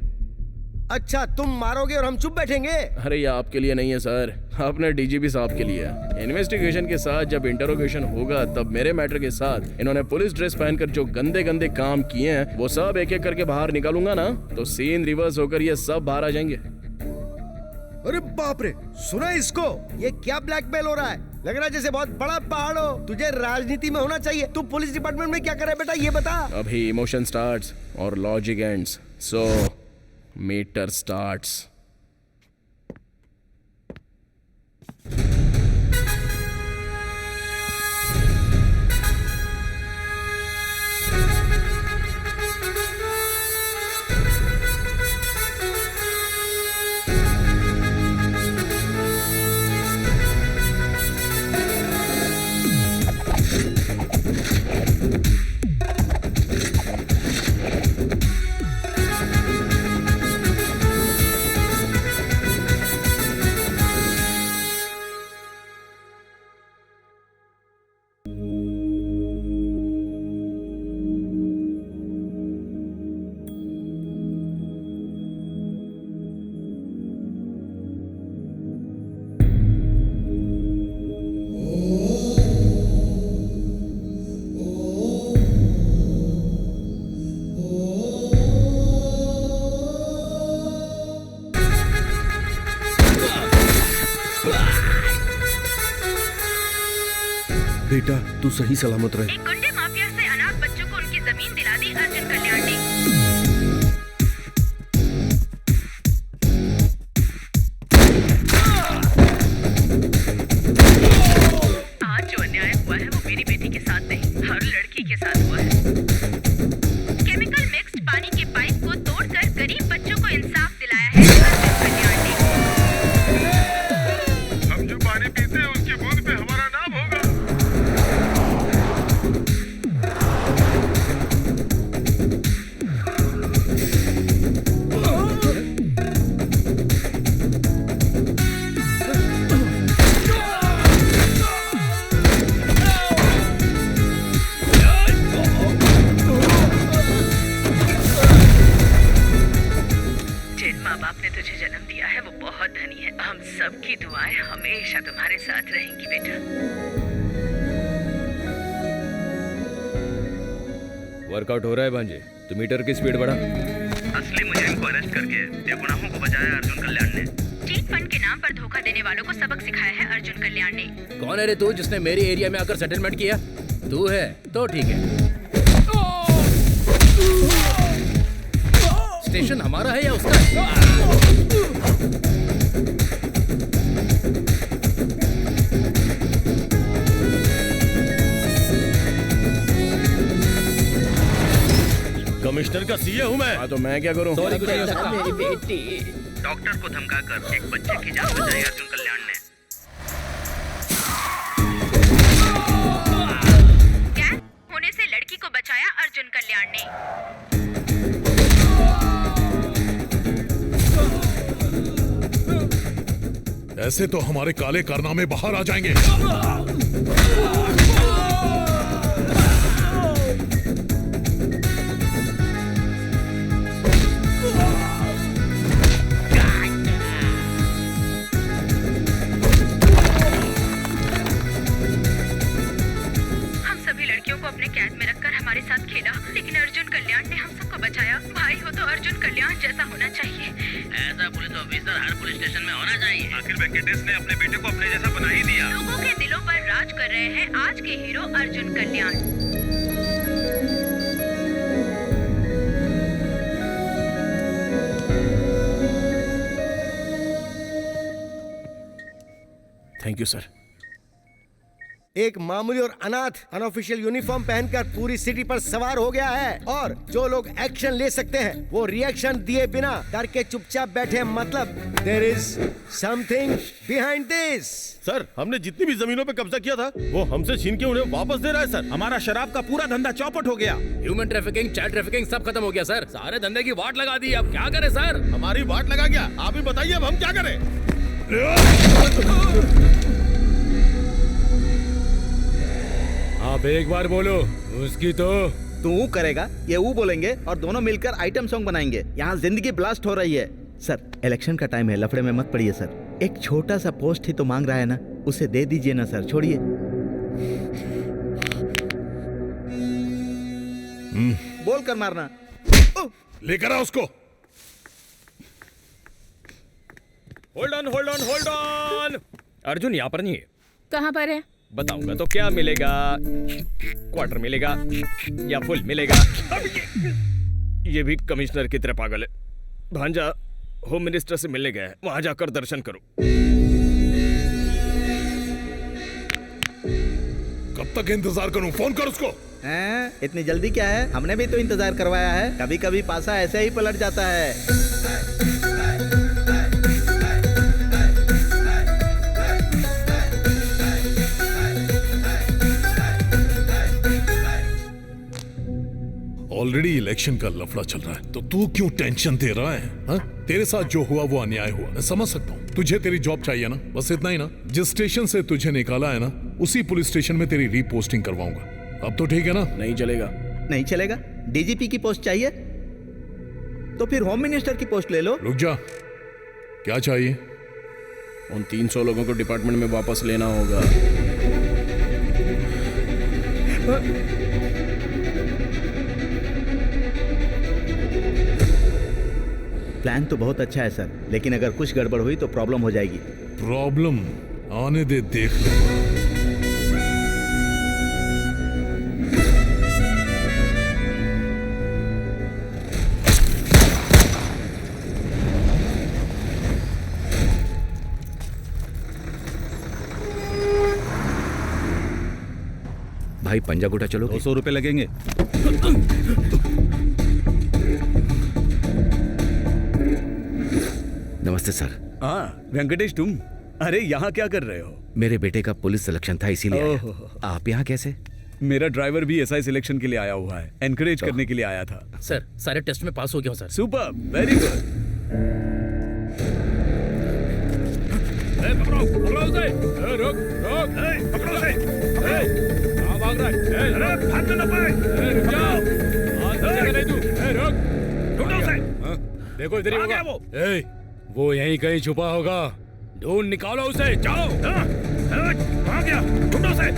अच्छा तुम मारोगे और हम चुप बैठेंगे? अरे ये आपके लिए नहीं है सर, अपने डीजीपी साहब के लिए। इन्वेस्टिगेशन के साथ जब इंटरोगेशन होगा तब मेरे मैटर के साथ इन्होंने पुलिस ड्रेस पहनकर जो गंदे गंदे काम किए हैं वो सब एक एक करके बाहर निकालूंगा ना तो सीन रिवर्स होकर ये सब बाहर आ जाएंगे। अरे बाप रे, सुना इसको? ये क्या ब्लैकमेल हो रहा है? लग रहा है जैसे बहुत बड़ा पहाड़ हो। तुझे राजनीति में होना चाहिए। तू पुलिस डिपार्टमेंट में क्या करे बेटा, ये बता। अभी इमोशन स्टार्ट्स और लॉजिक एंड्स, सो मीटर स्टार्ट्स। बेटा तू सही सलामत रहे। एक गुंडे माफिया से अनाथ बच्चों को उनकी जमीन दिला दी अर्जुन कल्याण ने। आज जो अन्याय हुआ है वो मेरी बेटी के साथ नहीं, हर लड़की के साथ हुआ है। केमिकल मिक्स्ड पानी के पाइप को तोड़कर गरीब बच्चों को इंसाफ दिलाया है अर्जुन कल्याण ने। हम जो पानी पीते हैं उसकी बूंद पे हमारा नाम होगा। सबकी दुआएं हमेशा तुम्हारे साथ रहेंगी बेटा। वर्कआउट हो रहा है भांजे, तो मीटर की स्पीड बढ़ा। इसलिए मुझे इनको अरेस्ट करके बेगुनाहों को बचाया अर्जुन कल्याण ने। चीट फंड के नाम पर धोखा देने वालों को सबक सिखाया है अर्जुन कल्याण ने। कौन है रे तू जिसने मेरे एरिया में आकर सेटलमेंट किया? तू है तो ठीक है। स्टेशन हमारा है या उसका है? कमिश्नर का सीए हूँ मैं। तो मैं क्या करूँ? सॉरी, कुछ नहीं हो सकता। मेरी बेटी डॉक्टर को धमकाकर एक बच्चे की जान बचाई अर्जुन कल्याण ने। गैंग होने से लड़की को बचाया अर्जुन कल्याण ने। ऐसे तो हमारे काले कारनामे बाहर आ जाएंगे। अपने कैद में रखकर हमारे साथ खेला, लेकिन अर्जुन कल्याण ने हम सबको बचाया। भाई हो तो अर्जुन कल्याण जैसा होना चाहिए। ऐसा पुलिस ऑफिसर हर पुलिस स्टेशन में होना चाहिए। आखिर वेंकटेश ने अपने बेटे को अपने जैसा बना ही दिया। लोगों के दिलों पर राज कर रहे हैं आज के hero Arjun Kalyan. Thank you sir. एक मामूली और अनाथ अनऑफिशियल यूनिफॉर्म पहनकर पूरी सिटी पर सवार हो गया है और जो लोग एक्शन ले सकते हैं वो रिएक्शन दिए बिना डर के चुपचाप बैठे। मतलब there is something behind this. Sir, हमने जितनी भी जमीनों पे कब्जा किया था वो हमसे छीन के उन्हें वापस दे रहा है सर। हमारा शराब का पूरा धंधा चौपट हो गया। ह्यूमन ट्रैफिकिंग, चाइल्ड ट्रैफिकिंग सब खत्म हो गया सर। सारे धंधे की वाट लगा दी। अब क्या करें सर? हमारी वाट लगा गया, आप ही बताइए अब हम क्या करें? आप एक बार बोलो उसकी तो तू करेगा, ये वो बोलेंगे और दोनों मिलकर आइटम सॉन्ग बनाएंगे। यहाँ जिंदगी ब्लास्ट हो रही है। सर, इलेक्शन का टाइम है, लफड़े में मत पड़िए सर। एक छोटा सा पोस्ट ही तो मांग रहा है ना, उसे दे दीजिए ना सर, छोड़िए। बोल कर मारना। लेकर आ उसको। Hold on, hold on, hold on. Arjun यहाँ पर नहीं है। कहाँ पर है? बताऊंगा तो क्या मिलेगा? क्वार्टर मिलेगा या फुल मिलेगा? ये भी कमिश्नर की तरह पागल है। भांजा होम मिनिस्टर से मिलने गया है, वहां जाकर दर्शन करो। कब तक इंतजार करूं? फोन कर उसको। हैं? इतनी जल्दी क्या है? हमने भी तो इंतजार करवाया है। कभी कभी पासा ऐसे ही पलट जाता है। ऑलरेडी इलेक्शन का लफड़ा चल रहा है तो तू क्यों टेंशन दे रहा है? हा? तेरे साथ जो हुआ वो अन्याय हुआ, मैं समझ सकता हूँ। तुझे तेरी जॉब चाहिए ना, बस इतना ही ना। जिस स्टेशन से तुझे निकाला है ना, उसी पुलिस स्टेशन में तेरी रीपोस्टिंग करवाऊंगा। अब तो ठीक है ना? नहीं चलेगा। नहीं चलेगा? डीजीपी की पोस्ट चाहिए तो फिर होम मिनिस्टर की पोस्ट ले लो। रुक जा, क्या चाहिए? उन 300 लोगों को डिपार्टमेंट में वापस लेना होगा। प्लान तो बहुत अच्छा है सर, लेकिन अगर कुछ गड़बड़ हुई तो प्रॉब्लम हो जाएगी। प्रॉब्लम आने दे, देख लो। भाई पंजागुटा चलो। 200 रुपए लगेंगे। नमस्ते सर। हाँ वेंकटेश, तुम? अरे यहाँ क्या कर रहे हो? मेरे बेटे का पुलिस सिलेक्शन था इसीलिए आया। आप यहाँ कैसे? मेरा ड्राइवर भी एसआई सिलेक्शन के लिए आया हुआ है, एनकरेज करने के लिए आया था। सर, सारे टेस्ट में पास हो गया हूँ सर। Super, very good. पकड़ो, पकड़ो उसे। रुक, रुक, पकड़ो उसे। कहाँ भाग रहा है? अरे भाग ना पाए। रुक जाओ। जगह नहीं तू। रुक, ढूंढो उसे। देखो इधर ही होगा वो। वो यहीं कहीं छुपा होगा, ढूंढ निकालो उसे। जाओ। कहाँ गया? ढूंढो उसे।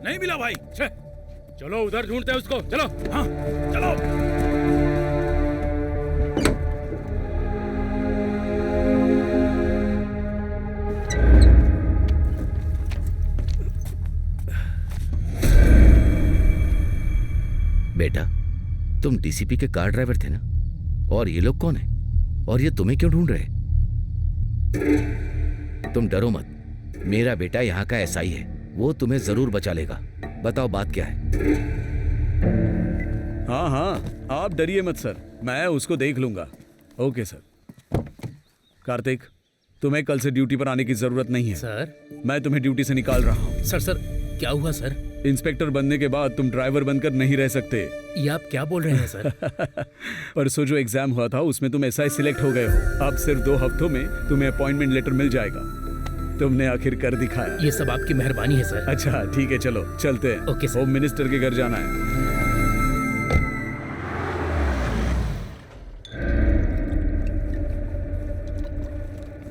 नहीं मिला भाई। चलो उधर ढूंढते हैं उसको, चलो। हाँ चलो। बेटा, तुम डीसीपी के कार ड्राइवर थे ना? और ये लोग कौन है? और ये तुम्हें क्यों ढूंढ रहे? तुम डरो मत, मेरा बेटा यहाँ का एसआई है, वो तुम्हें जरूर बचा लेगा। बताओ बात क्या है? हाँ हाँ, आप डरिए मत सर, मैं उसको देख लूंगा। Okay sir. कार्तिक, तुम्हें कल से ड्यूटी पर आने की जरूरत नहीं है सर। मैं तुम्हें ड्यूटी से निकाल रहा हूँ। सर क्या हुआ सर? इंस्पेक्टर बनने के बाद तुम ड्राइवर बनकर नहीं रह सकते। ये आप क्या बोल रहे हैं सर? परसों जो एग्जाम हुआ था उसमें तुम एसआई सिलेक्ट हो गए हो। अब सिर्फ 2 हफ्तों में तुम्हें अपॉइंटमेंट लेटर मिल जाएगा। तुमने आखिर कर दिखाया। ये सब आपकी मेहरबानी है सर। अच्छा ठीक है, चलो चलते हैं। Okay sir. होम मिनिस्टर के घर जाना है।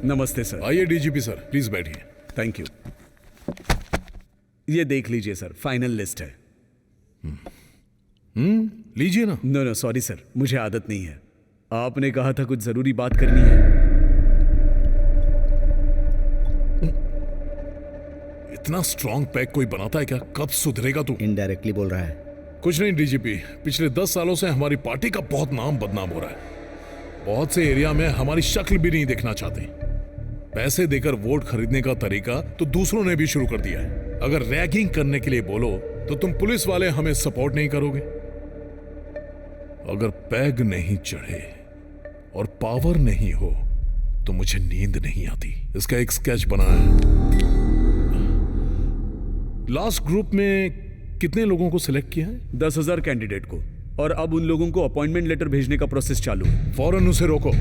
नमस्ते सर। आइए डीजीपी सर, प्लीज बैठिए। Thank you. ये देख लीजिए सर, फाइनल लिस्ट है। लीजिए ना। नो सॉरी सर, मुझे आदत नहीं है। आपने कहा था कुछ जरूरी बात करनी है। इतना स्ट्रॉन्ग पैक कोई बनाता है क्या? कब सुधरेगा तू? इनडायरेक्टली बोल रहा है। कुछ नहीं डीजीपी, पिछले 10 सालों से हमारी पार्टी का बहुत नाम बदनाम हो रहा है। बहुत से एरिया में हमारी शक्ल भी नहीं देखना चाहते। पैसे देकर वोट खरीदने का तरीका तो दूसरों ने भी शुरू कर दिया है। अगर रैगिंग करने के लिए बोलो तो तुम पुलिस वाले हमें सपोर्ट नहीं करोगे। अगर पैग नहीं चढ़े और पावर नहीं हो तो मुझे नींद नहीं आती। इसका एक स्केच बनाया है। लास्ट ग्रुप में कितने लोगों को सिलेक्ट किया है? 10,000 कैंडिडेट को, और अब उन लोगों को अपॉइंटमेंट लेटर भेजने का प्रोसेस चालू है। फौरन उसे रोको।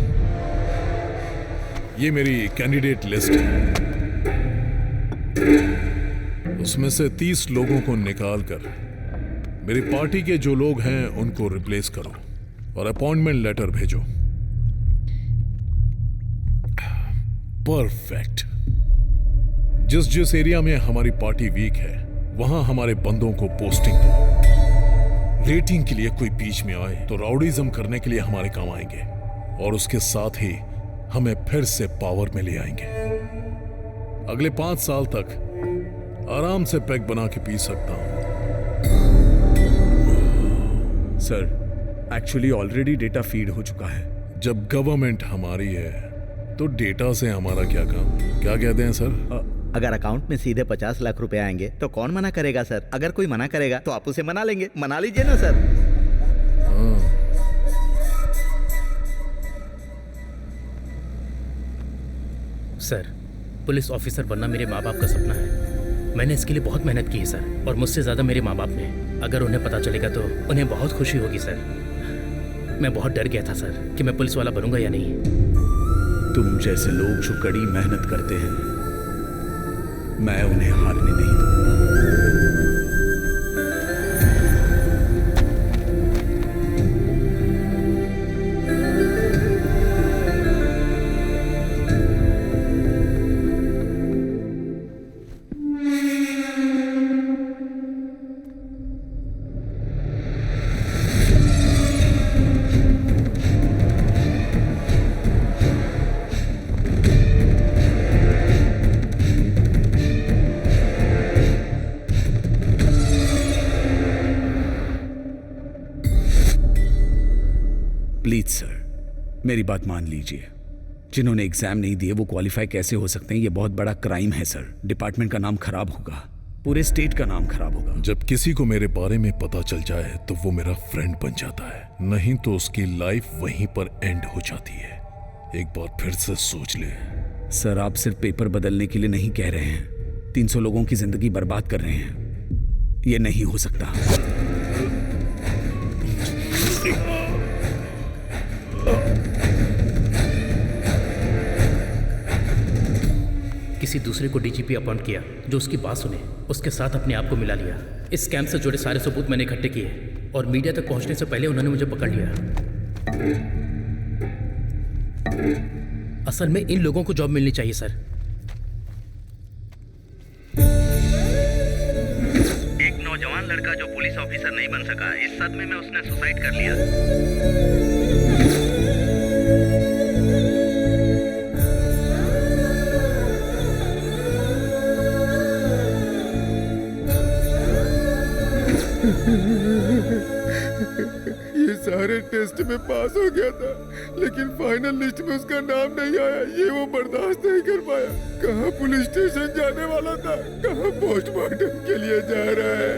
ये मेरी कैंडिडेट लिस्ट है। उसमें से 30 लोगों को निकालकर मेरी पार्टी के जो लोग हैं उनको रिप्लेस करो और अपॉइंटमेंट लेटर भेजो। परफेक्ट। जिस एरिया में हमारी पार्टी वीक है वहां हमारे बंदों को पोस्टिंग दो। रेटिंग के लिए कोई बीच में आए तो राउडीज्म करने के लिए हमारे काम आएंगे, और उसके साथ ही हमें फिर से पावर में ले आएंगे। अगले 5 साल तक आराम से पैक बना के पी सकता हूं। Sir, actually already data feed हो चुका है। जब गवर्नमेंट हमारी है तो डेटा से हमारा क्या काम? क्या कहते हैं सर? अगर अकाउंट में सीधे 50 लाख रुपए आएंगे तो कौन मना करेगा सर? अगर कोई मना करेगा तो आप उसे मना लेंगे। मना लीजिए ना सर। सर, पुलिस ऑफिसर बनना मेरे माँ बाप का सपना है। मैंने इसके लिए बहुत मेहनत की है सर, और मुझसे ज़्यादा मेरे माँ बाप ने। अगर उन्हें पता चलेगा तो उन्हें बहुत खुशी होगी सर। मैं बहुत डर गया था सर कि मैं पुलिस वाला बनूंगा या नहीं। तुम जैसे लोग जो कड़ी मेहनत करते हैं, मैं उन्हें हारने नहीं दूंगा। प्लीज सर, मेरी बात मान लीजिए। जिन्होंने एग्जाम नहीं दिए वो क्वालिफाई कैसे हो सकते हैं? ये बहुत बड़ा क्राइम है सर। डिपार्टमेंट का नाम खराब होगा, पूरे स्टेट का नाम खराब होगा। जब किसी को मेरे बारे में पता चल जाए तो वो मेरा फ्रेंड बन जाता है, नहीं तो उसकी लाइफ वहीं पर एंड हो जाती है। एक बार फिर से सोच ले। सर, आप सिर्फ पेपर बदलने के लिए नहीं कह रहे हैं, 300 लोगों की जिंदगी बर्बाद कर रहे हैं। ये नहीं हो सकता। किसी दूसरे को डीजीपी अपॉइंट किया जो उसकी बात सुने, उसके साथ अपने आप को मिला लिया। इस स्कैम से जुड़े सारे सबूत मैंने इकट्ठे किए और मीडिया तक पहुंचने से पहले उन्होंने मुझे पकड़ लिया। असल में इन लोगों को जॉब मिलनी चाहिए सर। जवान लड़का जो पुलिस ऑफिसर नहीं बन सका, इस सदमे में उसने सुसाइड कर लिया। ये सारे टेस्ट में पास हो गया था, लेकिन फाइनल लिस्ट में उसका नाम नहीं आया। ये वो बर्दाश्त नहीं कर पाया। कहाँ पुलिस स्टेशन जाने वाला था, कहाँ पोस्टमार्टम के लिए जा रहा है।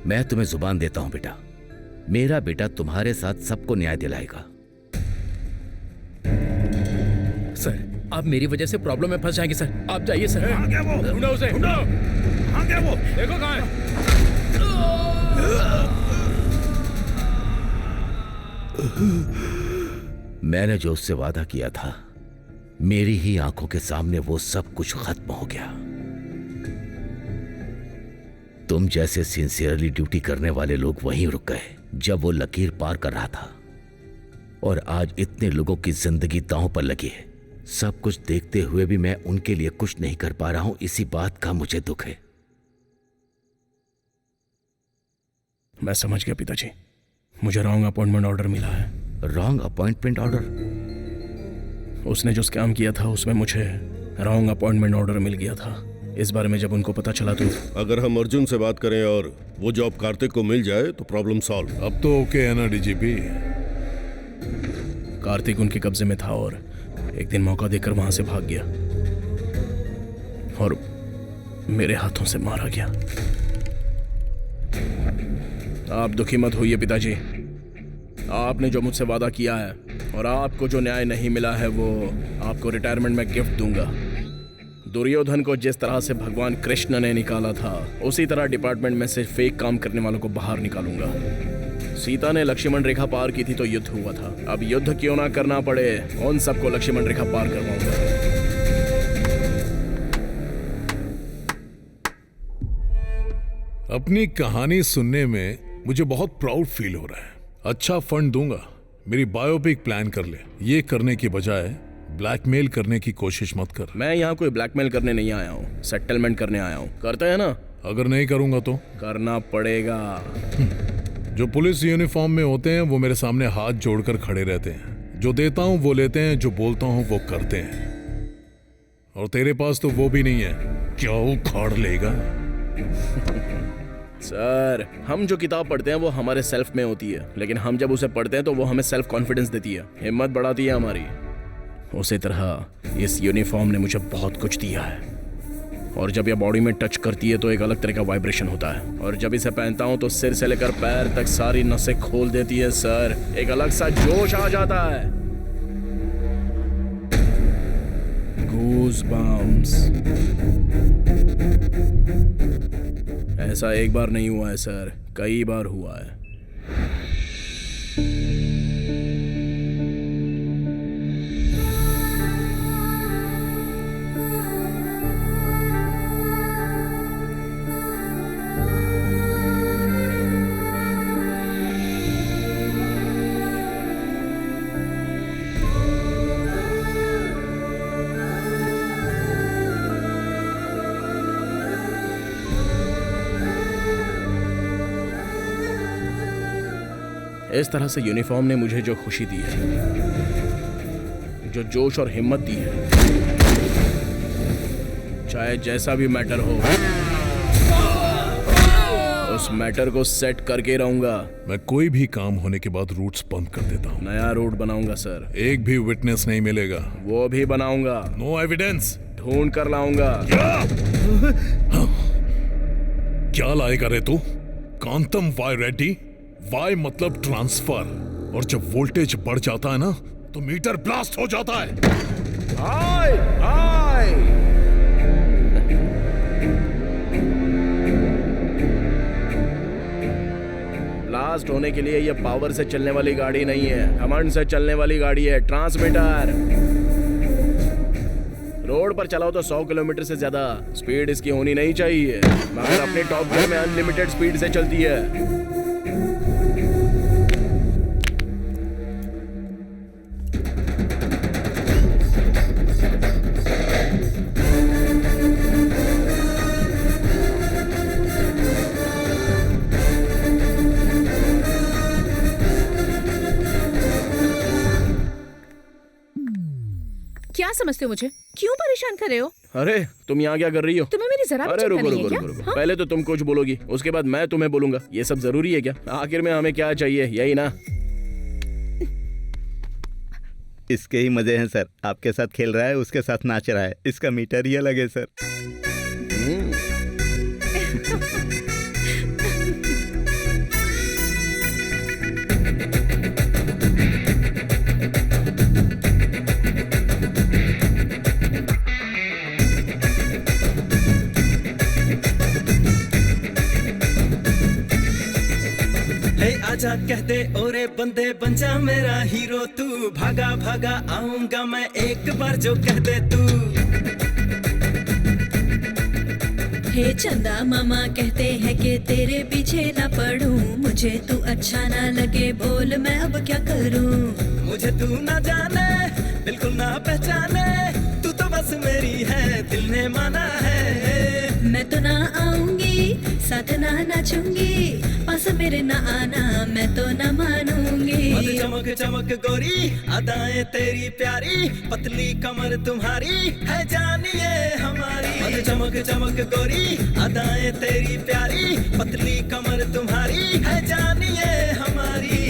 मैं तुम्हें जुबान देता हूं बेटा, मेरा बेटा तुम्हारे साथ सबको न्याय दिलाएगा। सर, आप मेरी वजह से प्रॉब्लम में फंस जाएंगे सर। आप जाइए सर। कहाँ गया वो? ढूंढो उसे। ढूंढो। कहाँ गया वो? देखो कहाँ है। मैंने जो उससे वादा किया था, मेरी ही आंखों के सामने वो सब कुछ खत्म हो गया। तुम जैसे सिंसियरली ड्यूटी करने वाले लोग वहीं रुक गए जब वो लकीर पार कर रहा था, और आज इतने लोगों की जिंदगी दांव पर लगी है। सब कुछ देखते हुए भी मैं उनके लिए कुछ नहीं कर पा रहा हूं, इसी बात का मुझे दुख है। मैं समझ गया पिताजी, मुझे रॉन्ग अपॉइंटमेंट ऑर्डर मिला है। Wrong appointment order? उसने जो स्कैम किया था उसमें मुझे रॉन्ग अपॉइंटमेंट ऑर्डर मिल गया था। इस बारे में जब उनको पता चला तो अगर हम अर्जुन से बात करें और वो जॉब कार्तिक को मिल जाए तो प्रॉब्लम सॉल्व। अब तो ओके है ना डीजीपी? कार्तिक उनके कब्जे में था और एक दिन मौका देकर वहां से भाग गया और मेरे हाथों से मारा गया। आप दुखी मत होइए पिताजी, आपने जो मुझसे वादा किया है और आपको जो न्याय नहीं मिला है वो आपको रिटायरमेंट में गिफ्ट दूंगा। दुर्योधन को जिस तरह से भगवान कृष्ण ने निकाला था, उसी तरह डिपार्टमेंट में से फेक काम करने वालों को बाहर निकालूंगा। सीता ने लक्ष्मण रेखा पार की थी तो युद्ध हुआ था, अब युद्ध क्यों ना करना पड़े, उन सबको लक्ष्मण रेखा पार करवाऊंगा। अपनी कहानी सुनने में मुझे बहुत प्राउड फील हो रहा है। अच्छा फंड दूंगा, मेरी बायोपिक प्लान कर ले। ये करने की बजाय ब्लैकमेल करने की कोशिश मत कर। मैं यहाँ कोई ब्लैकमेल करने नहीं आया हूँ, सेटलमेंट करने आया हूँ। करते हैं ना? अगर नहीं करूंगा तो? करना पड़ेगा। जो पुलिस यूनिफॉर्म में होते हैं वो मेरे सामने हाथ जोड़कर खड़े रहते हैं। जो देता हूँ वो लेते हैं, जो बोलता हूँ वो करते हैं। और तेरे पास तो वो भी नहीं है, क्या उखाड़ लेगा? सर, हम जो किताब पढ़ते हैं वो हमारे सेल्फ में होती है, लेकिन हम जब उसे पढ़ते हैं तो वो हमें सेल्फ कॉन्फिडेंस देती है, हिम्मत बढ़ाती है हमारी। उसी तरह इस यूनिफॉर्म ने मुझे बहुत कुछ दिया है, और जब यह बॉडी में टच करती है तो एक अलग तरह का वाइब्रेशन होता है, और जब इसे पहनता हूं तो सिर से लेकर पैर तक सारी नसें खोल देती है सर। एक अलग सा जोश आ जाता है। गूज़बम्प्स। ऐसा एक बार नहीं हुआ है सर, कई बार हुआ है। इस तरह से यूनिफॉर्म ने मुझे जो खुशी दी है, जो जोश और हिम्मत दी है, चाहे जैसा भी मैटर हो, उस मैटर को सेट करके रहूंगा। मैं कोई भी काम होने के बाद रूट्स बंद कर देता हूँ। नया रूट बनाऊंगा सर। एक भी विटनेस नहीं मिलेगा। वो भी बनाऊंगा। No evidence. ढूंढ कर लाऊंगा। क्या लाएगा रे तू? कांतम वाई रेड्डी। वाई मतलब ट्रांसफर, और जब वोल्टेज बढ़ जाता है ना तो मीटर ब्लास्ट हो जाता है। हाय हाय। ब्लास्ट होने के लिए ये पावर से चलने वाली गाड़ी नहीं है, कमांड से चलने वाली गाड़ी है। ट्रांसमीटर। रोड पर चलाओ तो 100 किलोमीटर से ज्यादा स्पीड इसकी होनी नहीं चाहिए, मगर अपने टॉप गियर में अनलिमिटेड स्पीड से चलती है। समझते हो मुझे? क्यों परेशान कर रहे हो? अरे तुम यहाँ क्या कर रही हो? तुम्हें मेरी जरा भी अरे चिंता रुको नहीं है रुको क्या? रुको रुको। हाँ? पहले तो तुम कुछ बोलोगी, उसके बाद मैं तुम्हें बोलूंगा। ये सब जरूरी है क्या? आखिर में हमें क्या चाहिए, यही ना? इसके ही मजे हैं सर। आपके साथ खेल रहा है, उसके साथ नाच रहा है। इसका मीटर ही अलग है सर। आजा कहते ओरे बंदे बन जा मेरा हीरो तू, भागा भागा आऊंगा मैं एक बार जो कह दे तू। हे चंदा मामा कहते हैं कि तेरे पीछे ना पड़ूं, मुझे तू अच्छा ना लगे बोल मैं अब क्या करूं। मुझे तू ना जाने बिल्कुल ना पहचाने, तू तो बस मेरी है दिल ने माना है। मैं तो ना आऊंगी साथ ना नाचूंगी, पास मेरे ना आना मैं तो ना मानूंगी। मत चमक चमक गोरी अदाएं तेरी प्यारी, पतली कमर तुम्हारी है जानिए हमारी। मत चमक चमक गोरी अदाएं तेरी प्यारी, पतली कमर तुम्हारी है जानिए हमारी।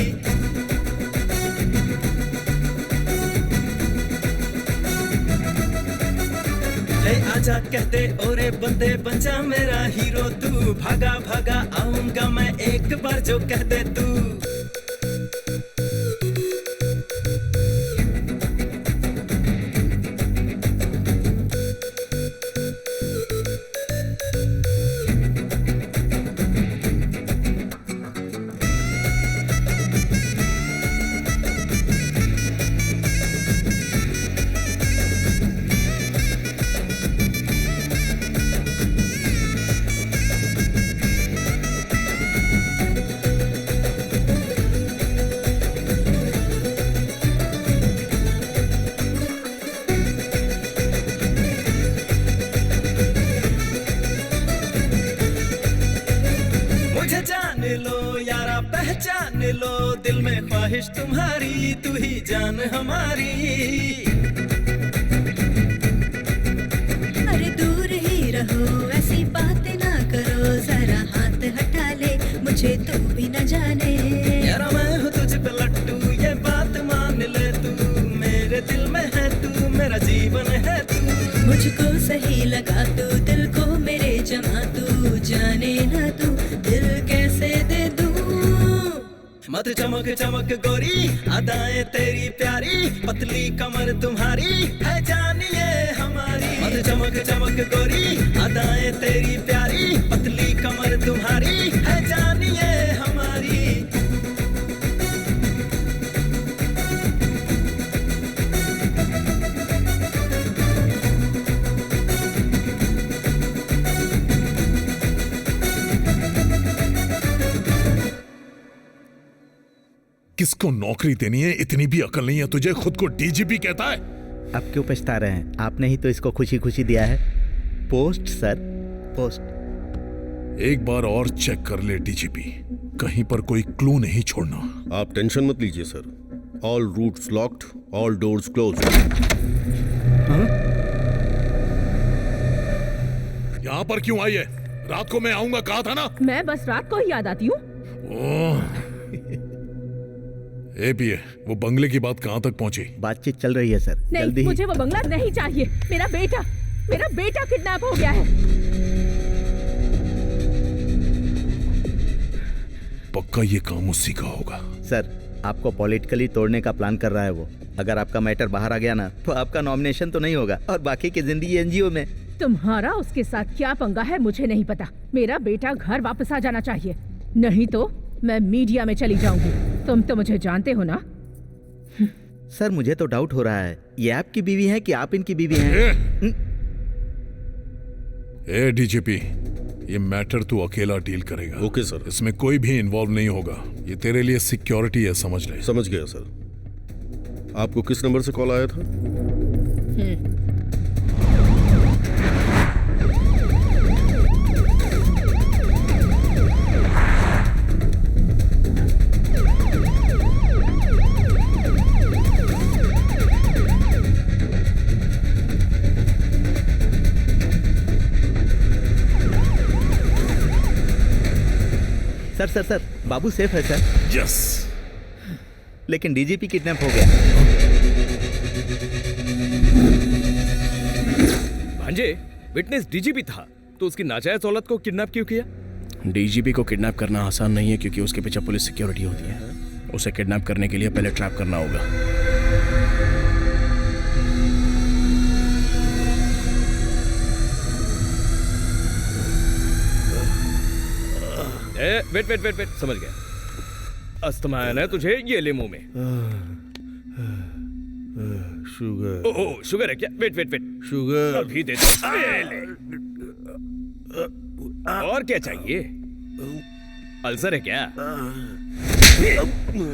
ले आजा कहते ओरे बंदे बन जा मेरा हीरो तू, भागा भागा आऊंगा मैं एक बार जो कह दे तू। पहचान लो दिल में ख्वाहिश तुम्हारी, तू ही जान हमारी। अरे दूर ही रहो ऐसी बात ना करो, जरा हाथ हटा ले मुझे तू भी न जाने। यारा मैं हूँ तुझ पे लट्टू ये बात मान ले तू, मेरे दिल में है तू मेरा जीवन है तू। मुझको सही लगा तू दिल को मेरे जमा, तू जाने ना तू दिल कैसे दे दूं। मत चमक चमक गोरी अदाएं तेरी प्यारी, पतली कमर तुम्हारी है जानिए हमारी। मत चमक चमक गोरी अदाएं तेरी प्यारी, पतली कमर तुम्हारी है जानिए हमारी। किसको नौकरी देनी है इतनी भी अकल नहीं है तुझे, खुद को डीजीपी कहता है। आप क्यों पछता रहे हैं? आपने ही तो इसको खुशी खुशी दिया है पोस्ट सर, पोस्ट। एक बार और चेक कर ले डीजीपी, कहीं पर कोई क्लू नहीं छोड़ना। आप टेंशन मत लीजिए sir, all routes locked, all doors closed. यहाँ पर क्यों आई है? रात को मैं आऊंगा कहा था ना। मैं बस रात को ही याद आती हूँ। एपीए, वो बंगले की बात कहाँ तक पहुँची? बातचीत चल रही है सर। नहीं, मुझे वो बंगला नहीं चाहिए। मेरा बेटा किडनैप हो गया है। पक्का ये काम उसी का होगा। सर, आपको पॉलिटिकली तोड़ने का प्लान कर रहा है वो। अगर आपका मैटर बाहर आ गया ना तो आपका नॉमिनेशन तो नहीं होगा और बाकी की जिंदगी एनजीओ में। तुम्हारा उसके साथ क्या पंगा है मुझे नहीं पता। मेरा बेटा घर वापस आ जाना चाहिए, नहीं तो मैं मीडिया में चली जाऊंगी। तुम तो मुझे जानते हो ना। सर, मुझे तो डाउट हो रहा है ये आपकी बीवी है कि आप इनकी बीवी हैं। ए डीजीपी, ये मैटर तू अकेला डील करेगा। Okay sir. इसमें कोई भी इन्वॉल्व नहीं होगा। ये तेरे लिए सिक्योरिटी है, समझ ले। समझ गया सर। आपको किस नंबर से कॉल आया था? सर बाबू सेफ है सर। यस। लेकिन डीजीपी किडनैप हो गया। भांजे, विटनेस डीजीपी था तो उसकी नाजायज औलाद को किडनैप क्यों किया? डीजीपी को किडनैप करना आसान नहीं है क्योंकि उसके पीछे पुलिस सिक्योरिटी होती है। उसे किडनैप करने के लिए पहले ट्रैप करना होगा। वेट, समझ गया। अस्थमा है तुझे, ये ले मुंह में। शुगर। ओह, शुगर है क्या? वेट, शुगर अभी दे दो। ले। और क्या चाहिए? अल्सर है क्या?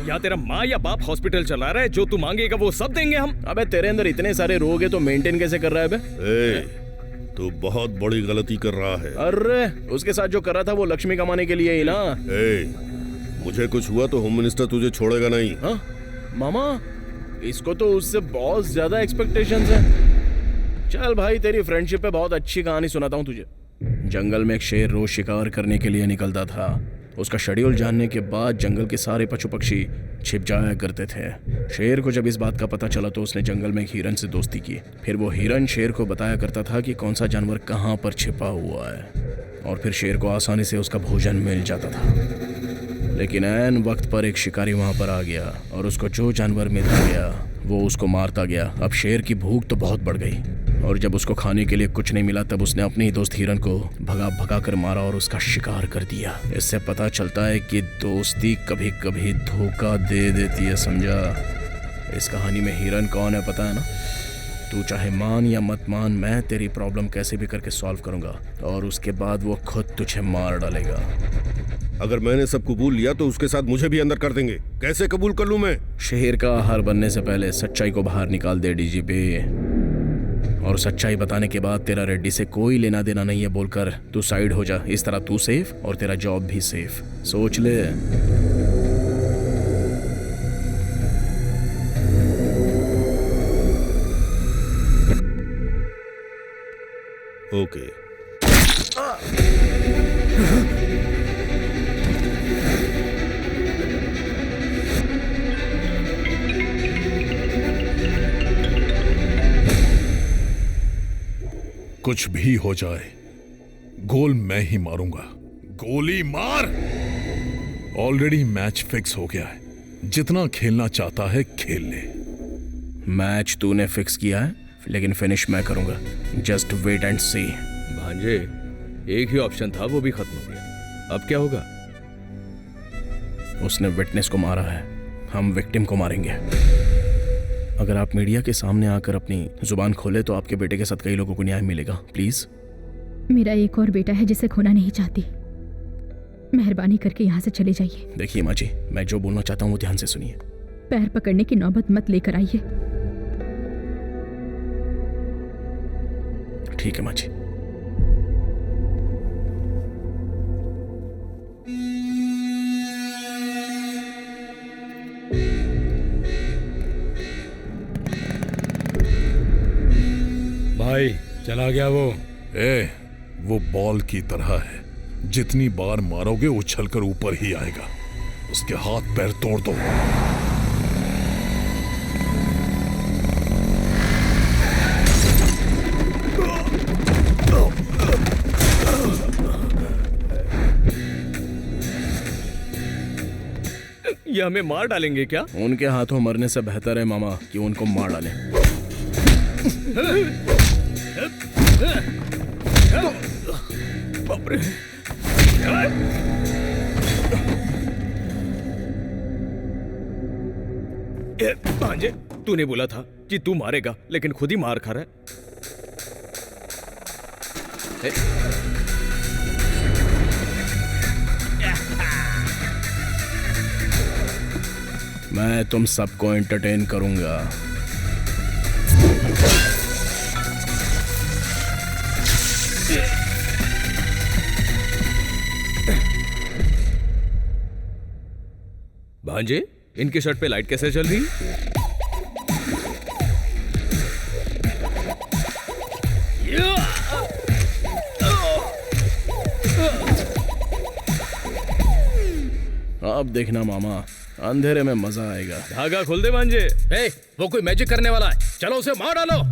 या तेरा माँ या बाप हॉस्पिटल चला रहा है? जो तू मांगेगा वो सब देंगे हम। अबे तेरे अंदर इतने सारे रोग है तो मेंटेन कैसे कर रहा है बे? तू बहुत बड़ी गलती कर रहा है। अरे उसके साथ जो कर रहा था वो लक्ष्मी कमाने के लिए ही ना। मुझे कुछ हुआ तो होम मिनिस्टर तुझे छोड़ेगा नहीं। हाँ? मामा, इसको तो उससे बहुत ज्यादा एक्सपेक्टेशंस हैं। चल भाई, तेरी फ्रेंडशिप पे बहुत अच्छी कहानी सुनाता हूँ तुझे। जंगल में एक शेर रोज शिकार करने के लिए निकलता था। उसका शेड्यूल जानने के बाद जंगल के सारे पशु पक्षी छिप जाया करते थे। शेर को जब इस बात का पता चला तो उसने जंगल में एक हिरन से दोस्ती की। फिर वो हिरन शेर को बताया करता था कि कौन सा जानवर कहाँ पर छिपा हुआ है, और फिर शेर को आसानी से उसका भोजन मिल जाता था। लेकिन ऐन वक्त पर एक शिकारी वहाँ पर आ गया और उसको जो जानवर मिलता गया वो उसको मारता गया। अब शेर की भूख तो बहुत बढ़ गई और जब उसको खाने के लिए कुछ नहीं मिला तब उसने अपने ही दोस्त हिरन को भगा कर मारा और उसका शिकार कर दिया। इससे पता चलता है कि दोस्ती कभी कभी धोखा दे देती है, समझा? इस कहानी में हिरन कौन है पता है ना? तू चाहे मान या मत मान, मैं तेरी प्रॉब्लम कैसे भी करके सॉल्व करूंगा और उसके बाद वो खुद तुझे मार डालेगा। अगर मैंने सब कबूल लिया तो उसके साथ मुझे भी अंदर कर देंगे। कैसे कबूल कर लूं मैं? शेर का आहार बनने से पहले सच्चाई को बाहर निकाल दे डीजीपी, और सच्चाई बताने के बाद तेरा रेड्डी से कोई लेना देना नहीं है बोलकर तू साइड हो जा। इस तरह तू सेफ और तेरा जॉब भी सेफ। सोच ले। ओके। कुछ भी हो जाए, गोल मैं ही मारूंगा। गोली मार। ऑलरेडी मैच फिक्स हो गया है। जितना खेलना चाहता है खेल ले। मैच तूने फिक्स किया है लेकिन फिनिश मैं करूंगा। जस्ट वेट एंड सी। भांजे, एक ही ऑप्शन था, वो भी खत्म हो गया। अब क्या होगा? उसने विटनेस को मारा है, हम विक्टिम को मारेंगे। अगर आप मीडिया के सामने आकर अपनी जुबान खोले तो आपके बेटे के साथ कई लोगों को न्याय मिलेगा। प्लीज। मेरा एक और बेटा है जिसे खोना नहीं चाहती। मेहरबानी करके यहाँ से चले जाइए। देखिए माँ जी, मैं जो बोलना चाहता हूँ वो ध्यान से सुनिए। पैर पकड़ने की नौबत मत लेकर आइए। ठीक है माँ जी। भाई चला गया वो। वो बॉल की तरह है, जितनी बार मारोगे उछलकर ऊपर ही आएगा। उसके हाथ पैर तोड़ दो। ये हमें मार डालेंगे क्या? उनके हाथों मरने से बेहतर है मामा कि उनको मार डालें। बाप रे। भांजे, तूने बोला था कि तू मारेगा लेकिन खुद ही मार खा रहा है। मैं तुम सबको एंटरटेन करूंगा। भांजे, इनकी शर्ट पे लाइट कैसे चल रही? अब देखना मामा, अंधेरे में मजा आएगा। धागा खोल दे मांझे। वो कोई मैजिक करने वाला है, चलो उसे मार डालो।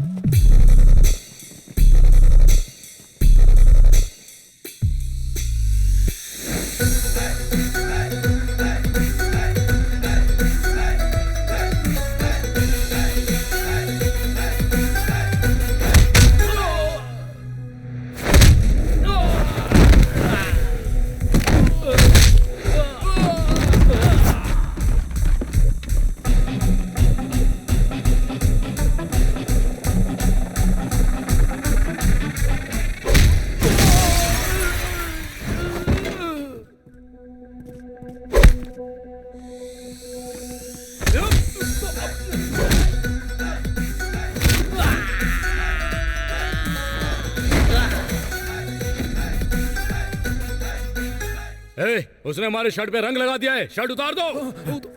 उसने हमारे शर्ट पे रंग लगा दिया है, शर्ट उतार दो।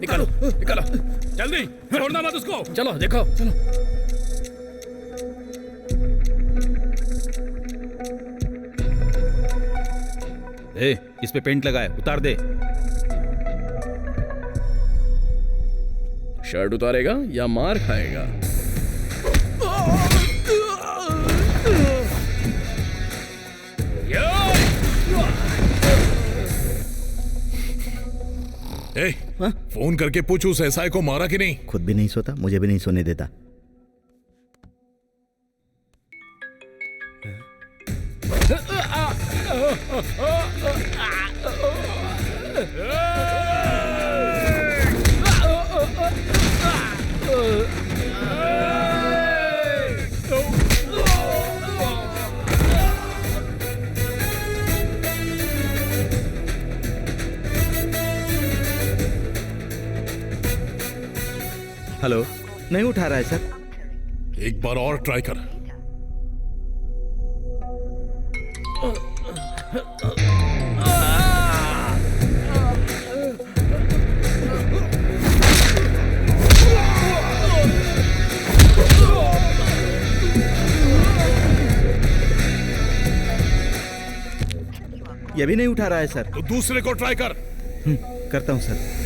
निकालो निकालो, जल्दी, छोड़ना मत उसको। चलो देखो, चलो। इस पे पेंट लगा है, उतार दे। शर्ट उतारेगा या मार खाएगा? फोन करके पूछ उस एसआई को मारा कि नहीं। खुद भी नहीं सोता, मुझे भी नहीं सोने देता। हेलो, नहीं उठा रहा है सर। एक बार और ट्राई कर। ये भी नहीं उठा रहा है सर। तो दूसरे को ट्राई कर। करता हूं सर।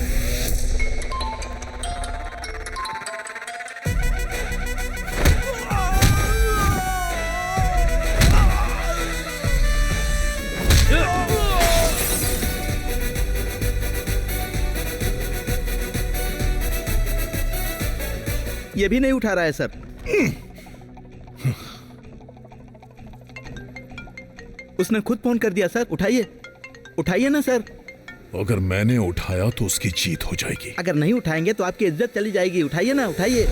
ये भी नहीं उठा रहा है सर। उसने खुद फोन कर दिया सर। उठाइए, उठाइए ना सर। अगर मैंने उठाया तो उसकी जीत हो जाएगी। अगर नहीं उठाएंगे तो आपकी इज्जत चली जाएगी। उठाइए ना, उठाइए।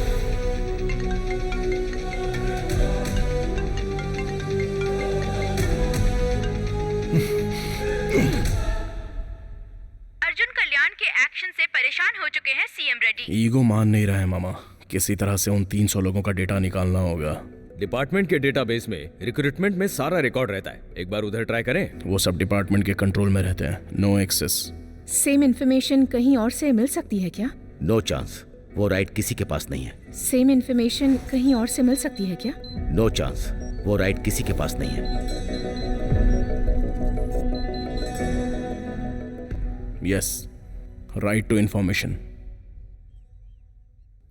अर्जुन कल्याण के एक्शन से परेशान हो चुके हैं सीएम रेड्डी। ईगो मान नहीं रहा है मामा, किसी तरह से उन 300 लोगों का डेटा निकालना होगा। डिपार्टमेंट के डेटाबेस में रिक्रूटमेंट में सारा रिकॉर्ड रहता है, एक बार उधर ट्राई करें। वो सब डिपार्टमेंट के कंट्रोल में रहते हैं, नो एक्सेस। सेम इन्फॉर्मेशन कहीं और से मिल सकती है क्या? नो चांस, वो राइट किसी के पास नहीं है। सेम इन्फॉर्मेशन कहीं और से मिल सकती है क्या? नो चांस, वो राइट किसी के पास नहीं है। Yes, right to information.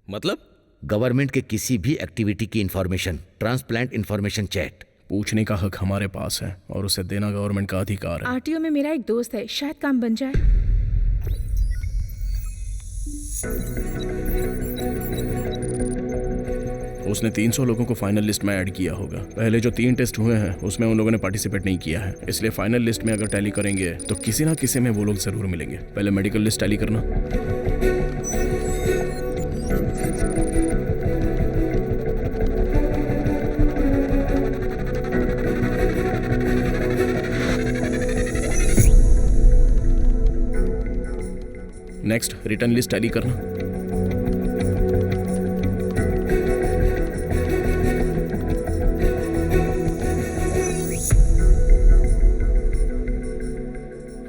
मतलब गवर्नमेंट के किसी भी एक्टिविटी की इंफॉर्मेशन, ट्रांसप्लांट इंफॉर्मेशन चैट। पूछने का हक हमारे पास है और उसे देना गवर्नमेंट का अधिकार है। आरटीओ में मेरा एक दोस्त है, शायद काम बन जाए। उसने 300 लोगों को फाइनल लिस्ट में ऐड किया होगा। पहले जो 3 टेस्ट हुए हैं उसमें उन लोगों ने पार्टिसिपेट नहीं किया है, इसलिए फाइनल लिस्ट में अगर टैली करेंगे तो किसी ना किसी में वो लोग जरूर मिलेंगे। पहले मेडिकल लिस्ट टैली करना। नेक्स्ट रिटर्न लिस्ट टैली करना।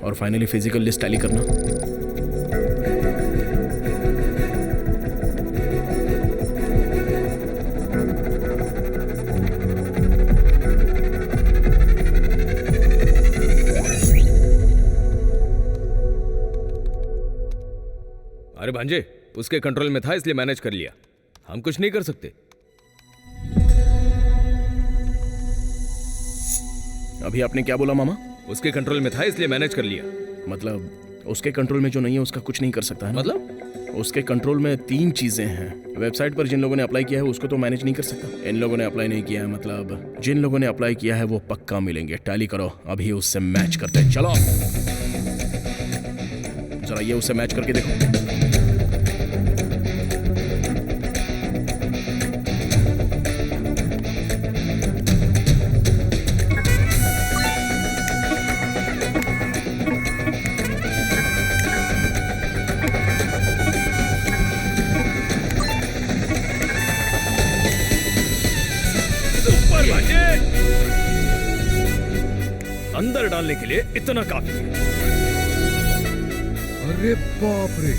और फाइनली फिजिकल लिस्ट टैली करना। अरे भांजे, उसके कंट्रोल में था इसलिए मैनेज कर लिया, हम कुछ नहीं कर सकते। अभी आपने क्या बोला मामा? उसके कंट्रोल में था इसलिए मैनेज कर लिया। मतलब उसके कंट्रोल में जो नहीं है उसका कुछ नहीं कर सकता है? मतलब उसके कंट्रोल में 3 चीजें हैं। वेबसाइट पर जिन लोगों ने अप्लाई किया है उसको तो मैनेज नहीं कर सकता। इन लोगों ने अप्लाई नहीं किया है, मतलब जिन लोगों ने अप्लाई किया है वो पक्का मिलेंगे। टैली करो, अभी उससे मैच करते हैं। चलो जरा ये उससे मैच करके देखो। अंदर डालने के लिए इतना काफी है। अरे बाप रे,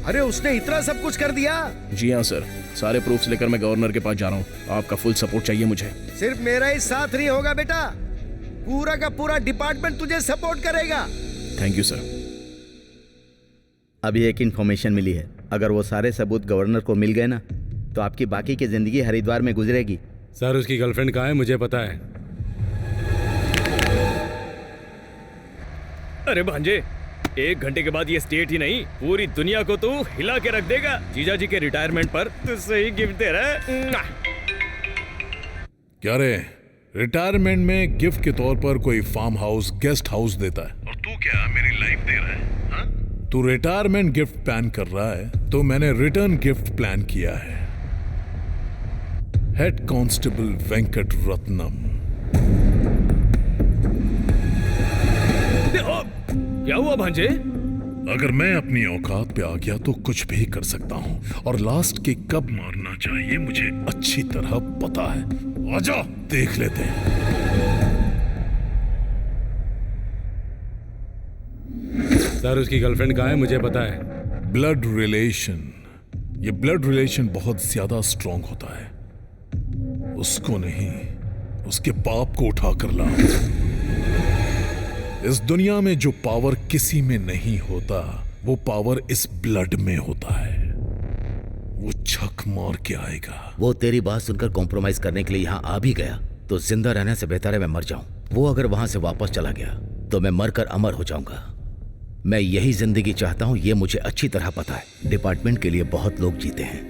अरे उसने इतना सब कुछ कर दिया। जी हाँ सर, सारे प्रूफ्स लेकर मैं गवर्नर के पास जा रहा हूँ। आपका फुल सपोर्ट चाहिए मुझे। सिर्फ मेरा ही साथ नहीं होगा बेटा, पूरा का पूरा डिपार्टमेंट तुझे सपोर्ट करेगा। Thank you sir. अभी एक इन्फॉर्मेशन मिली है, अगर वो सारे सबूत गवर्नर को मिल गए ना तो आपकी बाकी की जिंदगी हरिद्वार में गुजरेगी। सर उसकी गर्लफ्रेंड कहाँ है मुझे पता है। अरे भांजे, 1 घंटे के बाद ये स्टेट ही नहीं पूरी दुनिया को तू हिला के रख देगा। जीजा जी के रिटायरमेंट पर तुझसे ही गिफ्ट दे रहा है। क्या रे, रिटायरमेंट में गिफ्ट के तौर पर कोई फार्म हाउस, गेस्ट हाउस देता है और तू क्या मेरी लाइफ दे रहा है? हाँ? तू रिटायरमेंट गिफ्ट प्लान कर रहा है तो मैंने रिटर्न गिफ्ट प्लान किया है। Head constable Venkat Ratnam. क्या हुआ भांजे? अगर मैं अपनी औकात पे आ गया तो कुछ भी कर सकता हूँ और लास्ट के कब मारना चाहिए मुझे अच्छी तरह पता है। आजा देख लेते हैं। सर उसकी गर्लफ्रेंड कहाँ है मुझे पता है। ब्लड रिलेशन, ये ब्लड रिलेशन बहुत ज्यादा स्ट्रांग होता है। उसको नहीं, उसके पाप को उठा कर लाओ। इस दुनिया में जो पावर किसी में नहीं होता वो पावर इस ब्लड में होता है। वो छक मार के आएगा। वो तेरी बात सुनकर कॉम्प्रोमाइज करने के लिए यहाँ आ भी गया तो जिंदा रहने से बेहतर है मैं मर जाऊं। वो अगर वहां से वापस चला गया तो मैं मरकर अमर हो जाऊंगा। मैं यही जिंदगी चाहता हूं, ये मुझे अच्छी तरह पता है। डिपार्टमेंट के लिए बहुत लोग जीते हैं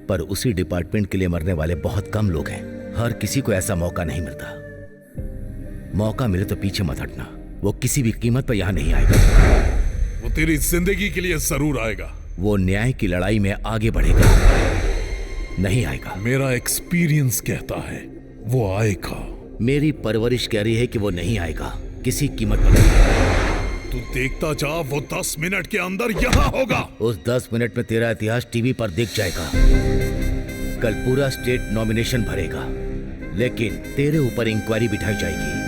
पर उसी डिपार्टमेंट के लिए मरने वाले बहुत कम लोग हैं। हर किसी को ऐसा मौका नहीं मिलता। मौका मिले तो पीछे मत हटना, वो किसी भी कीमत पर यहां नहीं आएगा। वो तेरी जिंदगी के लिए जरूर आएगा। वो न्याय की लड़ाई में आगे बढ़ेगा, नहीं आएगा। मेरा एक्सपीरियंस कहता है वो आएगा। मेरी परवरिश कह रही है कि वो नहीं आएगा, किसी कीमत पर नहीं। तू देखता जा, वो 10 मिनट के अंदर यहाँ होगा। उस 10 मिनट में तेरा इतिहास टीवी पर दिख जाएगा। कल पूरा स्टेट नॉमिनेशन भरेगा लेकिन तेरे ऊपर इंक्वायरी बिठाई जाएगी।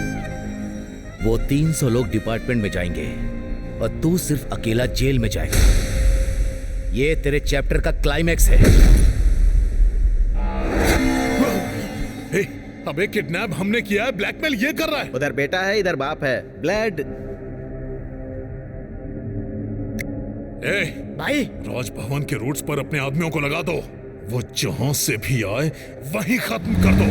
वो 300 लोग डिपार्टमेंट में जाएंगे और तू सिर्फ अकेला जेल में जाएगा। ये तेरे चैप्टर का क्लाइमैक्स है। अबे किडनैप हमने किया है, ब्लैकमेल ये कर रहा है। उधर बेटा है इधर बाप है। ब्लड भाई, राजभवन के रूट्स पर अपने आदमियों को लगा दो। वो जहां से भी आए वहीं खत्म कर दो।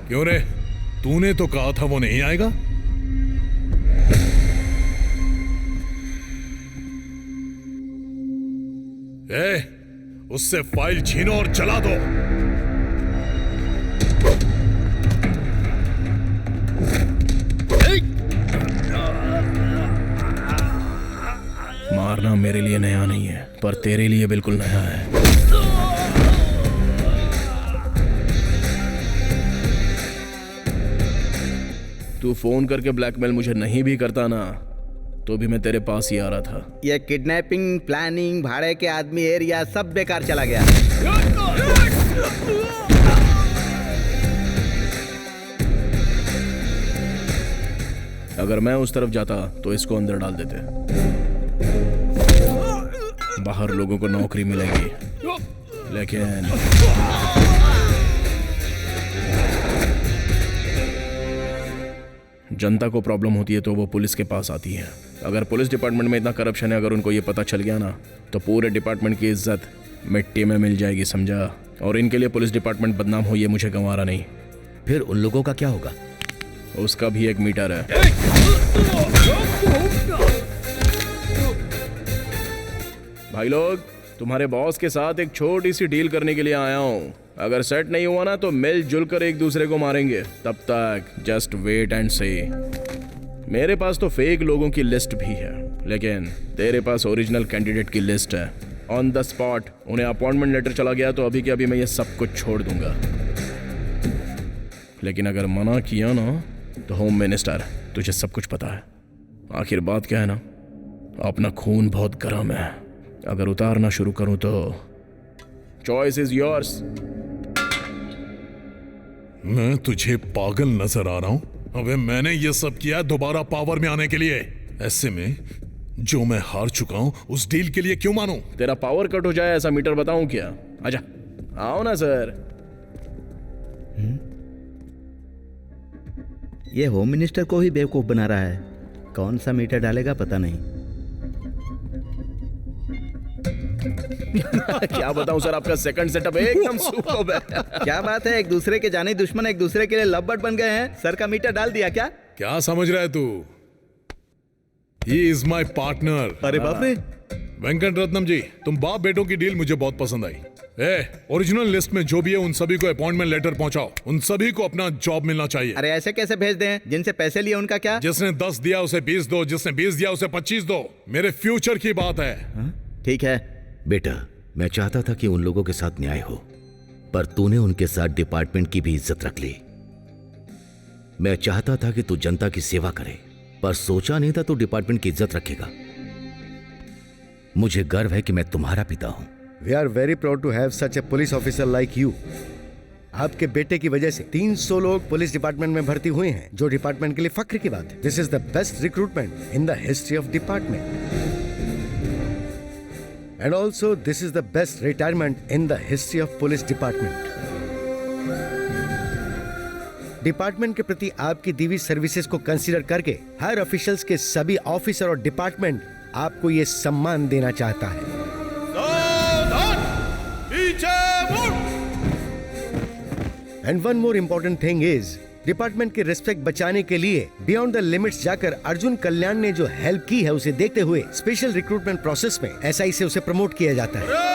क्यों रे, तूने तो कहा था वो नहीं आएगा। उससे फाइल छीनो और जला दो। मारना मेरे लिए नया नहीं है पर तेरे लिए बिल्कुल नया है। तू फोन करके ब्लैकमेल मुझे नहीं भी करता ना तो भी मैं तेरे पास ही आ रहा था। ये किडनैपिंग, प्लानिंग, भाड़े के आदमी एरिया सब बेकार चला गया। अगर मैं उस तरफ जाता तो इसको अंदर डाल देते। बाहर लोगों को नौकरी मिलेगी, लेकिन जनता को प्रॉब्लम होती है तो वो पुलिस के पास आती है। अगर पुलिस डिपार्टमेंट में इतना करप्शन है, अगर उनको ये पता चल गया ना, तो पूरे डिपार्टमेंट की इज्जत मिट्टी में मिल जाएगी, समझा? और इनके लिए पुलिस डिपार्टमेंट बदनाम हो ये मुझे गंवारा नहीं। फिर उन लोगों का क्या होगा? उसका भी एक मीटर है। भाई लोग, तुम्हारे बॉस के साथ एक छोटी सी डील करने के लिए आया हूँ। अगर सेट नहीं हुआ ना तो मिलजुल कर एक दूसरे को मारेंगे। तब तक जस्ट वेट एंड सी। मेरे पास तो फेक लोगों की लिस्ट भी है, लेकिन तेरे पास ओरिजिनल कैंडिडेट की लिस्ट है। ऑन द स्पॉट उन्हें अपॉइंटमेंट लेटर चला गया तो अभी के अभी मैं ये सब कुछ छोड़ दूंगा। लेकिन अगर मना किया ना तो होम मिनिस्टर, तुझे सब कुछ पता है। आखिर बात क्या है ना, अपना खून बहुत गर्म है। अगर उतारना शुरू करूं तो चॉइस इज योर्स। मैं तुझे पागल नजर आ रहा हूं? अबे मैंने ये सब किया दोबारा पावर में आने के लिए। ऐसे में जो मैं हार चुका हूं उस डील के लिए क्यों मानूं? तेरा पावर कट हो जाए ऐसा मीटर बताऊं क्या? आजा, आओ ना सर। ये होम मिनिस्टर को ही बेवकूफ बना रहा है। कौन सा मीटर डालेगा पता नहीं। क्या बताऊं सर, आपका सेकंड सेटअप एकदम सुपर्ब है। क्या बात है, एक दूसरे के जाने दुश्मन एक दूसरे के लिए लव बर्ड बन गए हैं। सर का मीटर डाल दिया क्या? क्या समझ रहा है तू? He is my partner। अरे बाप रे। वेंकट रत्नम जी, तुम बाप बेटों की डील मुझे बहुत पसंद आई। ओरिजिनल लिस्ट में जो भी है उन सभी को अपॉइंटमेंट लेटर पहुंचाओ। उन सभी को अपना जॉब मिलना चाहिए। अरे ऐसे कैसे भेज दें? जिनसे पैसे लिए उनका क्या? जिसने 10 दिया उसे 20 दो, जिसने 20 दिया उसे 25 दो। मेरे फ्यूचर की बात है। ठीक है बेटा, मैं चाहता था कि उन लोगों के साथ न्याय हो, पर तूने उनके साथ डिपार्टमेंट की भी इज्जत रख ली। मैं चाहता था कि तू जनता की सेवा करे, पर सोचा नहीं था तू डिपार्टमेंट की इज्जत रखेगा। मुझे गर्व है कि मैं तुम्हारा पिता हूं। We are very proud to have such a police officer like you। आपके बेटे की वजह से 300 लोग पुलिस डिपार्टमेंट में भर्ती हुए हैं, जो डिपार्टमेंट के लिए फख्र की बात है। This is the best recruitment in the history of department। And also this is the best retirement in the history of police department। Department के प्रति आपकी दी हुई सर्विसेज को कंसीडर करके हर ऑफिशियल्स के सभी ऑफिसर और डिपार्टमेंट आपको ये सम्मान देना चाहता है। And one more important thing is, department के रिस्पेक्ट बचाने के लिए बियॉन्ड द लिमिट्स जाकर अर्जुन कल्याण ने जो हेल्प की है उसे देखते हुए स्पेशल रिक्रूटमेंट प्रोसेस में एसआई से उसे प्रमोट किया जाता है।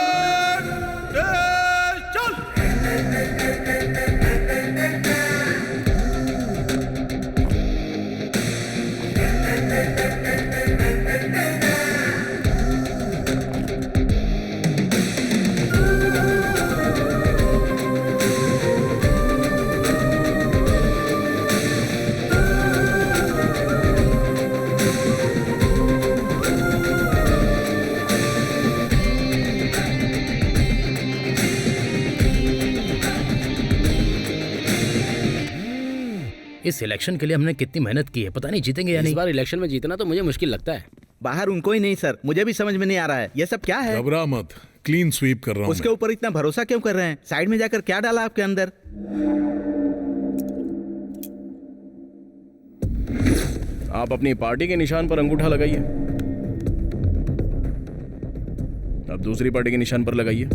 इस इलेक्शन के लिए हमने कितनी मेहनत की है, पता नहीं जीतेंगे या नहीं। इस बार इलेक्शन में जीतना तो मुझे मुश्किल लगता है। बाहर उनको ही नहीं सर, मुझे भी समझ में नहीं आ रहा है ये सब क्या है। घबरा मत, क्लीन स्वीप कर रहा हूं। उसके ऊपर इतना भरोसा क्यों कर रहे हैं? साइड में जाकर क्या डाला आपके अंदर? आप अपनी पार्टी के निशान पर अंगूठा लगाइए, अब दूसरी पार्टी के निशान पर लगाइए।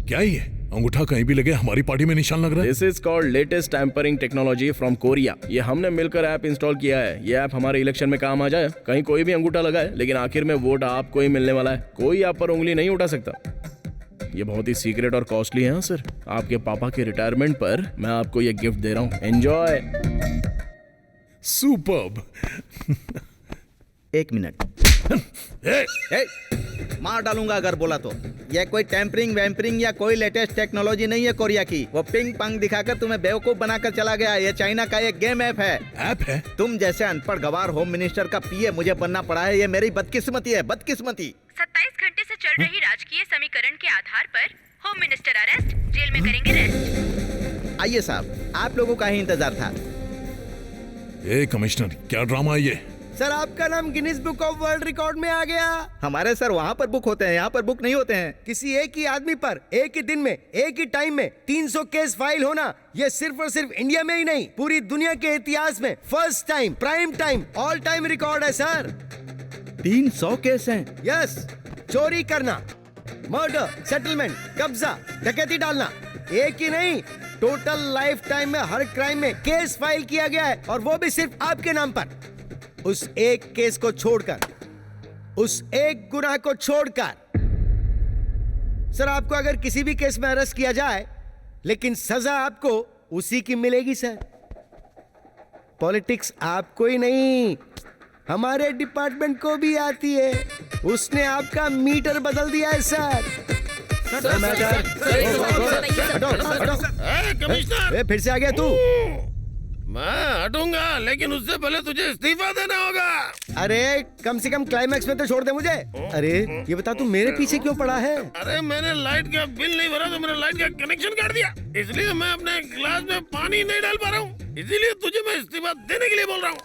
क्या ये अंगूठा कहीं भी लगे हमारी पार्टी में निशान लग रहा है? This is called latest tampering technology from Korea. ये हमने मिलकर ऐप इंस्टॉल किया है। ये ऐप हमारे इलेक्शन में काम आ जाए। कहीं कोई भी अंगूठा लगाए, लेकिन आखिर में वोट आपको ही मिलने वाला है। कोई आप पर उंगली नहीं उठा सकता। ये बहुत ही सीक्रेट और कॉस्टली है सर। आपके पापा के रिटायरमेंट पर मैं आपको ये गिफ्ट दे रहा हूँ। एंजॉय। सुपर्ब। एक मिनट। मार डालूंगा अगर बोला तो। ये कोई टेम्परिंग वैम्परिंग या कोई लेटेस्ट टेक्नोलॉजी नहीं है कोरिया की। वो पिंग पंग दिखाकर तुम्हें बेवकूफ बनाकर चला गया। ये चाइना का एक गेम ऐप है। ऐप है? तुम जैसे अनपढ़ गवार होम मिनिस्टर का पीए मुझे बनना पड़ा है। ये मेरी बदकिस्मती है, बदकिस्मती। 27 घंटे से चल रही राजकीय समीकरण के आधार पर होम मिनिस्टर अरेस्ट, जेल में करेंगे रेस्ट। आइए साहब, आप लोगों का ही इंतजार था। ए कमिश्नर, क्या ड्रामा है ये? सर आपका नाम Guinness book of world record में आ गया। हमारे सर वहाँ पर बुक होते हैं, यहाँ पर बुक नहीं होते हैं। किसी एक ही आदमी पर एक ही दिन में एक ही टाइम में 300 केस फाइल होना, ये सिर्फ और सिर्फ इंडिया में ही नहीं पूरी दुनिया के इतिहास में first time, prime time, all time record है सर। 300 केस हैं? यस। चोरी करना, मर्डर, सेटलमेंट, कब्जा, डकैती डालना, एक ही नहीं टोटल लाइफ टाइम में हर क्राइम में केस फाइल किया गया है, और वो भी सिर्फ आपके नाम पर। उस एक केस को छोड़कर, उस एक गुनाह को छोड़कर। सर आपको अगर किसी भी केस में अरेस्ट किया जाए, लेकिन सजा आपको उसी की मिलेगी सर। पॉलिटिक्स आपको ही नहीं, हमारे डिपार्टमेंट को भी आती है। उसने आपका मीटर बदल दिया है सर। कमिश्नर, फिर से आ गया तू? मैं हटूंगा, लेकिन उससे पहले तुझे इस्तीफा देना होगा। अरे कम से कम क्लाइमैक्स में तो छोड़ दे मुझे। अरे ये बता तू मेरे पीछे क्यों पड़ा है? अरे मैंने लाइट का बिल नहीं भरा तो मैंने लाइट का कनेक्शन काट दिया, इसलिए मैं अपने गिलास में पानी नहीं डाल पा रहा हूँ, इसीलिए तुझे मैं इस्तीफा देने के लिए बोल रहा हूँ।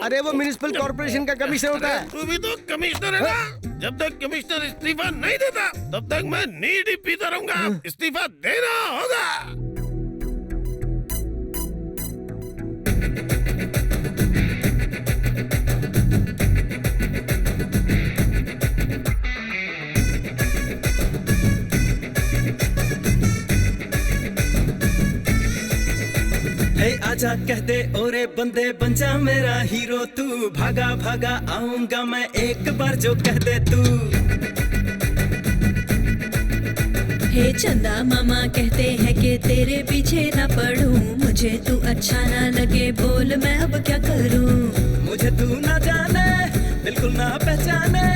अरे वो म्युनिसिपल कॉर्पोरेशन का कमिश्नर होता है। तू भी तो कमिश्नर है ना? जब तक कमिश्नर इस्तीफा नहीं देता तब तक मैं नीड ही पीता रहूंगा। इस्तीफा देना होगा। आजा कहते ओरे बंदे बन जा मेरा हीरो तू, भागा भागा आऊंगा मैं एक बार जो कह दे तू। हे चंदा मामा कहते हैं कि तेरे पीछे ना पड़ूं, मुझे तू अच्छा ना लगे बोल मैं अब क्या करूं। मुझे तू ना जाने बिल्कुल ना पहचाने,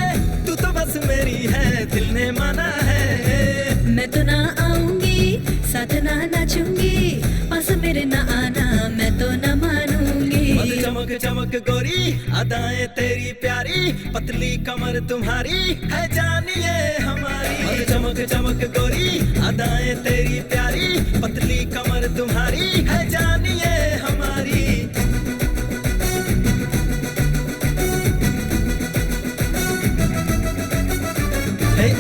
तू तो बस मेरी है दिल ने माना है। मैं तो ना आऊंगी साथ ना नाचूंगी, पास मेरे ना आना मैं तो ना मानूंगी। मत चमक चमक गोरी अदाएं तेरी प्यारी, पतली कमर तुम्हारी है जानिए हमारी। मत चमक चमक गोरी अदाएं तेरी प्यारी, पतली कमर तुम्हारी है जानिए हमारी।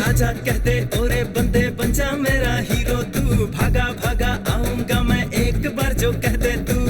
आजा कहते ओरे बंदे बन जा मेरा हीरो तू, भागा भागा आऊंगा मैं एक बार जो कह दे तू।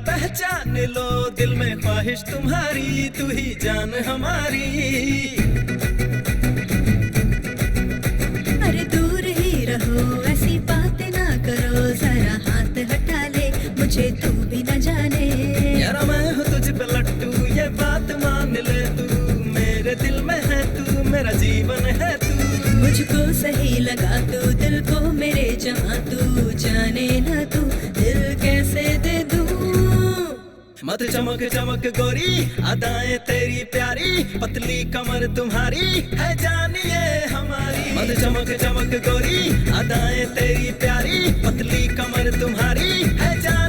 पहचान लो दिल में ख्वाहिश तुम्हारी, तू ही जान हमारी। अरे दूर ही रहो ऐसी बातें ना करो, जरा हाथ हटा ले मुझे तू भी न जाने। यार मैं हूँ तुझ पे लट्टू ये बात मान ले तू, मेरे दिल में है तू मेरा जीवन है तू। मुझको सही लगा तू दिल को मेरे जहाँ, तू जाने ना तू दिल कैसे दे दूं। मत चमक चमक गोरी अदाएं तेरी प्यारी, पतली कमर तुम्हारी है जानिए हमारी। मत चमक चमक गोरी अदाएं तेरी प्यारी, पतली कमर तुम्हारी है जानिए।